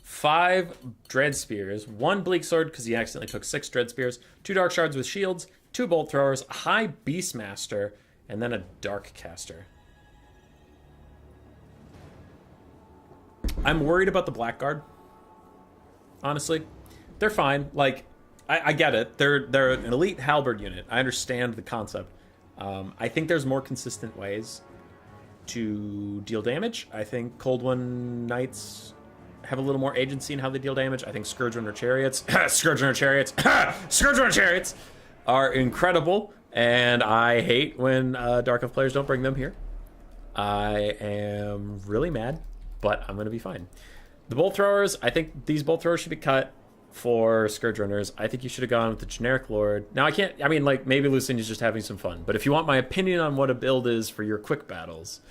5 Dread Spears, 1 Bleak Sword because he accidentally took 6 Dread Spears, 2 Dark Shards with shields, 2 Bolt Throwers, a High Beastmaster, and then a Dark Caster. I'm worried about the Blackguard. Honestly, they're fine. Like, I get it. They're an elite halberd unit. I understand the concept. I think there's more consistent ways to deal damage. I think Cold One Knights have a little more agency in how they deal damage. I think Scourge Runner Chariots, Scourge Runner Chariots, Scourge Runner Chariots are incredible, and I hate when Dark Elf players don't bring them here. I am really mad, but I'm gonna be fine. The Bolt Throwers, I think these Bolt Throwers should be cut for Scourge Runners. I think you should have gone with the generic Lord. Now, I mean, like, maybe Lucinia's just having some fun, but if you want my opinion on what a build is for your quick battles,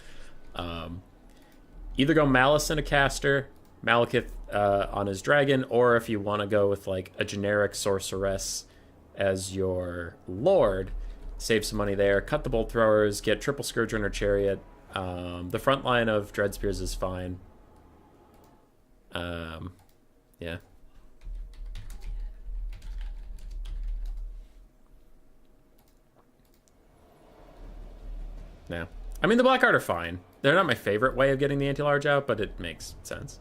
either go Malice in a caster, Malekith on his dragon, or if you want to go with, like, a generic Sorceress as your Lord, save some money there, cut the Bolt Throwers, get triple Scourge Runner Chariot. The front line of Dread Spears is fine. Yeah. Yeah. I mean, the Blackguard are fine. They're not my favorite way of getting the anti-large out, but it makes sense.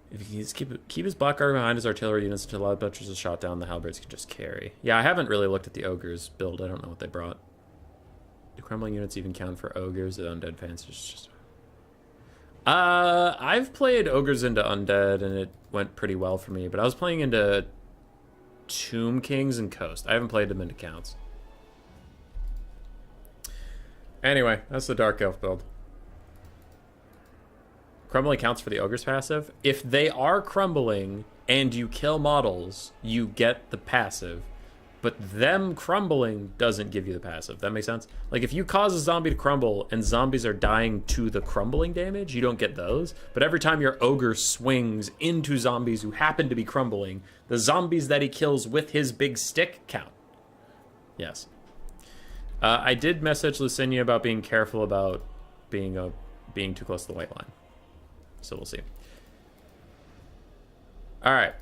If he can keep his Blackguard behind his artillery units until Loud Butchers is shot down, the halberds can just carry. Yeah, I haven't really looked at the Ogres build. I don't know what they brought. Do crumbling units even count for Ogres? The Undead fans just... I've played Ogres into Undead, and it went pretty well for me, but I was playing into Tomb Kings and Coast. I haven't played them into Counts. Anyway, that's the Dark Elf build. Crumbling counts for the Ogres passive. If they are crumbling and you kill models, you get the passive. But them crumbling doesn't give you the passive. That makes sense? Like, if you cause a zombie to crumble and zombies are dying to the crumbling damage, you don't get those. But every time your ogre swings into zombies who happen to be crumbling, the zombies that he kills with his big stick count. Yes. I did message Lucinia about being careful about being too close to the white line. So we'll see. All right.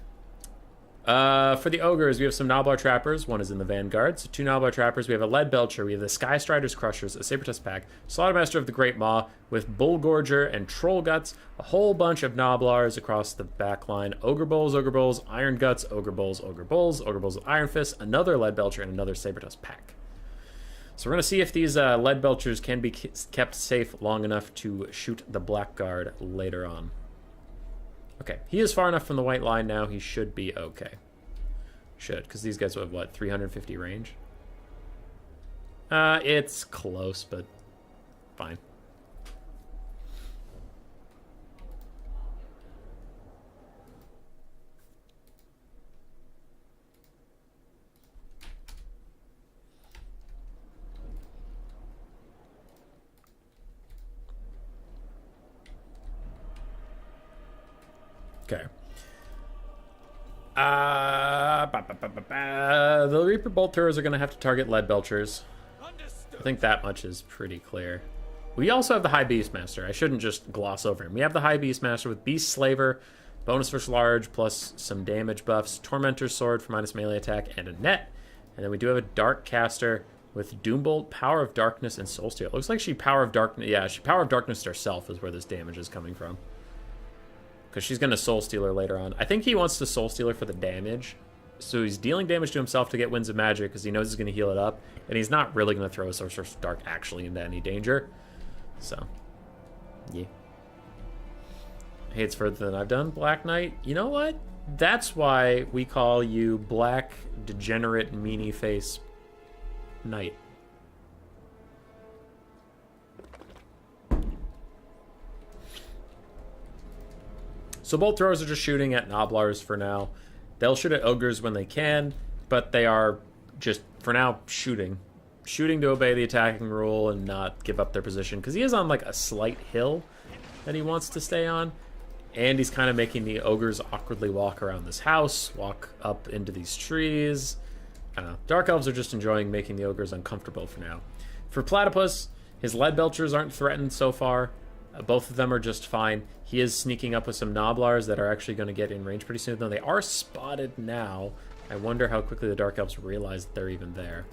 For the Ogres, we have some Noblar Trappers. One is in the Vanguard. So 2 Noblar Trappers. We have a Lead Belcher. We have the Sky Striders Crushers, a Sabertusk Pack, Slaughtermaster of the Great Maw with Bull Gorger and Troll Guts. A whole bunch of Noblars across the back line. Ogre Bulls, Iron Guts, Ogre Bulls with Iron Fists, another Lead Belcher, and another Sabertusk Pack. So we're going to see if these Lead Belchers can be kept safe long enough to shoot the Blackguard later on. Okay, he is far enough from the white line now. He should be okay. Should, because these guys have, what, 350 range? It's close, but fine. Okay. The Reaper Bolt Throwers are going to have to target Lead Belchers. I think that much is pretty clear. We also have the High Beastmaster. I shouldn't just gloss over him. We have the High Beastmaster with Beast Slaver, bonus versus large, plus some damage buffs, Tormentor's Sword for minus melee attack, and a net. And then we do have a Dark Caster with Doombolt, Power of Darkness, and Soulsteal. It looks like she Power of Darkness... Yeah, she Power of Darkness herself is where this damage is coming from. Because she's going to Soul Steal her later on. I think he wants to Soul Steal her for the damage. So he's dealing damage to himself to get Winds of Magic because he knows he's going to heal it up. And he's not really going to throw a Sorcerer's Dark actually into any danger. So, yeah. Hey, it's further than I've done, Black Knight. You know what? That's why we call you Black Degenerate Meanie Face Knight. So Bolt Throwers are just shooting at Noblars for now. They'll shoot at Ogres when they can, but they are just, for now, shooting. Shooting to obey the attacking rule and not give up their position, because he is on, like, a slight hill that he wants to stay on, and he's kind of making the Ogres awkwardly walk around this house, walk up into these trees. I don't know. Dark Elves are just enjoying making the Ogres uncomfortable for now. For Platypus, his Lead Belchers aren't threatened so far. Both of them are just fine. He is sneaking up with some Noblars that are actually going to get in range pretty soon, though they are spotted now. I wonder how quickly the Dark Elves realize that they're even there.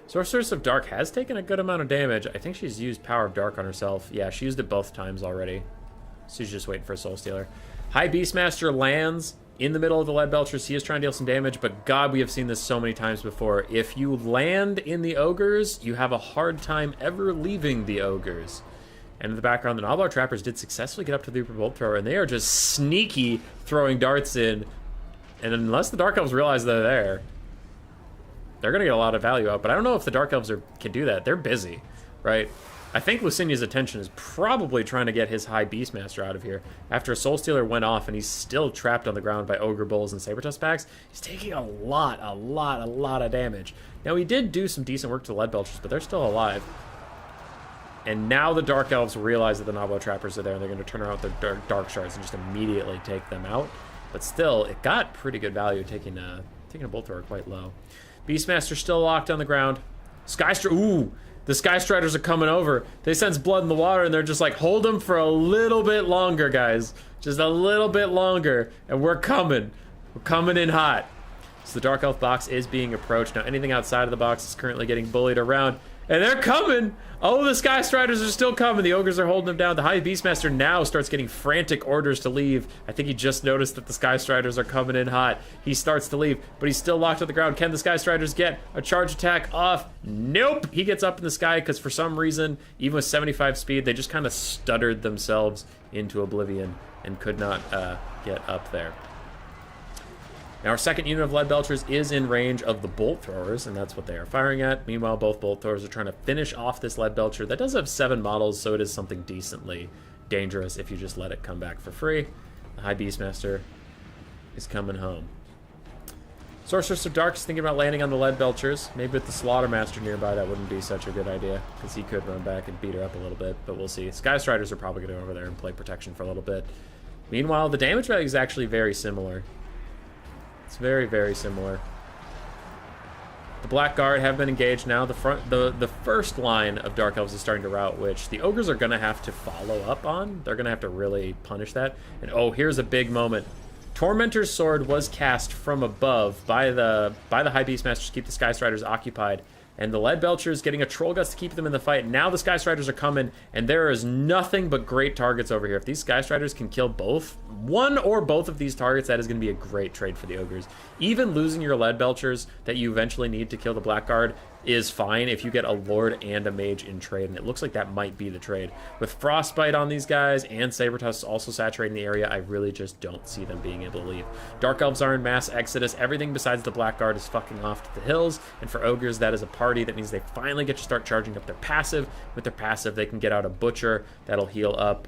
Sorceress of Dark has taken a good amount of damage. I think she's used Power of Dark on herself. Yeah, she used it both times already. So she's just waiting for a Soul Stealer. High Beastmaster lands in the middle of the Lead Belchers. He is trying to deal some damage, but God, we have seen this so many times before. If you land in the Ogres, you have a hard time ever leaving the Ogres. And in the background, the Nobblar Trappers did successfully get up to the Reaper Bolt Thrower, and they are just sneaky throwing darts in. And unless the Dark Elves realize they're there, they're going to get a lot of value out. But I don't know if the Dark Elves can do that. They're busy, right? I think Lucinia's attention is probably trying to get his High Beastmaster out of here. After a Soul Stealer went off and he's still trapped on the ground by Ogre Bulls and Sabertusk packs, he's taking a lot of damage. Now, he did do some decent work to the Lead Belchers, but they're still alive. And now the Dark Elves realize that the Nobblar Trappers are there, and they're going to turn around with their Dark Shards and just immediately take them out. But still, it got pretty good value taking a Bolt Thrower quite low. Beastmaster still locked on the ground. Ooh! The Sky Striders are coming over. They sense blood in the water, and they're just like, hold them for a little bit longer, guys. Just a little bit longer, and we're coming. We're coming in hot. So the Dark Elf box is being approached. Now, anything outside of the box is currently getting bullied around. And they're coming! Oh, the Sky Striders are still coming. The Ogres are holding them down. The High Beastmaster now starts getting frantic orders to leave. I think he just noticed that the Sky Striders are coming in hot. He starts to leave, but he's still locked on the ground. Can the Sky Striders get a charge attack off? Nope! He gets up in the sky because for some reason, even with 75 speed, they just kind of stuttered themselves into oblivion and could not get up there. Now, our second unit of Lead Belchers is in range of the Bolt Throwers, and that's what they are firing at. Meanwhile, both Bolt Throwers are trying to finish off this Lead Belcher. That does have 7 models, so it is something decently dangerous if you just let it come back for free. The High Beastmaster is coming home. Sorceress of Dark is thinking about landing on the Lead Belchers. Maybe with the Slaughtermaster nearby, that wouldn't be such a good idea, because he could run back and beat her up a little bit, but we'll see. Sky Striders are probably going to go over there and play protection for a little bit. Meanwhile, the damage value is actually very similar. It's very, very similar. The Black Guard have been engaged now. The first line of Dark Elves is starting to rout, which the Ogres are going to have to follow up on. They're going to have to really punish that. And oh, here's a big moment. Tormentor's Sword was cast from above by the High Beastmasters to keep the Sky Striders occupied. And the Lead Belchers getting a Troll Guts to keep them in the fight. Now the Sky Striders are coming, and there is nothing but great targets over here. If these Sky Striders can kill one or both of these targets, that is going to be a great trade for the Ogres. Even losing your Lead Belchers that you eventually need to kill the Blackguard is fine if you get a Lord and a Mage in trade, and it looks like that might be the trade. With Frostbite on these guys and Sabertusk also saturating the area, I really just don't see them being able to leave. Dark Elves are in mass exodus. Everything besides the Blackguard is fucking off to the hills, and for Ogres, that is a party. That means they finally get to start charging up their passive. With their passive, they can get out a Butcher that'll heal up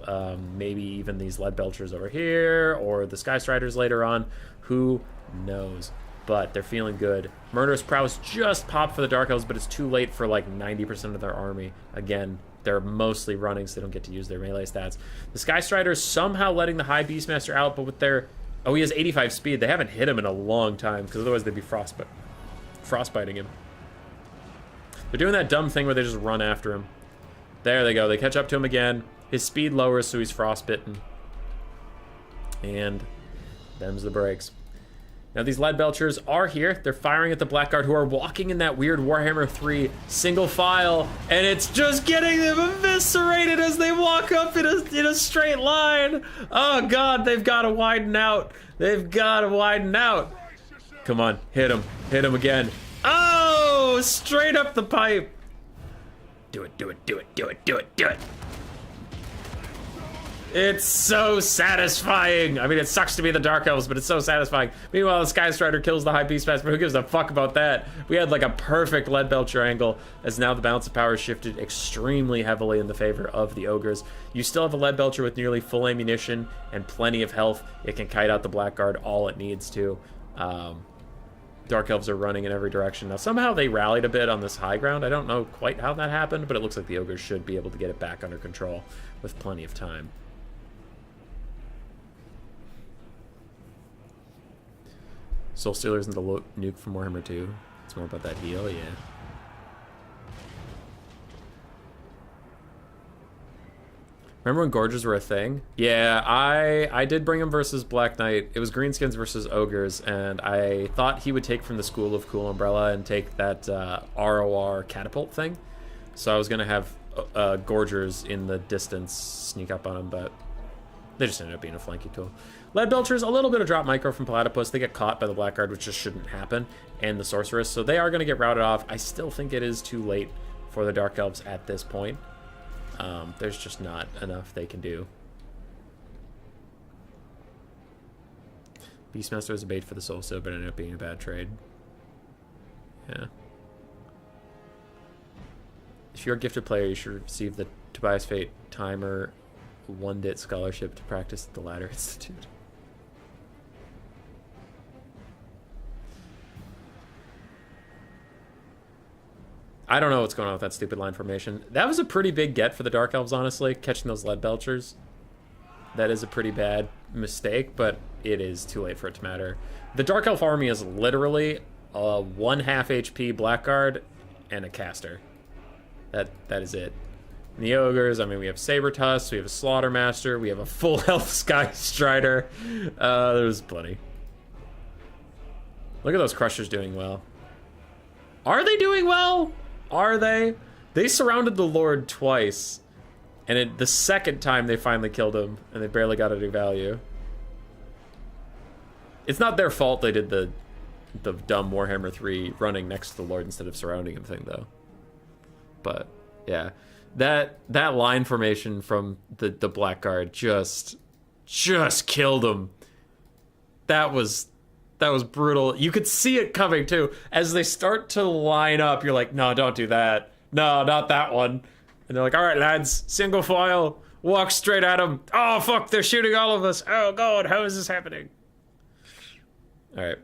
maybe even these Lead Belchers over here, or the Sky Striders later on. Who knows? But they're feeling good. Murderous Prowess just popped for the Dark Elves, but it's too late for like 90% of their army. Again, they're mostly running, so they don't get to use their melee stats. The Sky Striders somehow letting the High Beastmaster out, but with their... Oh, he has 85 speed. They haven't hit him in a long time, because otherwise they'd be frostbiting him. They're doing that dumb thing where they just run after him. There they go. They catch up to him again. His speed lowers, so he's frostbitten. And them's the breaks. Now, these Lead Belchers are here. They're firing at the Blackguard, who are walking in that weird Warhammer 3 single file, and it's just getting them eviscerated as they walk up in a straight line. Oh, God, they've got to widen out. They've got to widen out. Come on, hit him. Hit him again. Oh, straight up the pipe. Do it, do it, do it, do it, do it, do it. It's so satisfying. I mean, it sucks to be the Dark Elves, but it's so satisfying. Meanwhile, the Sky Strider kills the High Beastmaster, but who gives a fuck about that? We had like a perfect Lead Belcher angle, as now the balance of power shifted extremely heavily in the favor of the Ogres. You still have a Lead Belcher with nearly full ammunition and plenty of health. It can kite out the Blackguard all it needs to. Dark Elves are running in every direction. Now, somehow they rallied a bit on this high ground. I don't know quite how that happened, but it looks like the Ogres should be able to get it back under control with plenty of time. Soul Stealer isn't the nuke from Warhammer 2. It's more about that heal, yeah. Remember when Gorges were a thing? Yeah, I did bring him versus Black Knight. It was Greenskins versus Ogres, and I thought he would take from the School of Cool Umbrella and take that ROR catapult thing. So I was going to have Gorgers in the distance sneak up on him, but they just ended up being a flanky tool. Lead Belchers, a little bit of drop micro from Platypus. They get caught by the Blackguard, which just shouldn't happen, and the Sorceress, so they are going to get routed off. I still think it is too late for the Dark Elves at this point. There's just not enough they can do. Beastmaster was a bait for the Soul Stone, but ended up being a bad trade. Yeah. If you're a gifted player, you should receive the Tobias Fate Timer 1-dit scholarship to practice at the Ladder Institute. I don't know what's going on with that stupid line formation. That was a pretty big get for the Dark Elves, honestly, catching those Lead Belchers. That is a pretty bad mistake, but it is too late for it to matter. The Dark Elf army is literally a 1/2 HP Blackguard and a caster. That is it. And the Ogres, I mean, we have Sabertusk, we have a Slaughtermaster, we have a full health Sky Strider. There's plenty. Look at those Crushers doing well. Are they doing well? Are they? They surrounded the Lord twice, and the second time they finally killed him, and they barely got any value. It's not their fault they did the dumb Warhammer 3 running next to the Lord instead of surrounding him thing, though. But yeah, that line formation from the Blackguard just killed him. That was brutal. You could see it coming, too. As they start to line up, you're like, no, don't do that. No, not that one. And they're like, all right, lads, single file, walk straight at them. Oh, fuck, they're shooting all of us. Oh, God, how is this happening? All right.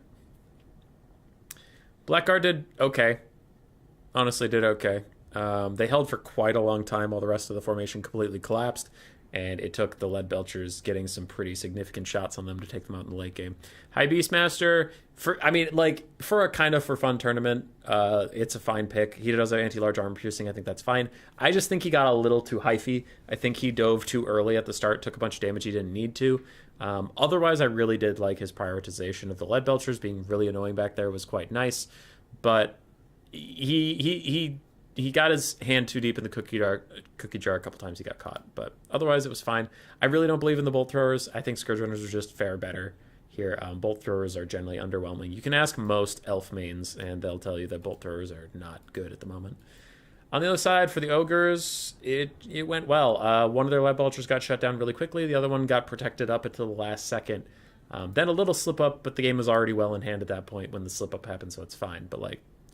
Blackguard did okay. Honestly, did okay. They held for quite a long time while the rest of the formation completely collapsed. And it took the Lead Belchers getting some pretty significant shots on them to take them out in the late game. High Beastmaster, for a kind of for fun tournament, it's a fine pick. He does have anti-large armor piercing. I think that's fine. I just think he got a little too hyphy. I think he dove too early at the start, took a bunch of damage he didn't need to. Otherwise, I really did like his prioritization of the Lead Belchers being really annoying back there. Was quite nice, but he got his hand too deep in the cookie jar a couple times. He got caught, but otherwise it was fine. I really don't believe in the bolt throwers. I think Scourge Runners are just fare better here. Bolt throwers are generally underwhelming. You can ask most elf mains, and they'll tell you that bolt throwers are not good at the moment. On the other side, for the Ogres, it went well. One of their Lead Belchers got shut down really quickly. The other one got protected up until the last second. Then a little slip up, but the game was already well in hand at that point when the slip up happened, so it's fine. But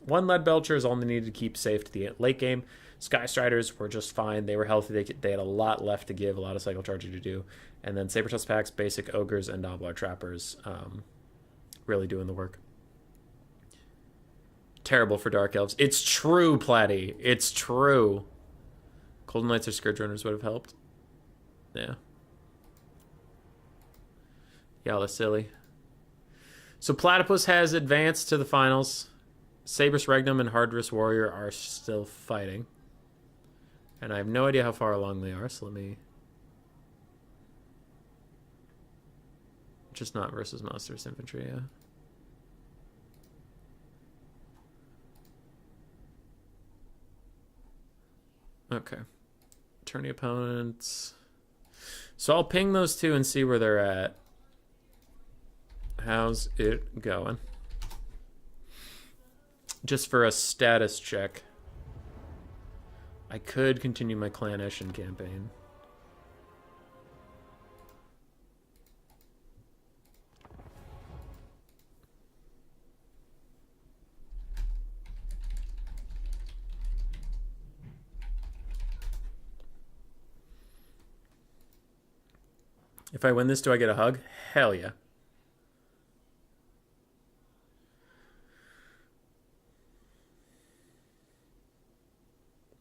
one Lead Belcher is all they needed to keep safe to the late game. Sky Striders were just fine. They were healthy. They had a lot left to give, a lot of cycle charging to do. And then Sabertusk packs, basic Ogres, and Nobblar Trappers really doing the work. Terrible for Dark Elves. It's true, Platty. It's true. Golden Knights or Scourge Runners would have helped. Yeah. Y'all are silly. So Platypus has advanced to the finals. Sabrus Regnum and Hardress Warrior are still fighting. And I have no idea how far along they are, so let me... Just not versus Monstrous Infantry, yeah. Okay. Tourney opponents. So I'll ping those two and see where they're at. How's it going? Just for a status check. I could continue my Slaanesh campaign. If I win this, do I get a hug? Hell yeah.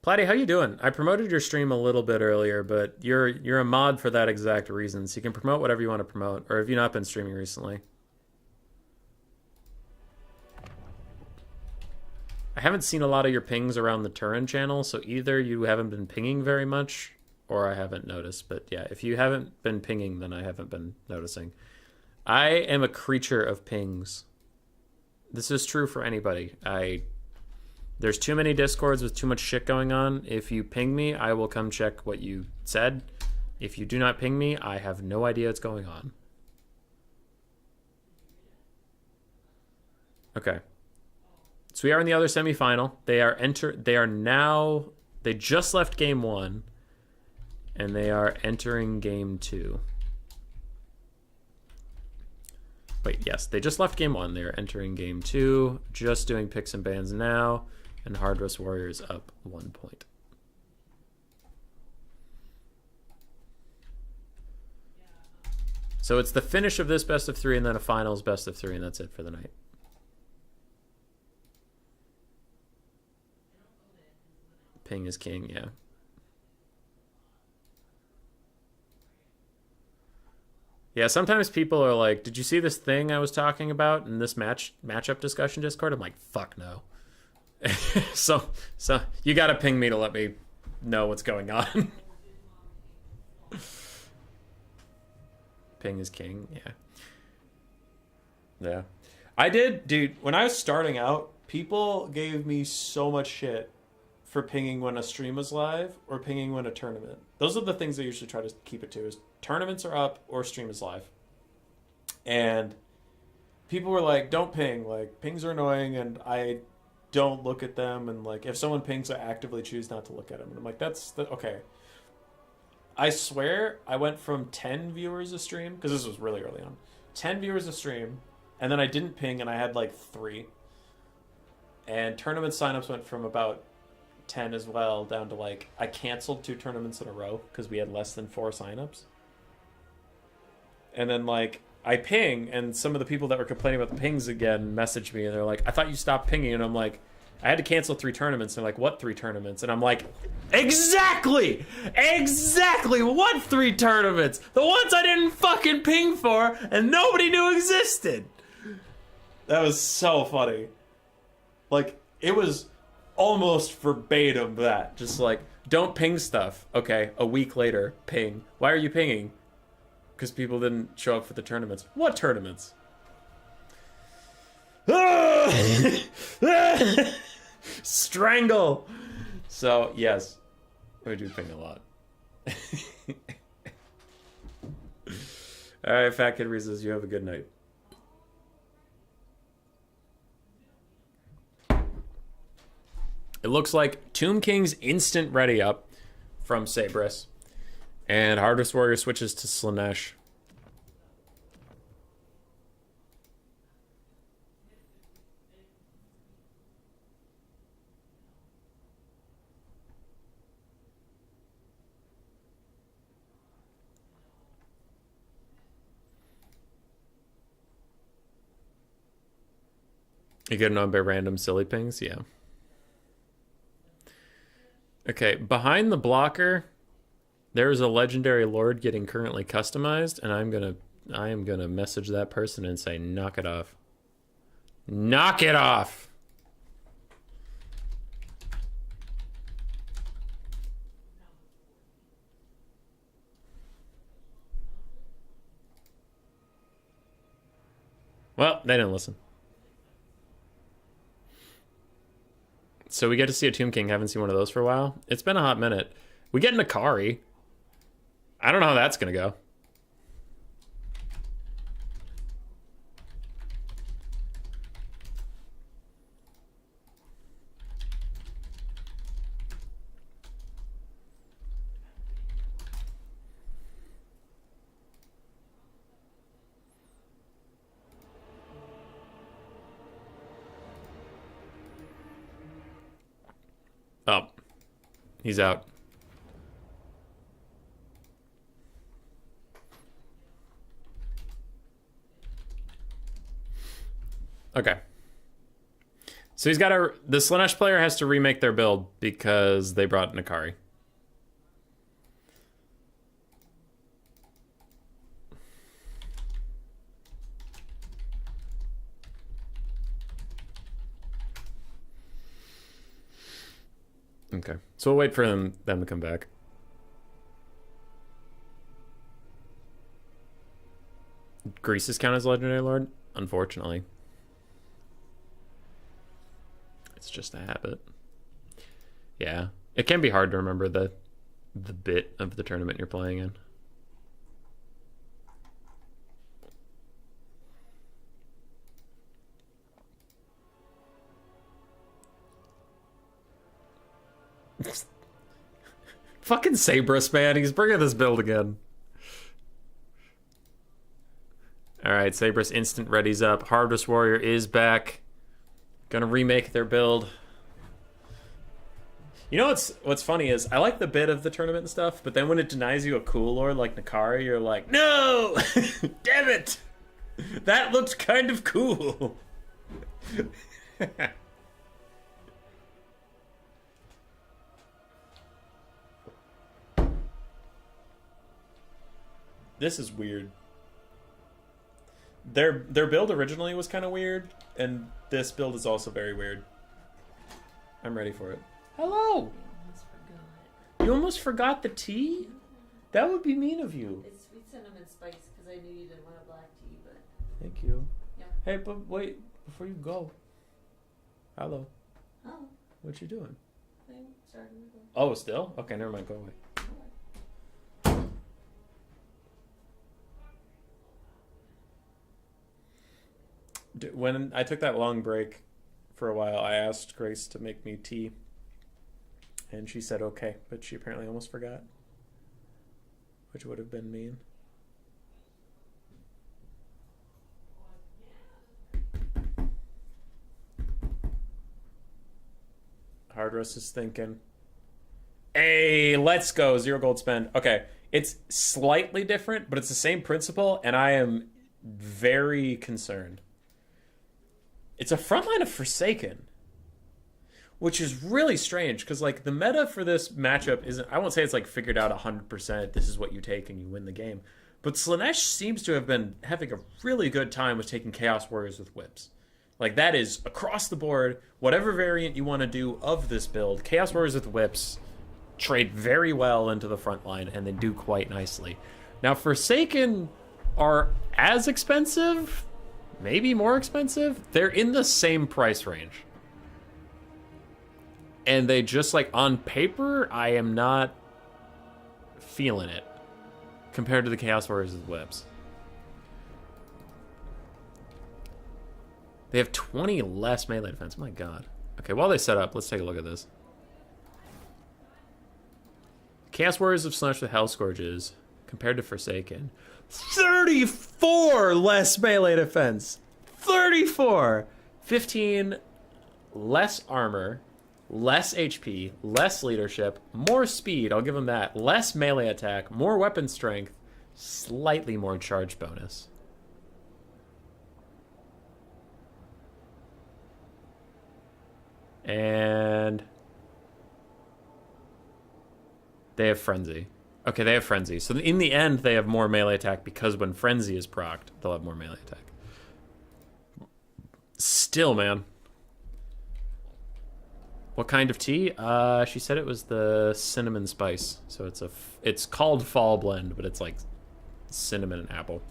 Platty, how you doing? I promoted your stream a little bit earlier, but you're a mod for that exact reason. So you can promote whatever you want to promote. Or have you not been streaming recently? I haven't seen a lot of your pings around the Turin channel, so either you haven't been pinging very much, or I haven't noticed. But yeah, if you haven't been pinging, then I haven't been noticing. I am a creature of pings. This is true for anybody. There's too many discords with too much shit going on. If you ping me, I will come check what you said. If you do not ping me, I have no idea what's going on. Okay. So we are in the other semifinal. They just left game 1 and they are entering game 2. Wait, yes, they just left game 1. They're entering game 2, just doing picks and bans now, and Hardress Warriors up 1 point. So it's the finish of this best of 3 and then a finals best of 3, and that's it for the night. Ping is king, yeah. Yeah, sometimes people are like, did you see this thing I was talking about in this matchup discussion Discord? I'm like, fuck no. so you gotta ping me to let me know what's going on. Ping is king, yeah. Yeah. I did, dude, when I was starting out, people gave me so much shit for pinging when a stream was live or pinging when a tournament. Those are the things I usually try to keep it to, is tournaments are up or stream is live. And people were like, don't ping. Like, pings are annoying and I don't look at them. And like, if someone pings, I actively choose not to look at them. And I'm like, okay. I swear I went from 10 viewers a stream, because this was really early on. 10 viewers a stream, and then I didn't ping and I had like 3. And tournament signups went from about 10 as well down to like, I canceled 2 tournaments in a row because we had less than 4 signups. And then like I ping, and some of the people that were complaining about the pings again messaged me and they're like, I thought you stopped pinging. And I'm like, I had to cancel 3 tournaments. And they're like, what 3 tournaments? And I'm like, exactly what 3 tournaments? The ones I didn't fucking ping for and nobody knew existed. That was so funny. Like, it was almost verbatim that. Just like, don't ping stuff. Okay, a week later, ping. Why are you pinging? Because people didn't show up for the tournaments. What tournaments? Strangle! So, yes. We do ping a lot. Alright, Fat Kid Reeses, you have a good night. It looks like Tomb King's instant ready up from Sabris. And Hardest Warrior switches to Slaanesh. You get annoyed by random silly pings? Yeah. Okay, behind the blocker, there's a legendary lord getting currently customized, and I am gonna message that person and say, knock it off. Knock it off! Well, they didn't listen. So we get to see a Tomb King. Haven't seen one of those for a while. It's been a hot minute. We get an Akari. I don't know how that's going to go. Oh, he's out. Okay. So the Slaanesh player has to remake their build because they brought an Akari. Okay. So we'll wait for them to come back. Greases count as Legendary Lord? Unfortunately. It's just a habit. Yeah. It can be hard to remember the bit of the tournament you're playing in. Fucking Sabrus, man. He's bringing this build again. Alright, Sabrus instant readies up. Harvest Warrior is back. Gonna remake their build. You know what's funny is I like the bit of the tournament and stuff, but then when it denies you a cool lord like Nakari, you're like, no! Damn it! That looked kind of cool. This is weird. Their build originally was kind of weird, and this build is also very weird. I'm ready for it. Hello! You almost forgot the tea? That would be mean of you. It's sweet cinnamon spice because I knew you didn't want a black tea, but... Thank you. Yeah. Hey, but wait, before you go. Hello. Oh, What you doing? I'm starting to go. Oh, still? Okay, never mind, go away. When I took that long break for a while, I asked Grace to make me tea. And she said okay, but she apparently almost forgot. Which would have been mean. Hardress is thinking. Hey, let's go. 0 gold spend. Okay, it's slightly different, but it's the same principle, and I am very concerned. It's a frontline of Forsaken, which is really strange because like the meta for this matchup isn't, I won't say it's like figured out 100%, this is what you take and you win the game, but Slaanesh seems to have been having a really good time with taking Chaos Warriors with whips. Like that is across the board, whatever variant you want to do of this build, Chaos Warriors with whips trade very well into the front line and they do quite nicely. Now Forsaken are as expensive, maybe more expensive. They're in the same price range. And they just like on paper, I am not feeling it compared to the Chaos Warriors with whips. They have 20 less melee defense. My god. Okay, while they set up, let's take a look at this. Chaos Warriors of Slaanesh with Hell Scourges compared to Forsaken. 34 less melee defense. 34. 15 less armor, less HP, less leadership, more speed, I'll give them that. Less melee attack, more weapon strength, slightly more charge bonus. And they have Frenzy. Okay, they have Frenzy. So in the end, they have more melee attack because when Frenzy is procced, they'll have more melee attack. Still, man. What kind of tea? She said it was the cinnamon spice. So it's called Fall Blend, but it's like cinnamon and apple.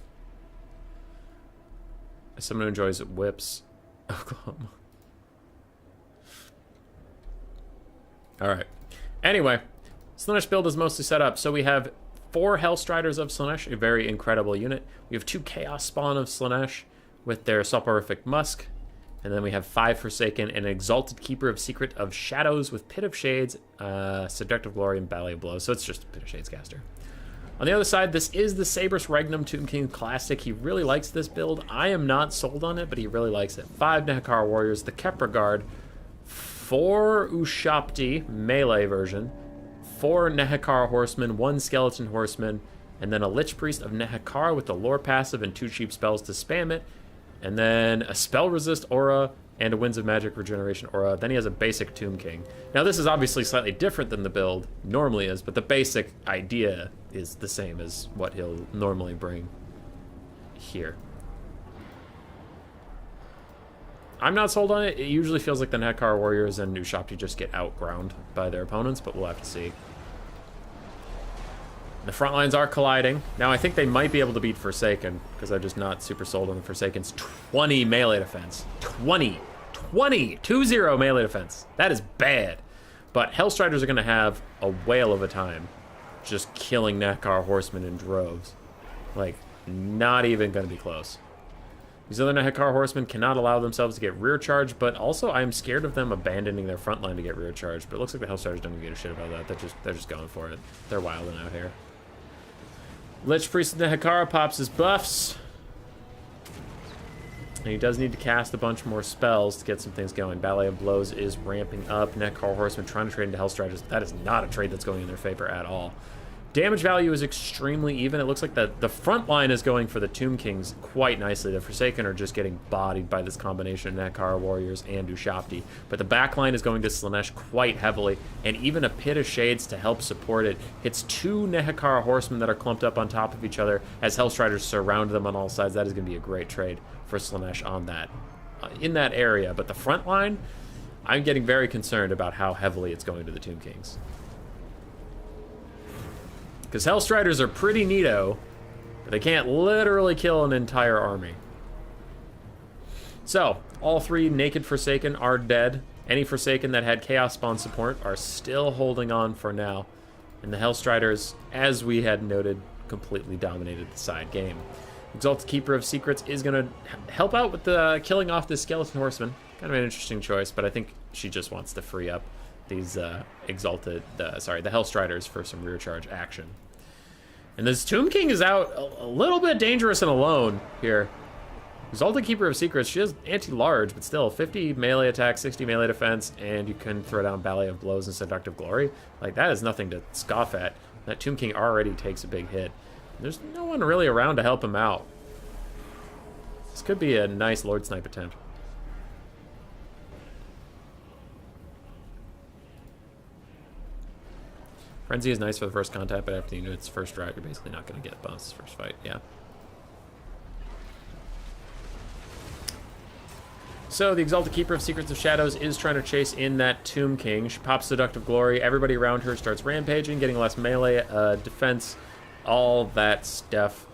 As someone who enjoys whips. Oklahoma. Alright. Anyway, Slaanesh build is mostly set up. So we have 4 Hellstriders of Slaanesh, a very incredible unit. We have 2 Chaos Spawn of Slaanesh with their Soporific Musk. And then we have 5 Forsaken and an Exalted Keeper of Secret of Shadows with Pit of Shades, Seductive Glory, and Ballet of Blows. So it's just a Pit of Shades caster. On the other side, this is the Sabrus Regnum Tomb King Classic. He really likes this build. I am not sold on it, but he really likes it. 5 Nehekar Warriors, the Kepra Guard, 4 Ushapti melee version, 4 Nehekar Horsemen, 1 Skeleton Horseman, and then a Lich Priest of Nehekar with the Lore passive and 2 cheap spells to spam it, and then a Spell Resist aura and a Winds of Magic Regeneration aura. Then he has a basic Tomb King. Now this is obviously slightly different than the build normally is, but the basic idea is the same as what he'll normally bring here. I'm not sold on it. It usually feels like the Nehekar Warriors and Ushapti just get outground by their opponents, but we'll have to see. The front lines are colliding. Now, I think they might be able to beat Forsaken, because I'm just not super sold on the Forsaken's 20 melee defense. 20 melee defense. That is bad. But Hellstriders are going to have a whale of a time just killing Nekar horsemen in droves. Like, not even going to be close. These other Nekar horsemen cannot allow themselves to get rear charged, but also I'm scared of them abandoning their front line to get rear charged. But it looks like the Hellstriders don't even give a shit about that. They're just going for it. They're wilding out here. Lich Priest of Nekara pops his buffs. And he does need to cast a bunch more spells to get some things going. Ballet of Blows is ramping up. Nekar Horseman trying to trade into Hellstriders. That is not a trade that's going in their favor at all. Damage value is extremely even. It looks like the front line is going for the Tomb Kings quite nicely. The Forsaken are just getting bodied by this combination of Nekar Warriors and Ushabti. But the back line is going to Slaanesh quite heavily, and even a Pit of Shades to help support it. Hits 2 Nekar Horsemen that are clumped up on top of each other as Hellstriders surround them on all sides. That is going to be a great trade for Slaanesh on that, in that area. But the front line, I'm getting very concerned about how heavily it's going to the Tomb Kings. Because Hellstriders are pretty neato, but they can't literally kill an entire army. So, all 3 naked Forsaken are dead. Any Forsaken that had Chaos Spawn support are still holding on for now. And the Hellstriders, as we had noted, completely dominated the side game. Exalted Keeper of Secrets is going to help out with the killing off this Skeleton Horseman. Kind of an interesting choice, but I think she just wants to free up these the Hellstriders for some rear charge action. And this Tomb King is out a little bit dangerous and alone here. Exalted Keeper of Secrets, she has anti-large, but still 50 melee attack, 60 melee defense, and you can throw down Ballet of Blows and Seductive Glory. Like, that is nothing to scoff at. That Tomb King already takes a big hit. There's no one really around to help him out. This could be a nice Lord Snipe attempt. Frenzy is nice for the first contact, but after the unit's first drive, you're basically not going to get buffs first fight. Yeah. So the Exalted Keeper of Secrets of Shadows is trying to chase in that Tomb King. She pops Seductive Glory. Everybody around her starts rampaging, getting less melee defense, all that stuff.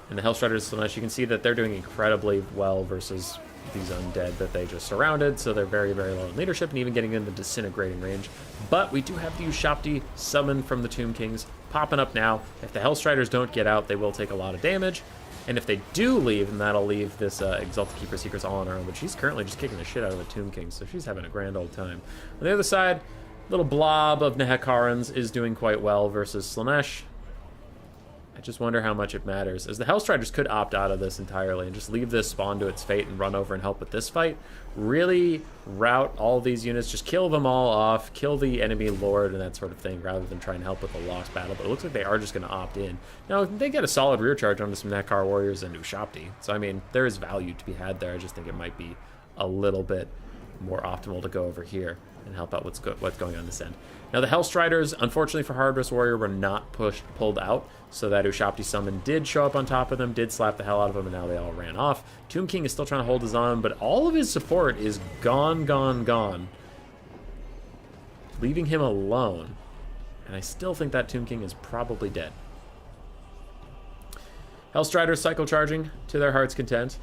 And the Hellstriders, Slaanesh, you can see that they're doing incredibly well versus these undead that they just surrounded, so they're very, very low in leadership and even getting in the disintegrating range. But we do have the Ushabti summon from the Tomb Kings popping up now. If the Hellstriders don't get out, they will take a lot of damage. And if they do leave, then that'll leave this Exalted Keeper Secrets all on her own. But she's currently just kicking the shit out of the Tomb Kings, so she's having a grand old time. On the other side, little blob of Nehekarans is doing quite well versus Slaanesh. I just wonder how much it matters, as the Hellstriders could opt out of this entirely and just leave this spawn to its fate and run over and help with this fight. Really route all these units, just kill them all off, kill the enemy lord and that sort of thing, rather than try and help with a lost battle. But it looks like they are just going to opt in. Now, they get a solid rear charge onto some Nekar warriors and Ushabti, so I mean, there is value to be had there. I just think it might be a little bit more optimal to go over here and help out what's going on this end. Now the Hellstriders, unfortunately for Hardress Warrior, were not pulled out, so that Ushabti summon did show up on top of them, did slap the hell out of them, and now they all ran off. Tomb King is still trying to hold his own, but all of his support is gone, leaving him alone. And I still think that Tomb King is probably dead. Hellstriders cycle charging to their heart's content.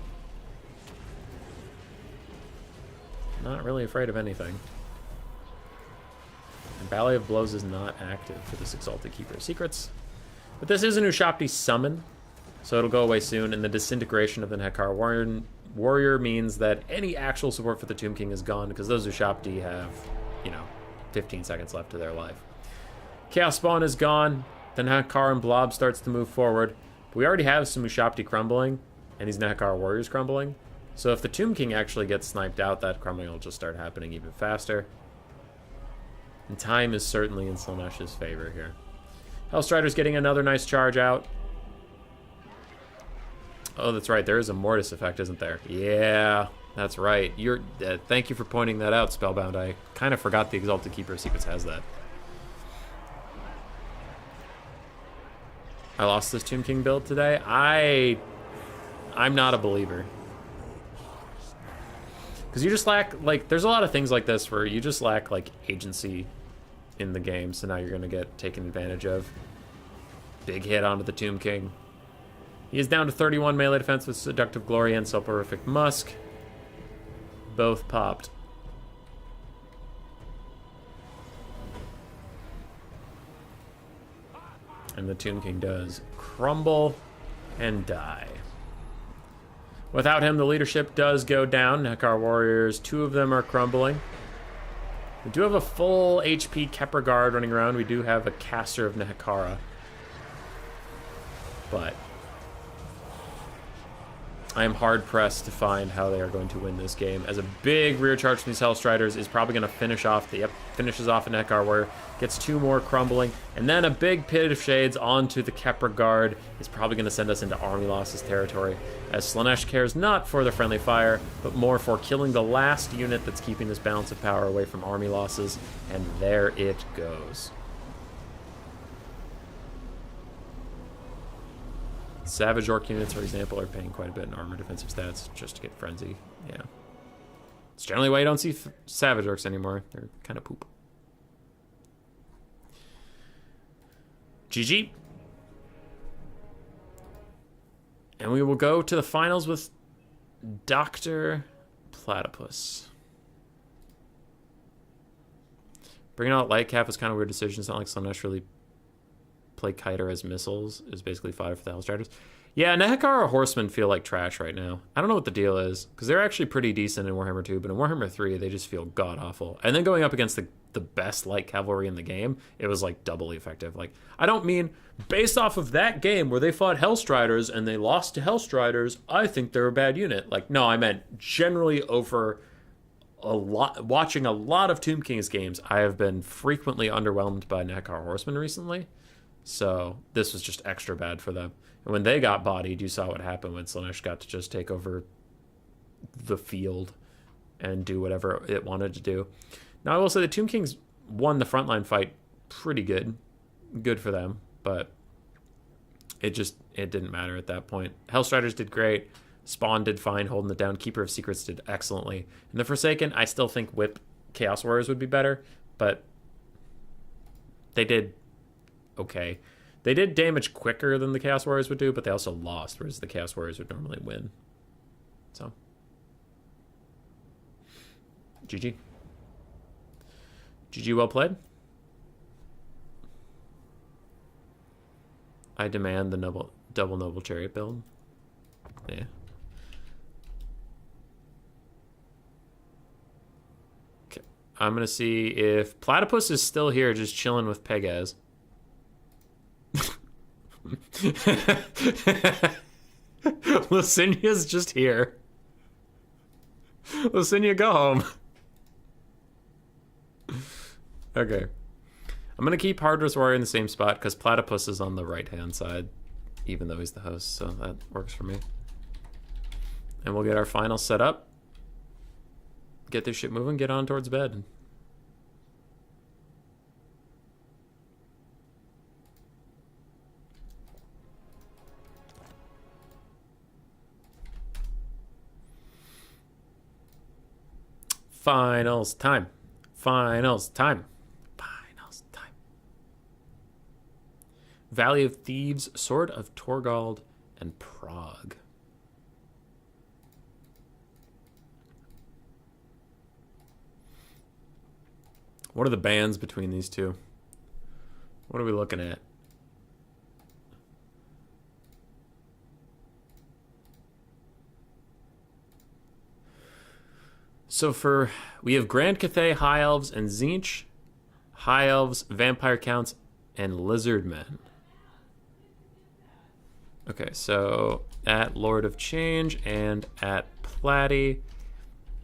Not really afraid of anything. And Ballet of Blows is not active for this Exalted Keeper of Secrets. But this is an Ushabti summon, so it'll go away soon, and the disintegration of the Nekar Warrior means that any actual support for the Tomb King is gone, because those Ushabti have, 15 seconds left to their life. Chaos Spawn is gone, the Nekar and Blob starts to move forward. But we already have some Ushabti crumbling, and these Nekar Warriors crumbling. So if the Tomb King actually gets sniped out, that crumbling will just start happening even faster. And time is certainly in Slaanesh's favor here. Hellstrider's getting another nice charge out. Oh, that's right. There is a Mortis effect, isn't there? Yeah, that's right. Thank you for pointing that out, Spellbound. I kind of forgot the Exalted Keeper of Secrets has that. I lost this Tomb King build today. I'm not a believer. Because you just lack, there's a lot of things like this where you just lack, agency in the game, so now you're going to get taken advantage of. Big hit onto the Tomb King. He is down to 31 melee defense with Seductive Glory and Soporific Musk. Both popped. And the Tomb King does crumble and die. Without him, the leadership does go down. Nekar warriors, 2 of them are crumbling. We do have a full HP Kepler guard running around. We do have a caster of Nehekara. But I am hard-pressed to find how they are going to win this game, as a big rear charge from these Hellstriders is probably going to finish off the... Yep, finishes off a Nekar warrior, gets 2 more crumbling, and then a big Pit of Shades onto the Kepler guard is probably going to send us into army losses territory, as Slaanesh cares not for the friendly fire, but more for killing the last unit that's keeping this balance of power away from army losses, and there it goes. Savage Orc units, for example, are paying quite a bit in armor defensive stats just to get Frenzy. Yeah. It's generally why you don't see Savage Orcs anymore. They're kind of poop. GG. And we will go to the finals with Dr. Platypus. Bringing out Lightcap was kind of a weird decision. It's not like Slaanesh really play Kiter as missiles. Is basically fodder for the Hellstriders. Yeah, Nehekara Horsemen feel like trash right now. I don't know what the deal is, because they're actually pretty decent in Warhammer 2, but in Warhammer 3, they just feel god-awful. And then going up against the best light cavalry in the game, it was like doubly effective. Like, I don't mean based off of that game where they fought Hellstriders and they lost to Hellstriders, I think they're a bad unit. Like, no, I meant generally over watching a lot of Tomb King's games, I have been frequently underwhelmed by Nehekara Horsemen recently. So this was just extra bad for them. And when they got bodied, you saw what happened when Slaanesh got to just take over the field and do whatever it wanted to do. Now, I will say the Tomb Kings won the frontline fight pretty good. Good for them, but it didn't matter at that point. Hellstriders did great. Spawn did fine holding it down. Keeper of Secrets did excellently. And the Forsaken, I still think Whip Chaos Warriors would be better, but they did okay. They did damage quicker than the Chaos Warriors would do, but they also lost, whereas the Chaos Warriors would normally win. So, GG. GG, well played. I demand the double Noble Chariot build. Yeah. Okay. I'm going to see if Platypus is still here just chilling with Pegaz. Lasinia's just here. Lasinia, go home. Okay. I'm going to keep Hardress Warrior in the same spot because Platypus is on the right-hand side, even though he's the host, so that works for me. And we'll get our final set up. Get this shit moving, get on towards bed. Finals time. Finals time. Finals time. Valley of Thieves, Sword of Torgald, and Prague. What are the bands between these two? What are we looking at? So we have Grand Cathay, High Elves, and Tzeentch. High Elves, Vampire Counts, and Lizardmen. Okay, so at Lord of Change and at Platy,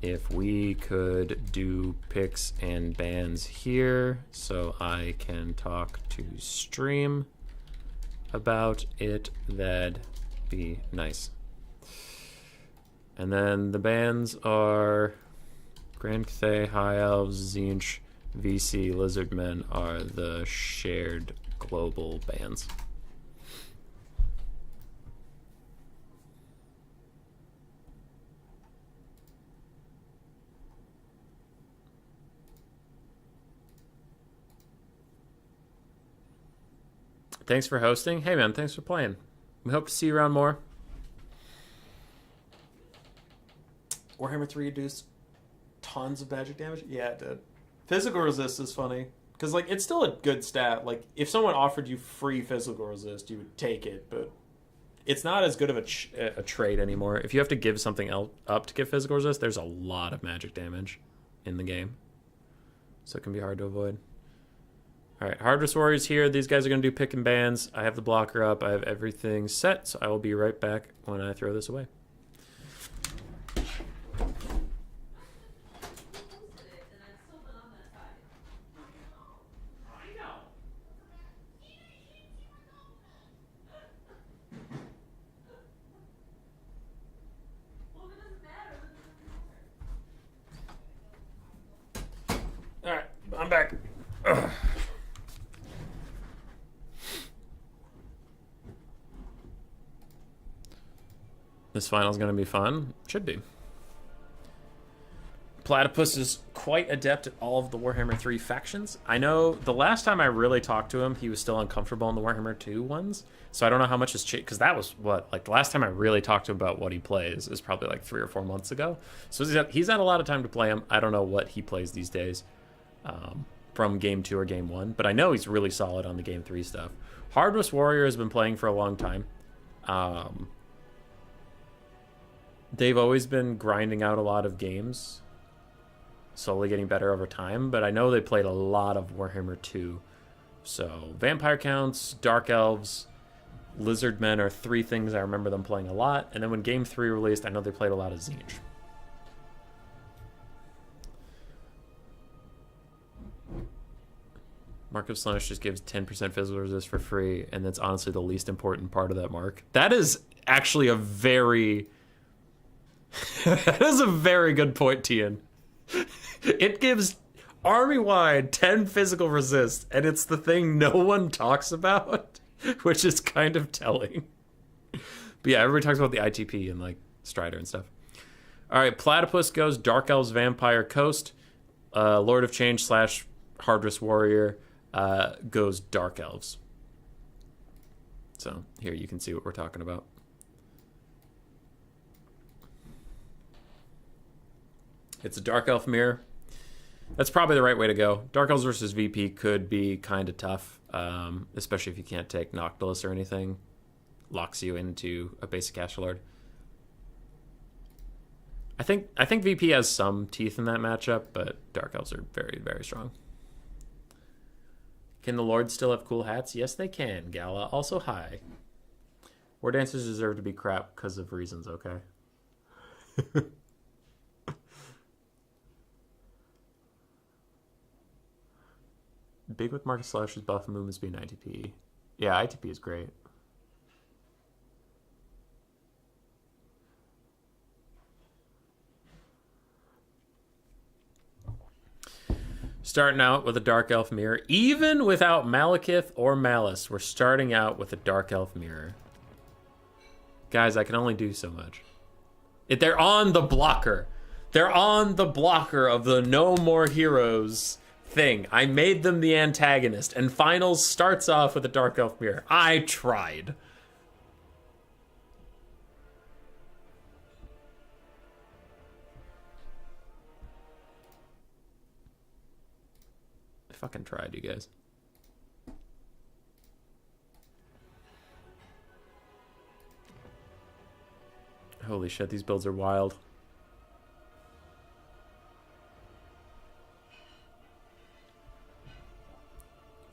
if we could do picks and bans here so I can talk to stream about it, that'd be nice. And then the bans are Grand Cathay, High Elves, Tzeentch, VC, Lizardmen are the shared global bans. thanks for hosting. Hey, man, thanks for playing. We hope to see you around more. Warhammer 3 reduced tons of magic damage? Yeah, it did. Physical resist is funny. Because, like, it's still a good stat. Like, if someone offered you free physical resist, you would take it. But it's not as good of a trait anymore. If you have to give something else up to get physical resist, there's a lot of magic damage in the game. So it can be hard to avoid. All right, Harvest Warriors here. These guys are going to do pick and bans. I have the blocker up. I have everything set. So I will be right back when I throw this away. All right, I'm back. Ugh. This final's going to be fun. Should be. Platypus is quite adept at all of the Warhammer 3 factions. I know the last time I really talked to him, he was still uncomfortable in the Warhammer 2 ones. So I don't know how much has changed, because that was what, like the last time I really talked to him about what he plays is probably like 3 or 4 months ago. So he's had a lot of time to play him. I don't know what he plays these days from game 2 or game 1, but I know he's really solid on the game 3 stuff. Harvest Warrior has been playing for a long time. They've always been grinding out a lot of games, slowly getting better over time, but I know they played a lot of Warhammer 2. So Vampire Counts, Dark Elves, Lizardmen are 3 things I remember them playing a lot. And then when Game 3 released, I know they played a lot of Tzeentch. Mark of Slaanesh just gives 10% physical resist for free, and that's honestly the least important part of that mark. That is actually a very... that is a very good point, Tian. It gives army-wide 10 physical resist, and it's the thing no one talks about, which is kind of telling. But yeah, everybody talks about the ITP and like Strider and stuff. All right, Platypus goes Dark Elves, Vampire, Coast. Lord of Change / Harvest Warrior goes Dark Elves. So here you can see what we're talking about. It's a Dark Elf mirror. That's probably the right way to go. Dark Elves versus VP could be kind of tough, especially if you can't take Noctilus or anything. Locks you into a basic Caster Lord. I think VP has some teeth in that matchup, but Dark Elves are very, very strong. Can the Lords still have cool hats? Yes, they can. Gala, also hi. War Dancers deserve to be crap because of reasons, okay? Big with Marcus Slash's buff and movement speed and ITP. Yeah, ITP is great. Starting out with a Dark Elf mirror. Even without Malekith or Malice, we're starting out with a Dark Elf mirror. Guys, I can only do so much. They're on the blocker. They're on the blocker of the No More Heroes thing. I made them the antagonist, and finals starts off with a Dark Elf mirror. I tried. I fucking tried, you guys. Holy shit, these builds are wild.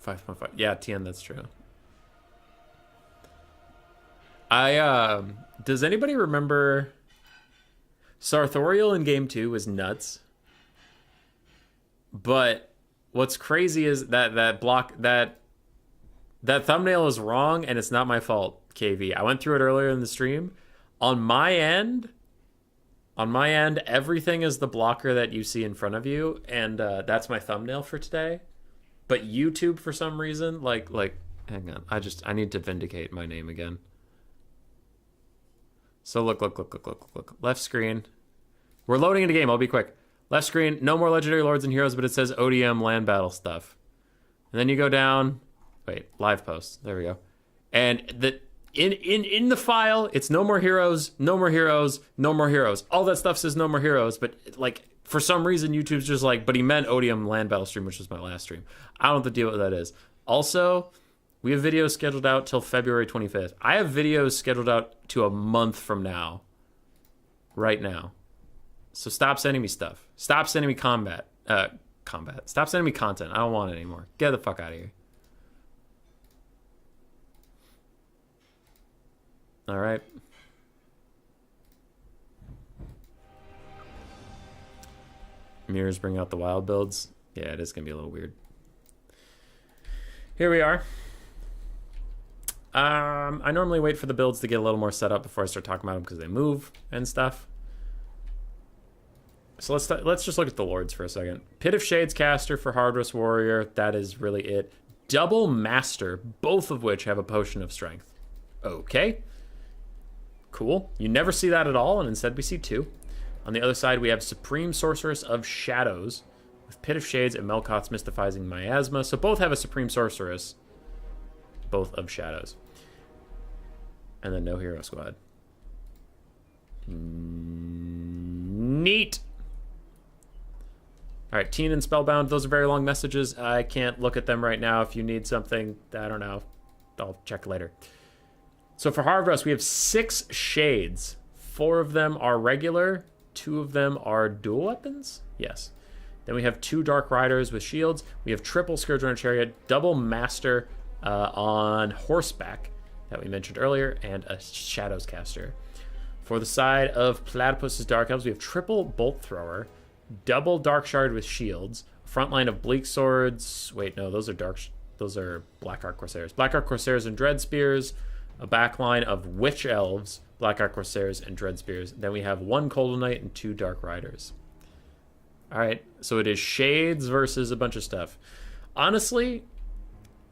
5.5. Yeah, TN, that's true. Does anybody remember Sartorial in game 2 was nuts? But what's crazy is that thumbnail is wrong, and it's not my fault, KV. I went through it earlier in the stream. On my end, everything is the blocker that you see in front of you, and that's my thumbnail for today. But YouTube, for some reason, like, hang on. I need to vindicate my name again. So look. Left screen. We're loading into game. I'll be quick. Left screen, no more Legendary Lords and Heroes, but it says ODM land battle stuff. And then you go down. Wait, live posts. There we go. And in the file, it's no more heroes, no more heroes, no more heroes. All that stuff says no more heroes, but like for some reason YouTube's just like, but he meant Odium land battle stream, which was my last stream. I don't know what the deal with that is. Also, we have videos scheduled out till February 25th. I have videos scheduled out to a month from now. Right now. So stop sending me stuff. Stop sending me combat. Stop sending me content. I don't want it anymore. Get the fuck out of here. All right. Mirrors bring out the wild builds. Yeah, it is going to be a little weird. Here we are. I normally wait for the builds to get a little more set up before I start talking about them because they move and stuff. So let's just look at the lords for a second. Pit of Shades caster for Hardress Warrior. That is really it. Double Master, both of which have a potion of strength. Okay. Cool. You never see that at all, and instead we see two. On the other side, we have Supreme Sorceress of Shadows with Pit of Shades and Melkoth's Mystifying Miasma. So both have a Supreme Sorceress, both of Shadows. And then no Hero Squad. Neat. All right, Teen and Spellbound, those are very long messages. I can't look at them right now. If you need something, I don't know. I'll check later. So for Hardress, we have 6 shades. 4 of them are regular. 2 of them are dual weapons? Yes. Then we have 2 Dark Riders with shields. We have triple Scourge Runner Chariot, double Master on horseback that we mentioned earlier, and a Shadows Caster. For the side of Platypus's Dark Elves, we have triple Bolt Thrower, double Dark Shard with shields, front line of Bleak Swords. Wait, no, those are Blackheart Corsairs. Blackheart Corsairs and Dread Spears, a back line of Witch Elves, Blackheart Corsairs, and Dread Spears. Then we have 1 Cold Knight and 2 Dark Riders. All right, so it is shades versus a bunch of stuff. Honestly,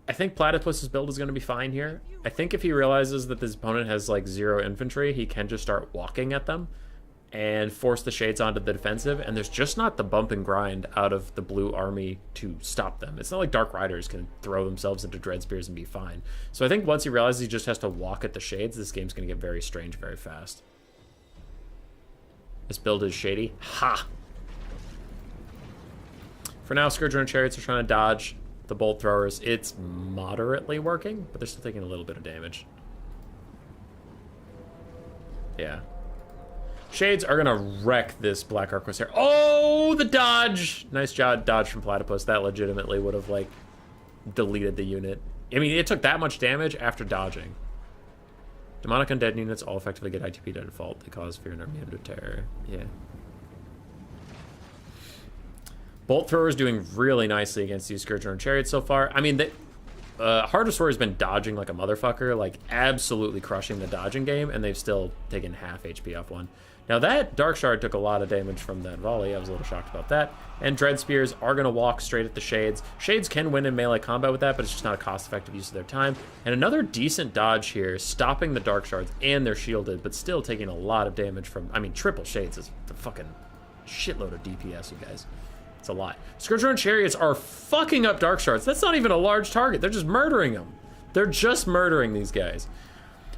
I think Platypus's build is going to be fine here. I think if he realizes that this opponent has like 0 infantry, he can just start walking at them and force the shades onto the defensive, and there's just not the bump and grind out of the blue army to stop them. It's not like Dark Riders can throw themselves into Dread Spears and be fine. So I think once he realizes he just has to walk at the shades, this game's going to get very strange very fast. This build is shady. Ha! For now, Scourge Runner Chariots are trying to dodge the Bolt Throwers. It's moderately working, but they're still taking a little bit of damage. Yeah. Shades are gonna wreck this Blackheart Corsair. Oh, the dodge! Nice job, dodge from Platypus. That legitimately would have, like, deleted the unit. I mean, it took that much damage after dodging. Demonic Undead units all effectively get ITP to default. They cause fear and are immune to terror. Yeah. Bolt Thrower is doing really nicely against these Scourge Runner Chariots so far. I mean, Hardress Warrior has been dodging like a motherfucker, like absolutely crushing the dodging game, and they've still taken half HP off one. Now that Dark Shard took a lot of damage from that volley. I was a little shocked about that. And Dread Spears are going to walk straight at the Shades. Shades can win in melee combat with that, but it's just not a cost-effective use of their time. And another decent dodge here, stopping the Dark Shards, and they're shielded, but still taking a lot of damage from... I mean, triple Shades is a fucking shitload of DPS, you guys. It's a lot. Scourge Runner Chariots are fucking up Dark Shards. That's not even a large target. They're just murdering them. They're just murdering these guys.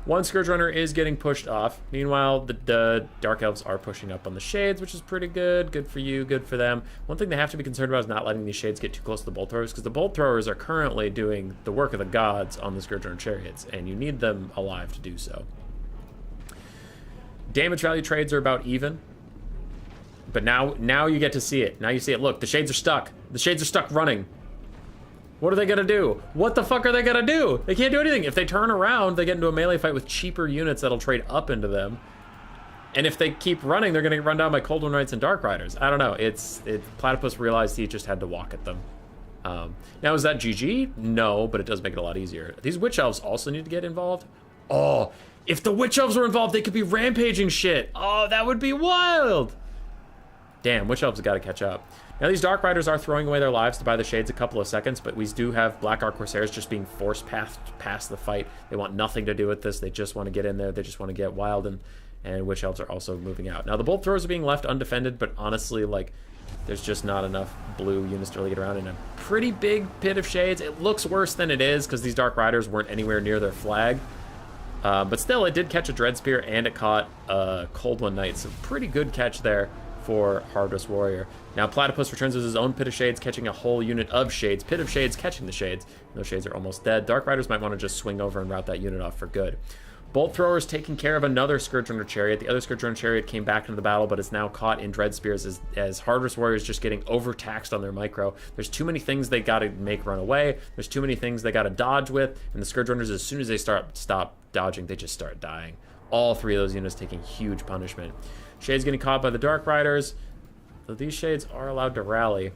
One Scourge Runner is getting pushed off. Meanwhile, the Dark Elves are pushing up on the Shades, which is pretty good. Good for you, good for them. One thing they have to be concerned about is not letting these Shades get too close to the Bolt Throwers, because the Bolt Throwers are currently doing the work of the gods on the Scourge Runner Chariots, and you need them alive to do so. Damage value trades are about even. But now you get to see it. Now you see it. Look, the Shades are stuck. The Shades are stuck running. What are they gonna do? What the fuck are they gonna do? They can't do anything. If they turn around, they get into a melee fight with cheaper units that'll trade up into them. And if they keep running, they're gonna get run down by Cold Knights and Dark Riders. I don't know. Platypus realized he just had to walk at them. Now, is that GG? No, but it does make it a lot easier. These Witch Elves also need to get involved. Oh, if the Witch Elves were involved, they could be rampaging shit. Oh, that would be wild. Damn, Witch Elves have got to catch up. Now, these Dark Riders are throwing away their lives to buy the Shades a couple of seconds, but we do have Blackheart Corsairs just being forced past the fight. They want nothing to do with this. They just want to get in there. They just want to get wild, and Witch Elves are also moving out. Now, the Bolt Throwers are being left undefended, but honestly, like, there's just not enough blue units to really get around in a pretty big pit of shades. It looks worse than it is because these Dark Riders weren't anywhere near their flag. But still, it did catch a Dread Spear and it caught a Cold One Knight. So pretty good catch there for Harvest Warrior. Now Platypus returns with his own Pit of Shades, catching a whole unit of Shades. Pit of Shades catching the Shades. Those Shades are almost dead. Dark Riders might want to just swing over and route that unit off for good. Bolt Throwers taking care of another Scourge Runner Chariot. The other Scourge Runner Chariot came back into the battle, but is now caught in Dread Spears as Harvest Warriors just getting overtaxed on their micro. There's too many things they got to make run away. There's too many things they got to dodge with, and the Scourge Runners, as soon as they stop dodging, they just start dying. All three of those units taking huge punishment. Shades getting caught by the Dark Riders, though these Shades are allowed to rally.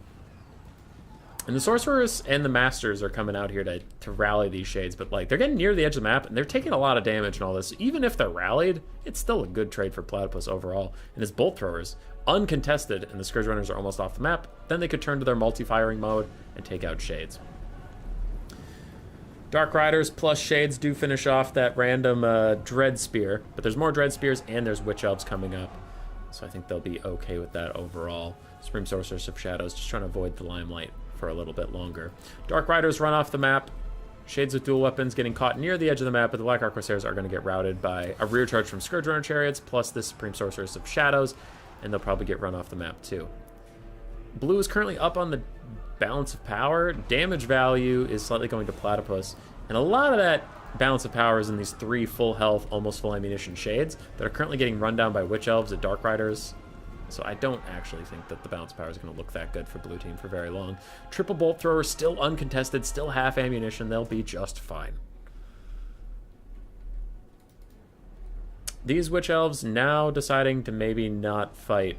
And the Sorcerers and the Masters are coming out here to rally these Shades, but like they're getting near the edge of the map and they're taking a lot of damage and all this. Even if they're rallied, it's still a good trade for Platypus overall. And his Bolt Throwers, uncontested, and the Scourge Runners are almost off the map, then they could turn to their multi-firing mode and take out Shades. Dark Riders plus Shades do finish off that random Dread Spear, but there's more Dread Spears and there's Witch Elves coming up. So I think they'll be okay with that overall. Supreme Sorceress of Shadows just trying to avoid the limelight for a little bit longer. Dark Riders run off the map. Shades with dual weapons getting caught near the edge of the map, but the Black Arc Corsairs are going to get routed by a rear charge from Scourge Runner Chariots plus the Supreme Sorceress of Shadows, and they'll probably get run off the map too. Blue is currently up on the balance of power. Damage value is slightly going to Platypus, and a lot of that balance of power is in these three full health, almost full ammunition Shades that are currently getting run down by Witch Elves and Dark Riders. So I don't actually think that the balance power is going to look that good for blue team for very long. Triple Bolt Thrower still uncontested, still half ammunition. They'll be just fine. These Witch Elves now deciding to maybe not fight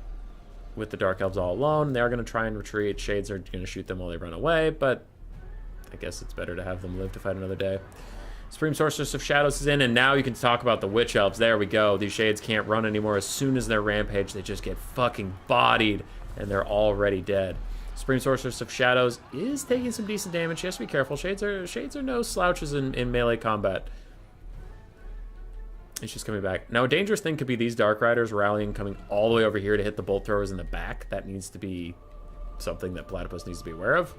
with the Dark Elves all alone. They are going to try and retreat. Shades are going to shoot them while they run away, but I guess it's better to have them live to fight another day. Supreme Sorceress of Shadows is in, and now you can talk about the Witch Elves. There we go. These Shades can't run anymore. As soon as they're rampage, they just get fucking bodied, and they're already dead. Supreme Sorceress of Shadows is taking some decent damage. She has to be careful. Shades are no slouches in melee combat. It's just coming back. Now, a dangerous thing could be these Dark Riders rallying, coming all the way over here to hit the Bolt Throwers in the back. That needs to be something that Platypus needs to be aware of.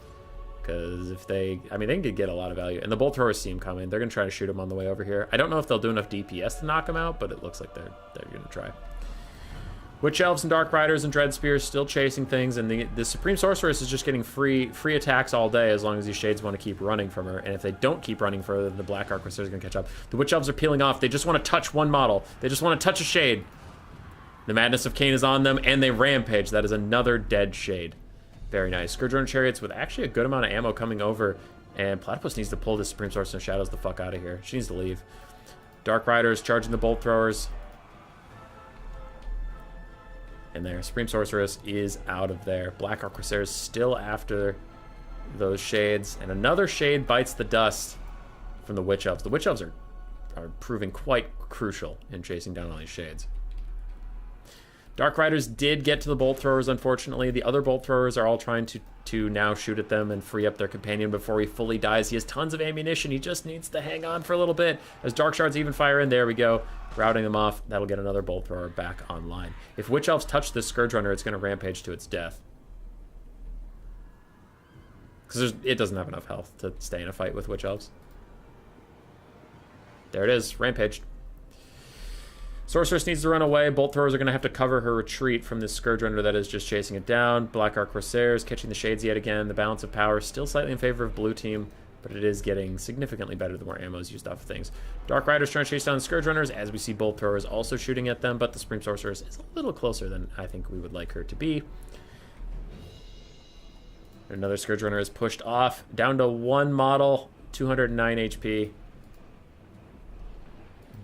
Because if they can get a lot of value. And the Bolt Throwers see him coming. They're going to try to shoot him on the way over here. I don't know if they'll do enough DPS to knock him out, but it looks like they're going to try. Witch Elves and Dark Riders and Dread Spears still chasing things, and the Supreme Sorceress is just getting free attacks all day as long as these Shades want to keep running from her. And if they don't keep running further, the Black Arc Corsairs are going to catch up. The Witch Elves are peeling off. They just want to touch one model. They just want to touch a Shade. The Madness of Cain is on them, and they rampage. That is another dead Shade. Very nice. Scourge Runner Chariots with actually a good amount of ammo coming over, and Platypus needs to pull this Supreme Sorceress of Shadows the fuck out of here. She needs to leave. Dark Riders charging the Bolt Throwers. And there, Supreme Sorceress is out of there. Black Arc Corsairs still after those Shades, and another Shade bites the dust from the Witch Elves. The Witch Elves are proving quite crucial in chasing down all these Shades. Dark Riders did get to the Bolt Throwers, unfortunately. The other Bolt Throwers are all trying to now shoot at them and free up their companion before he fully dies. He has tons of ammunition. He just needs to hang on for a little bit. As Dark Shards even fire in, there we go. Routing them off. That'll get another Bolt Thrower back online. If Witch Elves touch this Scourge Runner, it's going to rampage to its death. Because it doesn't have enough health to stay in a fight with Witch Elves. There it is. Rampaged. Sorceress needs to run away. Bolt Throwers are going to have to cover her retreat from this Scourge Runner that is just chasing it down. Black Arc Corsairs catching the Shades yet again. The balance of power still slightly in favor of blue team, but it is getting significantly better the more ammo is used off of things. Dark Riders trying to chase down the Scourge Runners as we see Bolt Throwers also shooting at them, but the Supreme Sorceress is a little closer than I think we would like her to be. Another Scourge Runner is pushed off. Down to one model, 209 HP.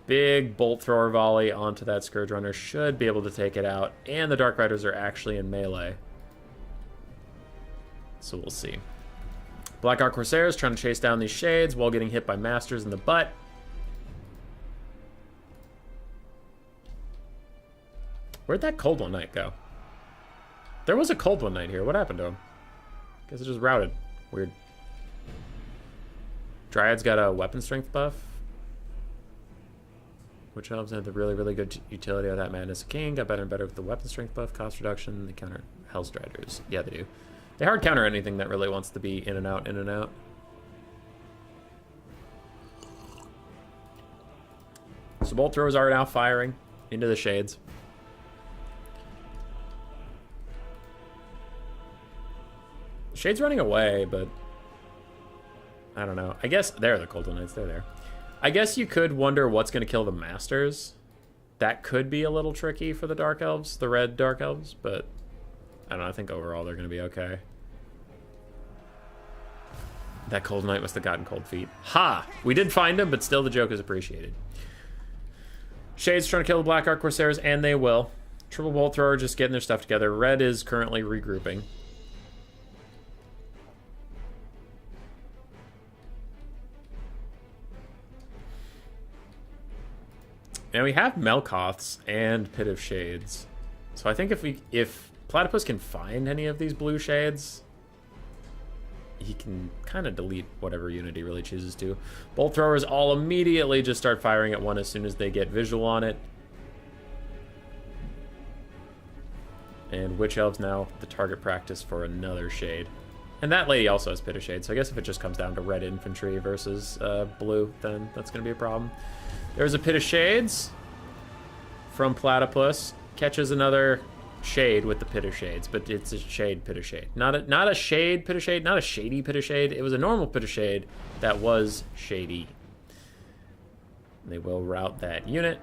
Big Bolt Thrower volley onto that Scourge Runner. Should be able to take it out. And the Dark Riders are actually in melee. So we'll see. Black Arc Corsairs trying to chase down these Shades while getting hit by Masters in the butt. Where'd that Cold One Knight go? There was a Cold One Knight here. What happened to him? Guess it just routed. Weird. Dryad's got a weapon strength buff. Witch Elves had the really good utility of that Madness of King. Got better and better with the weapon strength buff, cost reduction. They counter Hellstriders. Yeah, they do. They hard counter anything that really wants to be in and out, in and out. So bolt throwers are now firing into the shades. Shade's running away, but I don't know. I guess they're the Cold Knights. They're there. I guess you could wonder what's going to kill the Masters. That could be a little tricky for the Dark Elves, the red Dark Elves, but I don't know. I think overall they're going to be okay. That Cold Knight must have gotten cold feet. Ha! We did find him, but still the joke is appreciated. Shade's trying to kill the Black Ark Corsairs, and they will. Triple Bolt Thrower just getting their stuff together. Red is currently regrouping. Now we have Melkoths and Pit of Shades. So I think if Platypus can find any of these blue shades, he can kind of delete whatever unit he really chooses to. Bolt throwers all immediately just start firing at one as soon as they get visual on it. And Witch Elves now the target practice for another shade. And that lady also has Pit of Shade, so I guess if it just comes down to red infantry versus blue, then that's going to be a problem. There's a Pit of Shades from Platypus. Catches another shade with the Pit of Shades, but it's a shade Pit of Shade. Not a shade Pit of Shade, not a shady Pit of Shade. It was a normal Pit of Shade that was shady. They will rout that unit,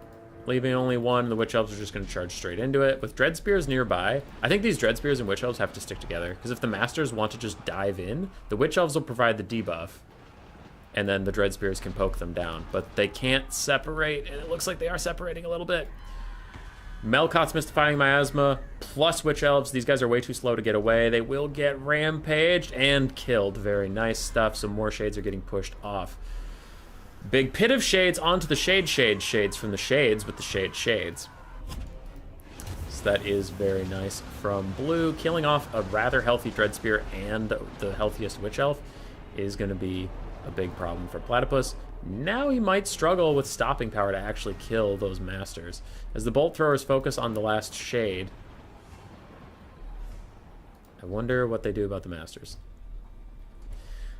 leaving only one. The Witch Elves are just going to charge straight into it. With Dread Spears nearby, I think these Dread Spears and Witch Elves have to stick together, because if the Masters want to just dive in, the Witch Elves will provide the debuff, and then the Dread Spears can poke them down. But they can't separate, and it looks like they are separating a little bit. Melkoth's Mystifying Miasma plus Witch Elves. These guys are way too slow to get away. They will get rampaged and killed. Very nice stuff. Some more shades are getting pushed off. Big Pit of Shades onto the shades from the shades with the shades. So that is very nice from blue. Killing off a rather healthy Dread Spear and the healthiest Witch Elf is going to be a big problem for Platypus. Now he might struggle with stopping power to actually kill those Masters. As the Bolt Throwers focus on the last shade, I wonder what they do about the Masters.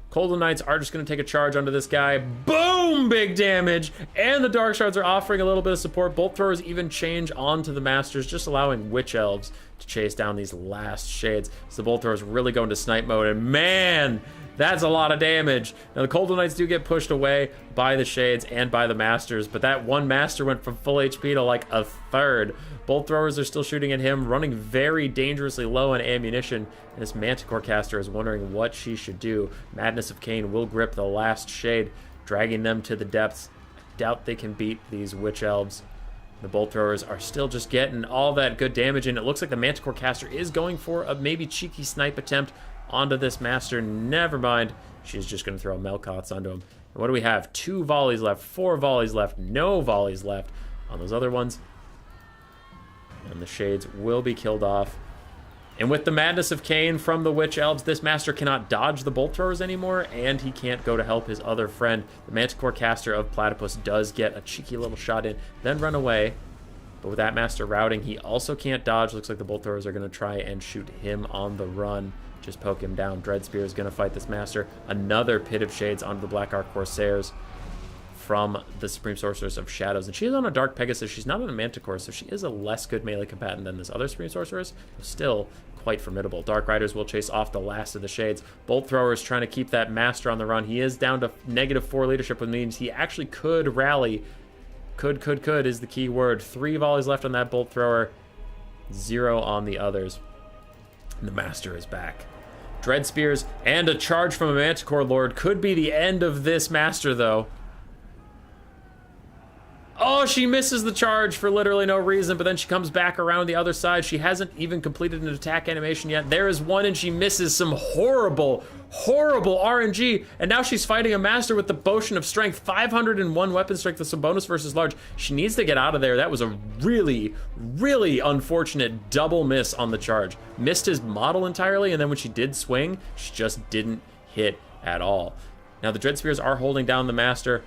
Cold Knights are just going to take a charge onto this guy. Boom! Big damage! And the Dark Shards are offering a little bit of support. Bolt Throwers even change onto the Masters, just allowing Witch Elves to chase down these last shades. So the Bolt Throwers really go into snipe mode, and man, that's a lot of damage. Now, the Cold Knights do get pushed away by the Shades and by the Masters, but that one Master went from full HP to like a third. Bolt Throwers are still shooting at him, running very dangerously low on ammunition, and this Manticore caster is wondering what she should do. Madness of Cain will grip the last Shade, dragging them to the depths. I doubt they can beat these Witch Elves. The Bolt Throwers are still just getting all that good damage, and it looks like the Manticore caster is going for a maybe cheeky snipe attempt onto this Master. Never mind. She's just going to throw Melkoths onto him. And what do we have? 2 volleys left, 4 volleys left, no volleys left on those other ones. And the Shades will be killed off. And with the Madness of Cain from the Witch Elves, this Master cannot dodge the Bolt Throwers anymore, and he can't go to help his other friend. The Manticore caster of Platypus does get a cheeky little shot in, then run away. But with that Master routing, he also can't dodge. Looks like the Bolt Throwers are going to try and shoot him on the run. Just poke him down. Dread Spear is going to fight this Master. Another Pit of Shades onto the Black Ark Corsairs from the Supreme Sorceress of Shadows. And she is on a Dark Pegasus. She's not on a Manticore, so she is a less good melee combatant than this other Supreme Sorceress. But still quite formidable. Dark Riders will chase off the last of the Shades. Bolt Throwers trying to keep that Master on the run. He is down to -4 leadership, which means he actually could rally. Could is the key word. 3 volleys left on that Bolt Thrower. 0 on the others. And the Master is back. Dread Spears and a charge from a Manticore Lord could be the end of this Master, though. Oh, she misses the charge for literally no reason, but then she comes back around the other side. She hasn't even completed an attack animation yet. There is one, and she misses some horrible, horrible RNG. And now she's fighting a Master with the Potion of Strength. 501 weapon strength with some bonus versus large. She needs to get out of there. That was a really, really unfortunate double miss on the charge. Missed his model entirely, and then when she did swing, she just didn't hit at all. Now, the Dread Spears are holding down the Master.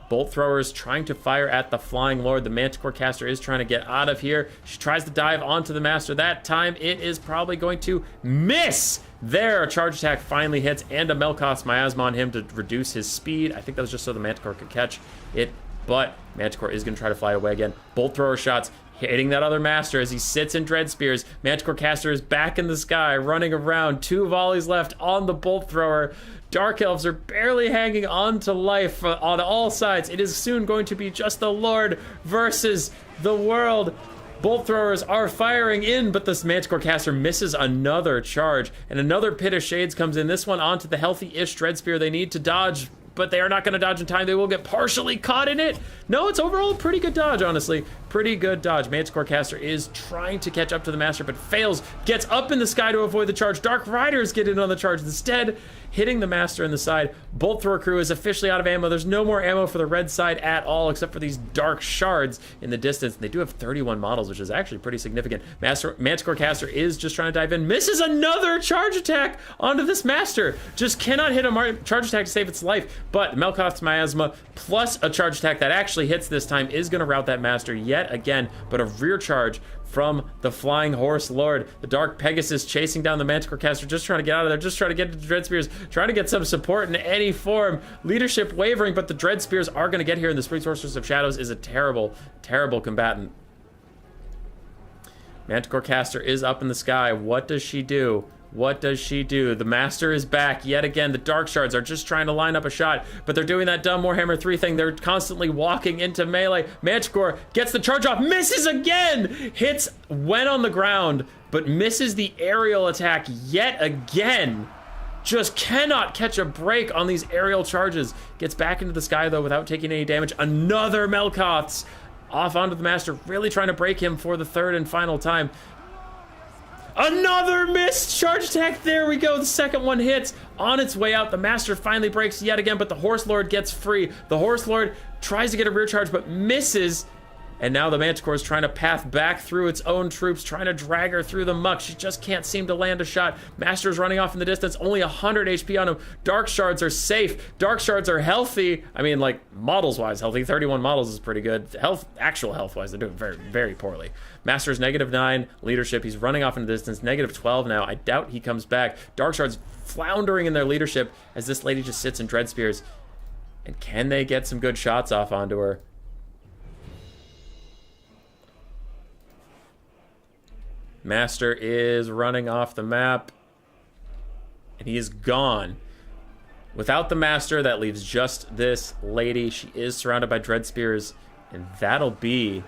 Bolt throwers trying to fire at the Flying Lord. The Manticore caster is trying to get out of here. She tries to dive onto the Master. That time it is probably going to miss. There, a charge attack finally hits, and a Melkoth's Miasma on him to reduce his speed. I think that was just so the Manticore could catch it, but Manticore is going to try to fly away again. Bolt thrower shots hitting that other Master as he sits in Dread Spears. Manticore caster is back in the sky, running around. 2 volleys left on the Bolt thrower. Dark Elves are barely hanging on to life on all sides. It is soon going to be just the Lord versus the world. Bolt throwers are firing in, but this Manticore caster misses another charge, and another Pit of Shades comes in. This one onto the healthy-ish Dread Spear. They need to dodge, but they are not going to dodge in time. They will get partially caught in it. No, it's overall a pretty good dodge, honestly. Pretty good dodge. Manticore caster is trying to catch up to the Master, but fails. Gets up in the sky to avoid the charge. Dark Riders get in on the charge instead, hitting the Master in the side. Bolt thrower crew is officially out of ammo. There's no more ammo for the red side at all, except for these dark shards in the distance. They do have 31 models, which is actually pretty significant. Manticore caster is just trying to dive in. Misses another charge attack onto this Master. Just cannot hit a charge attack to save its life. But Melkoth's Miasma plus a charge attack that actually hits this time is going to rout that Master yet again. But a rear charge from the Flying Horse Lord. The Dark Pegasus chasing down the Manticore caster, just trying to get out of there, just trying to get to the Dread Spears, trying to get some support in any form. Leadership wavering, but the Dread Spears are going to get here, and the Spring Sorceress of Shadows is a terrible, terrible combatant. Manticore caster is up in the sky. What does she do? What does she do? The Master is back yet again. The Dark Shards are just trying to line up a shot, but they're doing that dumb Warhammer 3 thing. They're constantly walking into melee. Manticore gets the charge off, misses again! Hits when on the ground, but misses the aerial attack yet again. Just cannot catch a break on these aerial charges. Gets back into the sky, though, without taking any damage. Another Melkoth's off onto the Master, really trying to break him for the third and final time. Another missed charge attack. There we go. The second one hits. On its way out, the Master finally breaks yet again, but the Horse Lord gets free. The Horse Lord tries to get a rear charge, but misses. And now the Manticore is trying to path back through its own troops, trying to drag her through the muck. She just can't seem to land a shot. Master's running off in the distance, only 100 HP on him. Dark Shards are safe. Dark Shards are healthy. I mean, like, models-wise healthy. 31 models is pretty good. Actual health-wise, they're doing very, very poorly. Master's -9 leadership. He's running off in the distance. -12 now. I doubt he comes back. Dark Shards floundering in their leadership as this lady just sits in Dread Spears. And can they get some good shots off onto her? Master is running off the map, and he is gone. Without the Master, that leaves just this lady. She is surrounded by Dread Spears, and that'll be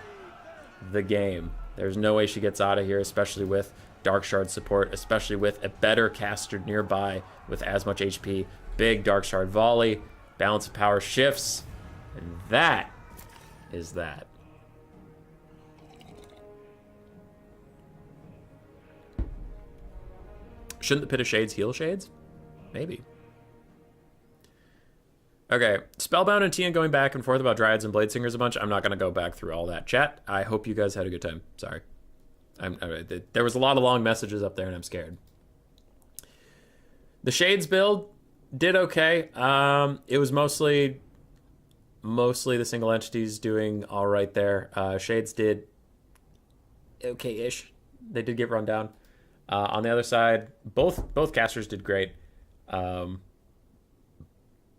the game. There's no way she gets out of here, especially with Dark Shard support, especially with a better caster nearby with as much HP. Big Dark Shard volley, balance of power shifts, and that is that. Shouldn't the Pit of Shades heal Shades? Maybe. Okay, Spellbound and Tian going back and forth about Dryads and Bladesingers a bunch. I'm not going to go back through all that. Chat, I hope you guys had a good time. Sorry. There was a lot of long messages up there, and I'm scared. The Shades build did okay. It was mostly the single entities doing all right there. Shades did okay-ish. They did get run down. On the other side, both casters did great.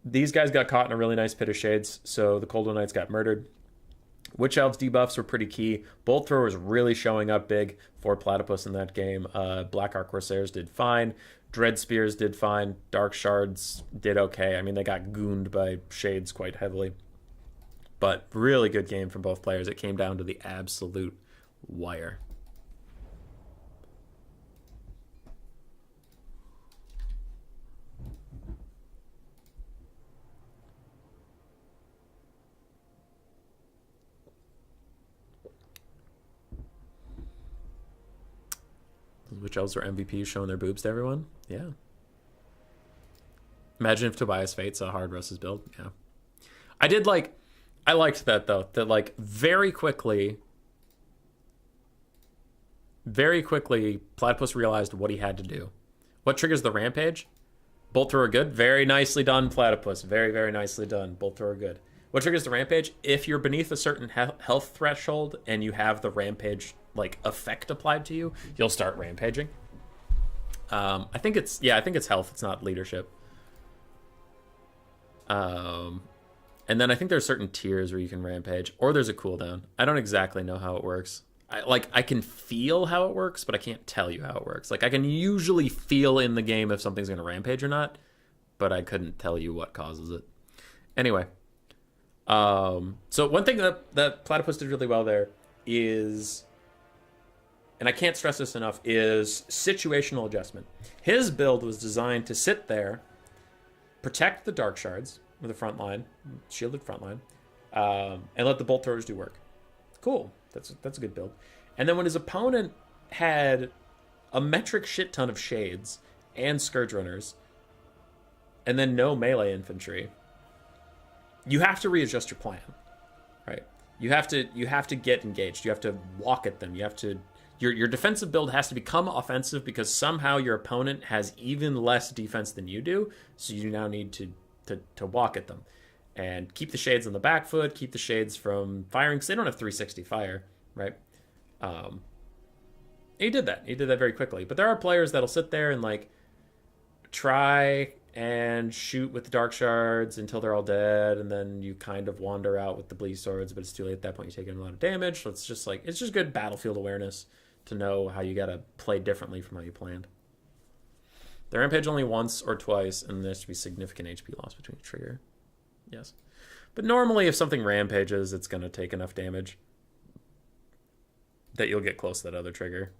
These guys got caught in a really nice Pit of Shades, so the Cold One Knights got murdered. Witch Elves debuffs were pretty key. Bolt Throwers really showing up big for Platypus in that game. Black Ark Corsairs did fine. Dread Spears did fine. Dark Shards did okay. I mean, they got gooned by Shades quite heavily. But really good game from both players. It came down to the absolute wire. Witch Elves are MVPs showing their boobs to everyone? Yeah. Imagine if Tobias Fate saw Hard Russ's build. Yeah. I liked that, though. That, like, very quickly, Platypus realized what he had to do. What triggers the Rampage? Bolt Thrower good. Very nicely done, Platypus. Very, very nicely done. Bolt Thrower good. What triggers the rampage? If you're beneath a certain health threshold and you have the rampage like effect applied to you, you'll start rampaging. I think it's health. It's not leadership. And then I think there's certain tiers where you can rampage, or there's a cooldown. I don't exactly know how it works. I can feel how it works, but I can't tell you how it works. Like I can usually feel in the game if something's going to rampage or not, but I couldn't tell you what causes it. Anyway. So one thing that Platypus did really well there is, and I can't stress this enough, is situational adjustment. His build was designed to sit there, protect the Dark Shards with a front line, shielded front line, and let the Bolt Throwers do work. Cool. That's a good build. And then when his opponent had a metric shit ton of Shades and Scourge Runners, and then no melee infantry, you have to readjust your plan, right? You have to get engaged. You have to walk at them. You have to your defensive build has to become offensive because somehow your opponent has even less defense than you do. So you now need to walk at them and keep the Shades on the back foot. Keep the Shades from firing because they don't have 360 fire, right? He did that. He did that very quickly. But there are players that'll sit there and like try and shoot with the Dark Shards until they're all dead, and then you kind of wander out with the Bleed Swords, but it's too late at that point. You're taking a lot of damage. So it's just good battlefield awareness to know how you gotta play differently from how you planned. They rampage only once or twice, and there should be significant HP loss between each trigger. Yes. But normally if something rampages, it's gonna take enough damage that you'll get close to that other trigger.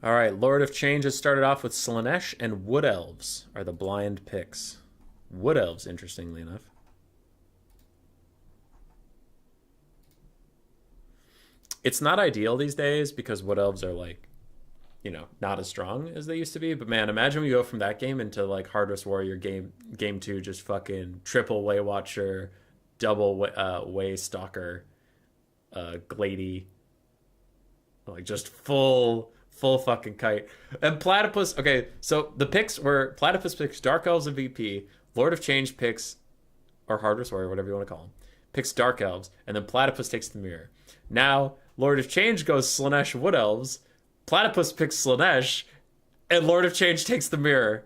All right, Lord of Change has started off with Slaanesh and Wood Elves are the blind picks. Wood Elves, interestingly enough. It's not ideal these days because Wood Elves are like, not as strong as they used to be. But man, imagine we go from that game into like Hardest Warrior game 2, just fucking triple Way Watcher, double Way Stalker, Glady, like just full fucking kite. And Platypus, okay, so the picks were Platypus picks Dark Elves and VP, Lord of Change picks, or Hardest Warrior, whatever you want to call them, picks Dark Elves, and then Platypus takes the mirror. Now, Lord of Change goes Slaanesh Wood Elves, Platypus picks Slaanesh, and Lord of Change takes the mirror.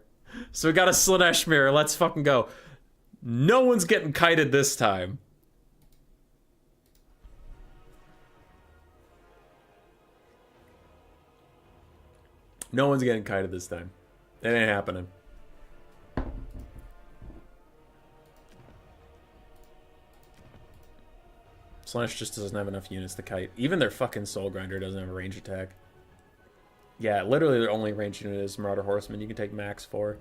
So we got a Slaanesh mirror, let's fucking go. No one's getting kited this time. No one's getting kited this time. It ain't happening. Slaanesh just doesn't have enough units to kite. Even their fucking Soul Grinder doesn't have a range attack. Yeah, literally their only range unit is Marauder Horseman. You can take max 4.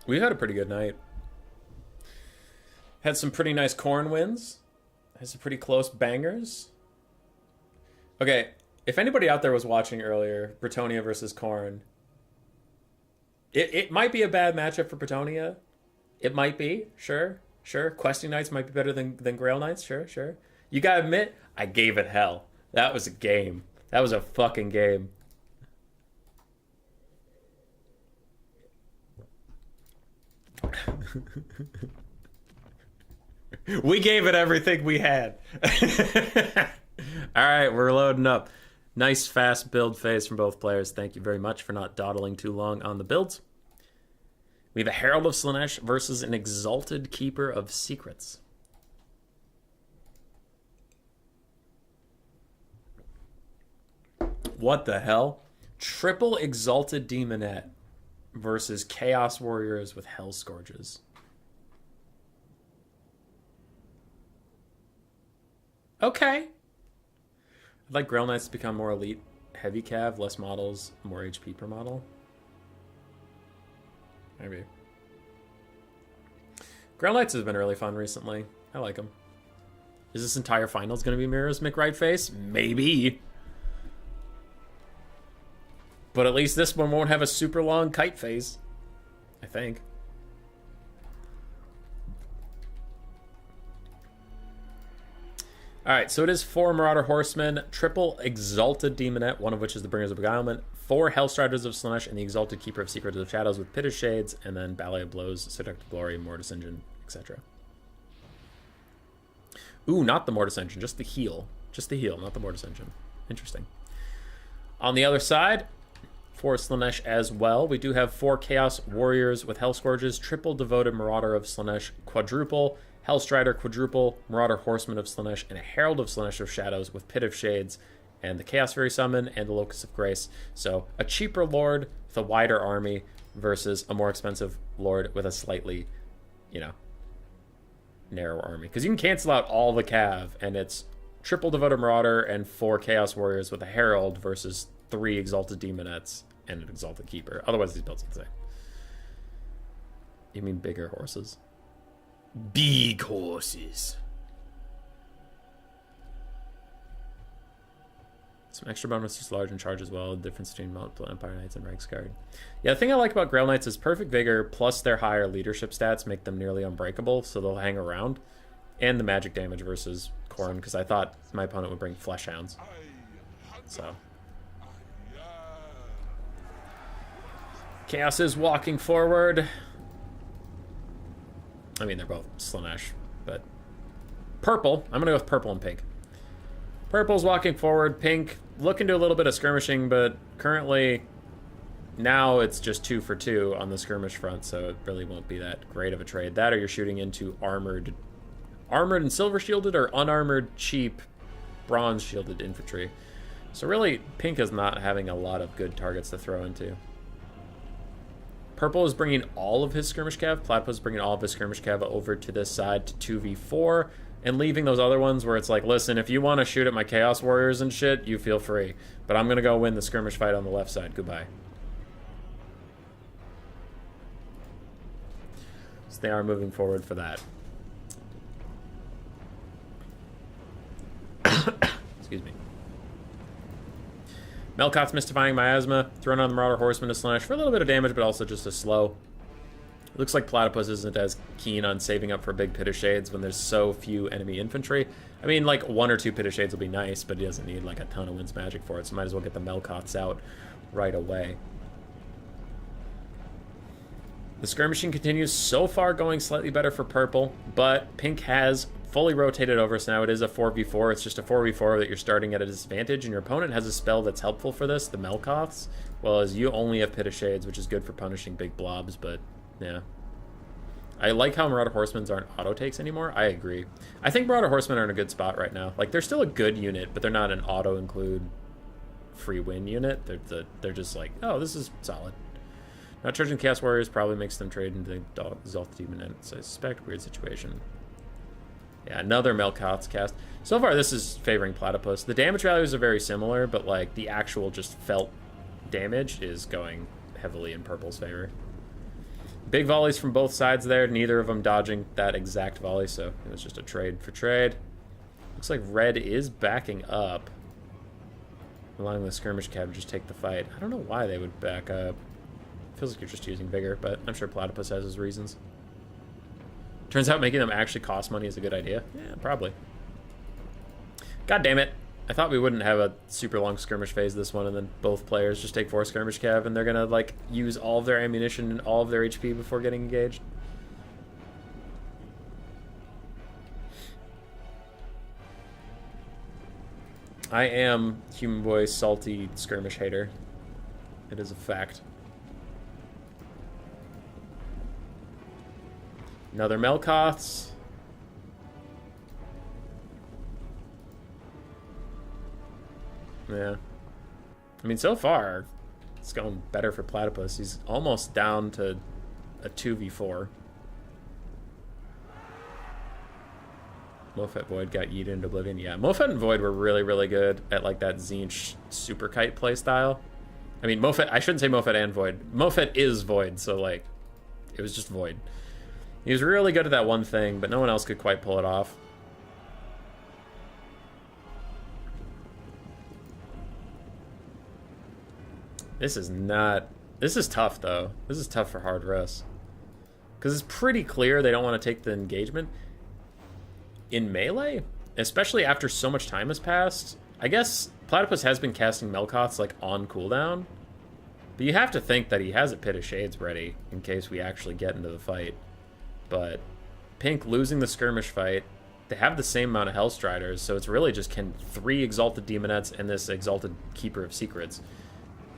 We've had a pretty good night. Had some pretty nice Khorne wins. Had some pretty close bangers. Okay, if anybody out there was watching earlier, Bretonnia versus Khorne, it might be a bad matchup for Bretonnia. It might be, sure. Questing Knights might be better than Grail Knights, sure. You gotta admit, I gave it hell. That was a game. That was a fucking game. We gave it everything we had. All right, we're loading up. Nice fast build phase from both players. Thank you very much for not dawdling too long on the builds. We have a Herald of Slaanesh versus an Exalted Keeper of Secrets. What the hell? Triple Exalted Demonette versus Chaos Warriors with Hell Scourges. Okay. I'd like Grail Knights to become more elite. Heavy cav, less models, more HP per model. Maybe. Grail Knights has been really fun recently. I like them. Is this entire finals going to be Mirrors McRightface? Maybe. But at least this one won't have a super long kite phase. I think. Alright, so it is 4 Marauder Horsemen, triple Exalted Demonette, one of which is the Bringers of Beguilement, 4 Hellstriders of Slaanesh, and the Exalted Keeper of Secrets of Shadows with Pitted Shades, and then Ballet of Blows, Seductive Glory, Mortis Engine, etc. Ooh, not the Mortis Engine, just the heal. Just the heal, not the Mortis Engine. Interesting. On the other side, for Slaanesh as well, we do have 4 Chaos Warriors with Hell Scourges, triple Devoted Marauder of Slaanesh, quadruple Hellstrider, quadruple Marauder Horseman of Slaanesh, and a Herald of Slaanesh of Shadows with Pit of Shades, and the Chaos Fury Summon, and the Locus of Grace. So a cheaper Lord with a wider army versus a more expensive Lord with a slightly, you know, narrower army. Because you can cancel out all the Cav, and it's triple Devoted Marauder and 4 Chaos Warriors with a Herald versus 3 Exalted Demonettes and an Exalted Keeper. Otherwise, these builds are the same. You mean bigger horses? Big horses. Some extra bonuses, large and charge as well. The difference between multiple Empire Knights and Reiksguard. Yeah, the thing I like about Grail Knights is perfect vigor plus their higher leadership stats make them nearly unbreakable, so they'll hang around. And the magic damage versus Khorne, because I thought my opponent would bring Flesh Hounds. So. Chaos is walking forward. I mean, they're both Slaanesh, but purple. I'm going to go with purple and pink. Purple's walking forward. Pink looking to a little bit of skirmishing, but currently now it's just 2 for 2 on the skirmish front, so it really won't be that great of a trade. That or you're shooting into armored and silver shielded or unarmored cheap bronze shielded infantry. So really, pink is not having a lot of good targets to throw into. Purple is bringing all of his skirmish cav. Platypus is bringing all of his skirmish cav over to this side to 2v4 and leaving those other ones where it's like, listen, if you want to shoot at my Chaos Warriors and shit, you feel free. But I'm going to go win the skirmish fight on the left side. Goodbye. So they are moving forward for that. Excuse me. Melkot's Mystifying Miasma, thrown on the Marauder Horseman to Slaanesh for a little bit of damage, but also just a slow. Looks like Platypus isn't as keen on saving up for big Pit of Shades when there's so few enemy infantry. I mean, like 1 or 2 Pit of Shades will be nice, but he doesn't need like a ton of Winds Magic for it, so might as well get the Melkots out right away. The skirmishing continues, so far going slightly better for purple, but pink has fully rotated over, so now it is a 4v4. It's just a 4v4 that you're starting at a disadvantage, and your opponent has a spell that's helpful for this, the Melkoths, well as you only have Pit of Shades, which is good for punishing big blobs, but yeah. I like how Marauder Horsemen aren't auto takes anymore. I agree. I think Marauder Horsemen are in a good spot right now. Like, they're still a good unit, but they're not an auto include free win unit. They're just like, oh, this is solid. Not charging Chaos Warriors probably makes them trade into Exalted Demon, so I suspect weird situation. Yeah, another Melkoth's cast. So far, this is favoring Platypus. The damage values are very similar, but like the actual just felt damage is going heavily in purple's favor. Big volleys from both sides there, neither of them dodging that exact volley, so it was just a trade for trade. Looks like red is backing up, allowing the skirmish cab to just take the fight. I don't know why they would back up. Feels like you're just using vigor, but I'm sure Platypus has his reasons. Turns out making them actually cost money is a good idea. Yeah, probably. God damn it. I thought we wouldn't have a super long skirmish phase this one, and then both players just take 4 skirmish cav, and they're gonna, like, use all of their ammunition and all of their HP before getting engaged. I am Human Boy's salty skirmish hater. It is a fact. Another Melkoths. Yeah. I mean, so far, it's going better for Platypus. He's almost down to a 2v4. Mofet Void got yeeted into oblivion. Yeah, Mofet and Void were really, really good at, like, that Tzeentch super kite playstyle. I mean, Mofet, I shouldn't say Mofet and Void. Mofet is Void, so, like, it was just Void. He was really good at that one thing, but no one else could quite pull it off. This is not... This is tough, though. This is tough for hard Russ. Because it's pretty clear they don't want to take the engagement. In melee, especially after so much time has passed, I guess Platypus has been casting Melkoths, like, on cooldown. But you have to think that he has a Pit of Shades ready in case we actually get into the fight. But Pink losing the skirmish fight, they have the same amount of Hellstriders, so it's really just 3 Exalted Demonettes and this Exalted Keeper of Secrets.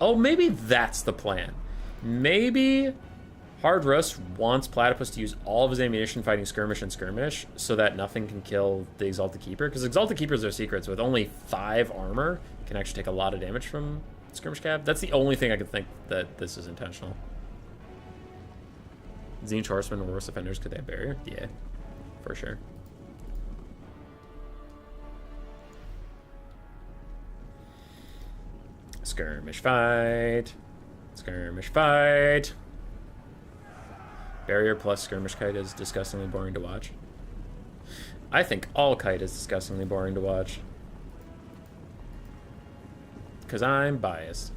Oh, maybe that's the plan. Maybe Hard Russ wants Platypus to use all of his ammunition fighting skirmish and skirmish so that nothing can kill the Exalted Keeper. Because Exalted Keepers are secrets. With only 5 armor, can actually take a lot of damage from skirmish cav. That's the only thing I could think that this is intentional. Zinch Horsemen were worse offenders. Could they have barrier? Yeah, for sure. Skirmish fight. Skirmish fight. Barrier plus skirmish kite is disgustingly boring to watch. I think all kite is disgustingly boring to watch. Because I'm biased.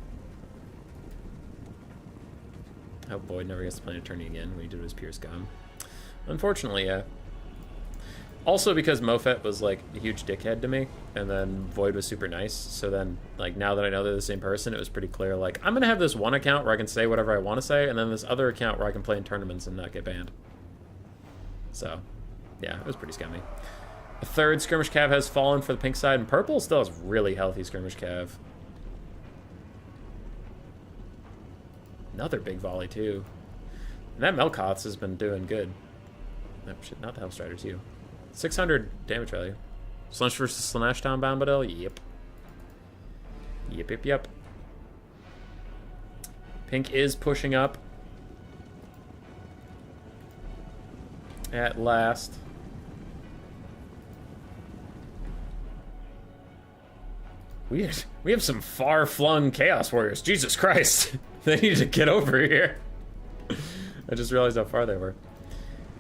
I hope Boyd never gets to play a tourney again when he did his Pierce Gum. Unfortunately, yeah. Also because Mofet was like a huge dickhead to me, and then Void was super nice, so then like now that I know they're the same person, it was pretty clear like I'm gonna have this one account where I can say whatever I want to say, and then this other account where I can play in tournaments and not get banned. So yeah, it was pretty scummy. A third skirmish cav has fallen for the pink side, and purple still has really healthy skirmish cav. Another big volley too. And that Melkoths has been doing good. No, shit, not the Hellstriders, you. 600 damage value. Slaanesh versus Slaanesh Town Bombadil? Yep. Yep, yep, yep. Pink is pushing up. At last. We have some far-flung Chaos Warriors. Jesus Christ. They need to get over here. I just realized how far they were.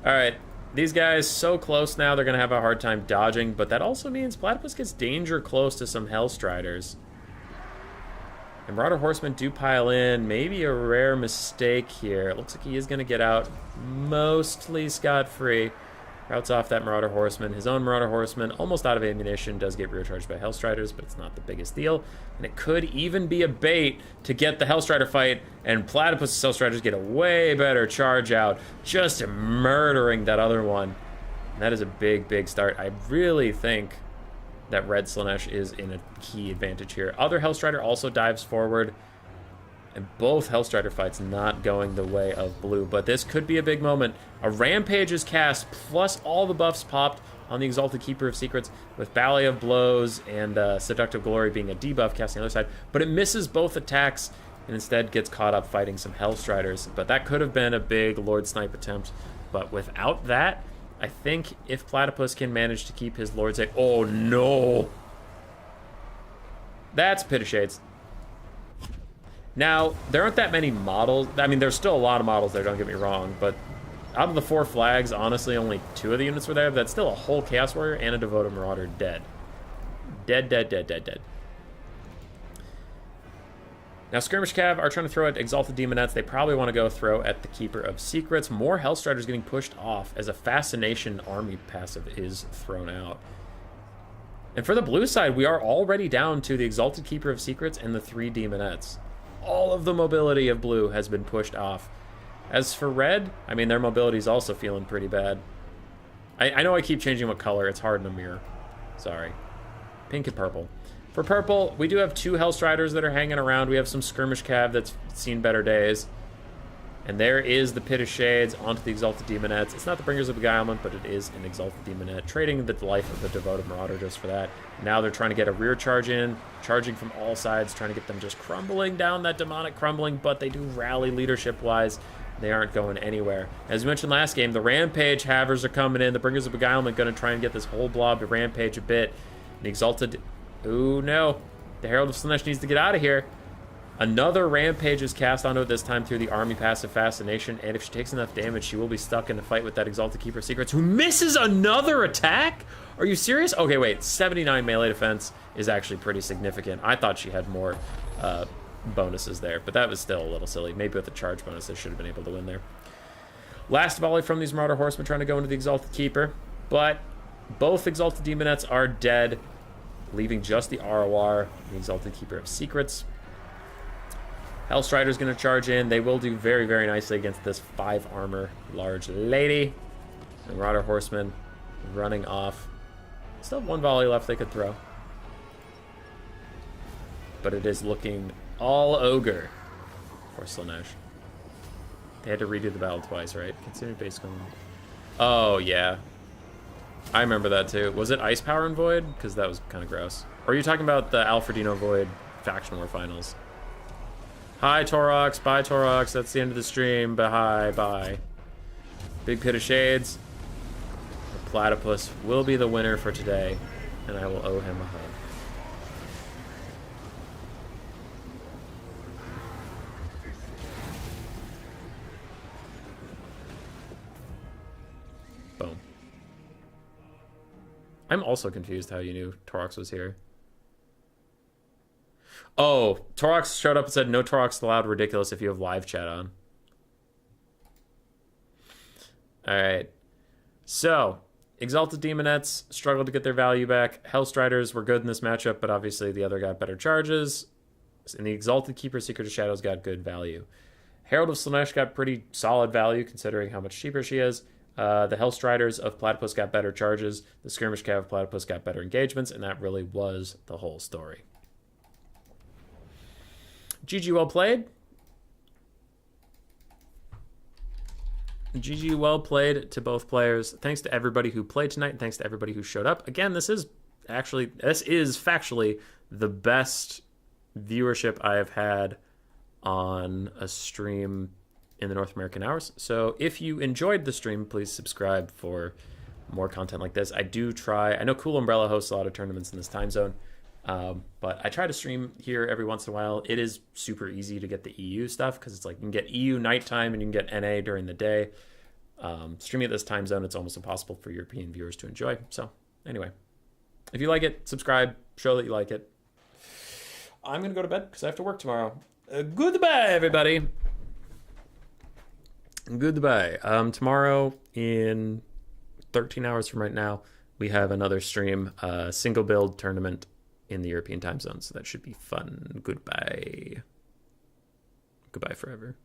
Alright. These guys so close now, they're going to have a hard time dodging, but that also means Platypus gets danger close to some Hellstriders. And Marauder Horsemen do pile in. Maybe a rare mistake here. It looks like he is going to get out mostly scot-free. Routes off that Marauder Horseman. His own Marauder Horseman, almost out of ammunition, does get rear charged by Hellstriders, but it's not the biggest deal. And it could even be a bait to get the Hellstrider fight, and Platypus' Hellstriders get a way better charge out, just murdering that other one. And that is a big, big start. I really think that red Slaanesh is in a key advantage here. Other Hellstrider also dives forward, and both Hellstrider fights not going the way of blue. But this could be a big moment. A Rampage is cast, plus all the buffs popped on the Exalted Keeper of Secrets, with Ballet of Blows and Seductive Glory being a debuff casting the other side. But it misses both attacks, and instead gets caught up fighting some Hellstriders. But that could have been a big Lord Snipe attempt. But without that, I think if Platypus can manage to keep his Lord's... Oh, no! That's Pit of Shades. Now, there aren't that many models. I mean, there's still a lot of models there, don't get me wrong, but out of the 4 flags, honestly, only 2 of the units were there. But that's still a whole Chaos Warrior and a Devoted Marauder dead. Dead, dead, dead, dead, dead. Now, Skirmish Cav are trying to throw at Exalted Demonettes. They probably want to go throw at the Keeper of Secrets. More Hellstriders getting pushed off as a Fascination army passive is thrown out. And for the blue side, we are already down to the Exalted Keeper of Secrets and the 3 Demonettes. All of the mobility of blue has been pushed off. As for red, I mean, their mobility is also feeling pretty bad. I know I keep changing what color. It's hard in a mirror. Sorry. Pink and purple. For purple, we do have 2 Hellstriders that are hanging around. We have some Skirmish Cav that's seen better days. And there is the Pit of Shades onto the Exalted Demonettes. It's not the Bringers of Beguilement, but it is an Exalted Demonette. Trading the life of the Devoted Marauder just for that. Now they're trying to get a rear charge in, charging from all sides, trying to get them just crumbling down that demonic crumbling, but they do rally leadership-wise. They aren't going anywhere. As we mentioned last game, the Rampage Havers are coming in. The Bringers of Beguilement going to try and get this whole blob to Rampage a bit. The Exalted... Ooh, no. The Herald of Slaanesh needs to get out of here. Another Rampage is cast onto it, this time through the Army passive Fascination, and if she takes enough damage, she will be stuck in a fight with that Exalted Keeper of Secrets, who misses another attack? Are you serious? Okay, wait, 79 melee defense is actually pretty significant. I thought she had more bonuses there, but that was still a little silly. Maybe with the charge bonus, they should have been able to win there. Last volley from these Marauder Horsemen trying to go into the Exalted Keeper, but both Exalted Demonettes are dead, leaving just the ROR, the Exalted Keeper of Secrets. Hellstrider's going to charge in. They will do very, very nicely against this 5 armor large lady. And Marauder Horsemen running off. Still have 1 volley left they could throw. But it is looking all ogre for Slaanesh. They had to redo the battle twice, right? Considered base going. Oh, yeah. I remember that too. Was it Ice Power and Void? Because that was kind of gross. Or are you talking about the Alfredino Void Faction War Finals? Hi, Torox. Bye, Torox. That's the end of the stream. Bye, bye. Big Pit of Shades. The Platypus will be the winner for today, and I will owe him a hug. Boom. I'm also confused how you knew Torox was here. Oh, Torox showed up and said, no Torox allowed, ridiculous if you have live chat on. Alright. So, Exalted Demonettes struggled to get their value back. Hellstriders were good in this matchup, but obviously the other got better charges. And the Exalted Keeper Secret of Shadows got good value. Herald of Slaanesh got pretty solid value considering how much cheaper she is. The Hellstriders of Platypus got better charges. The Skirmish Cav of Platypus got better engagements, and that really was the whole story. GG, well played. GG, well played to both players. Thanks to everybody who played tonight, and thanks to everybody who showed up. Again, this is factually the best viewership I have had on a stream in the North American hours. So if you enjoyed the stream, please subscribe for more content like this. I do try. I know Cool Umbrella hosts a lot of tournaments in this time zone. But I try to stream here every once in a while. It is super easy to get the EU stuff because it's like you can get EU nighttime and you can get NA during the day. Streaming at this time zone, it's almost impossible for European viewers to enjoy. So anyway, if you like it, subscribe, show that you like it. I'm going to go to bed because I have to work tomorrow. Goodbye, everybody. Goodbye. Tomorrow in 13 hours from right now, we have another stream, single build tournament in the European time zone, so that should be fun. Goodbye. Goodbye forever.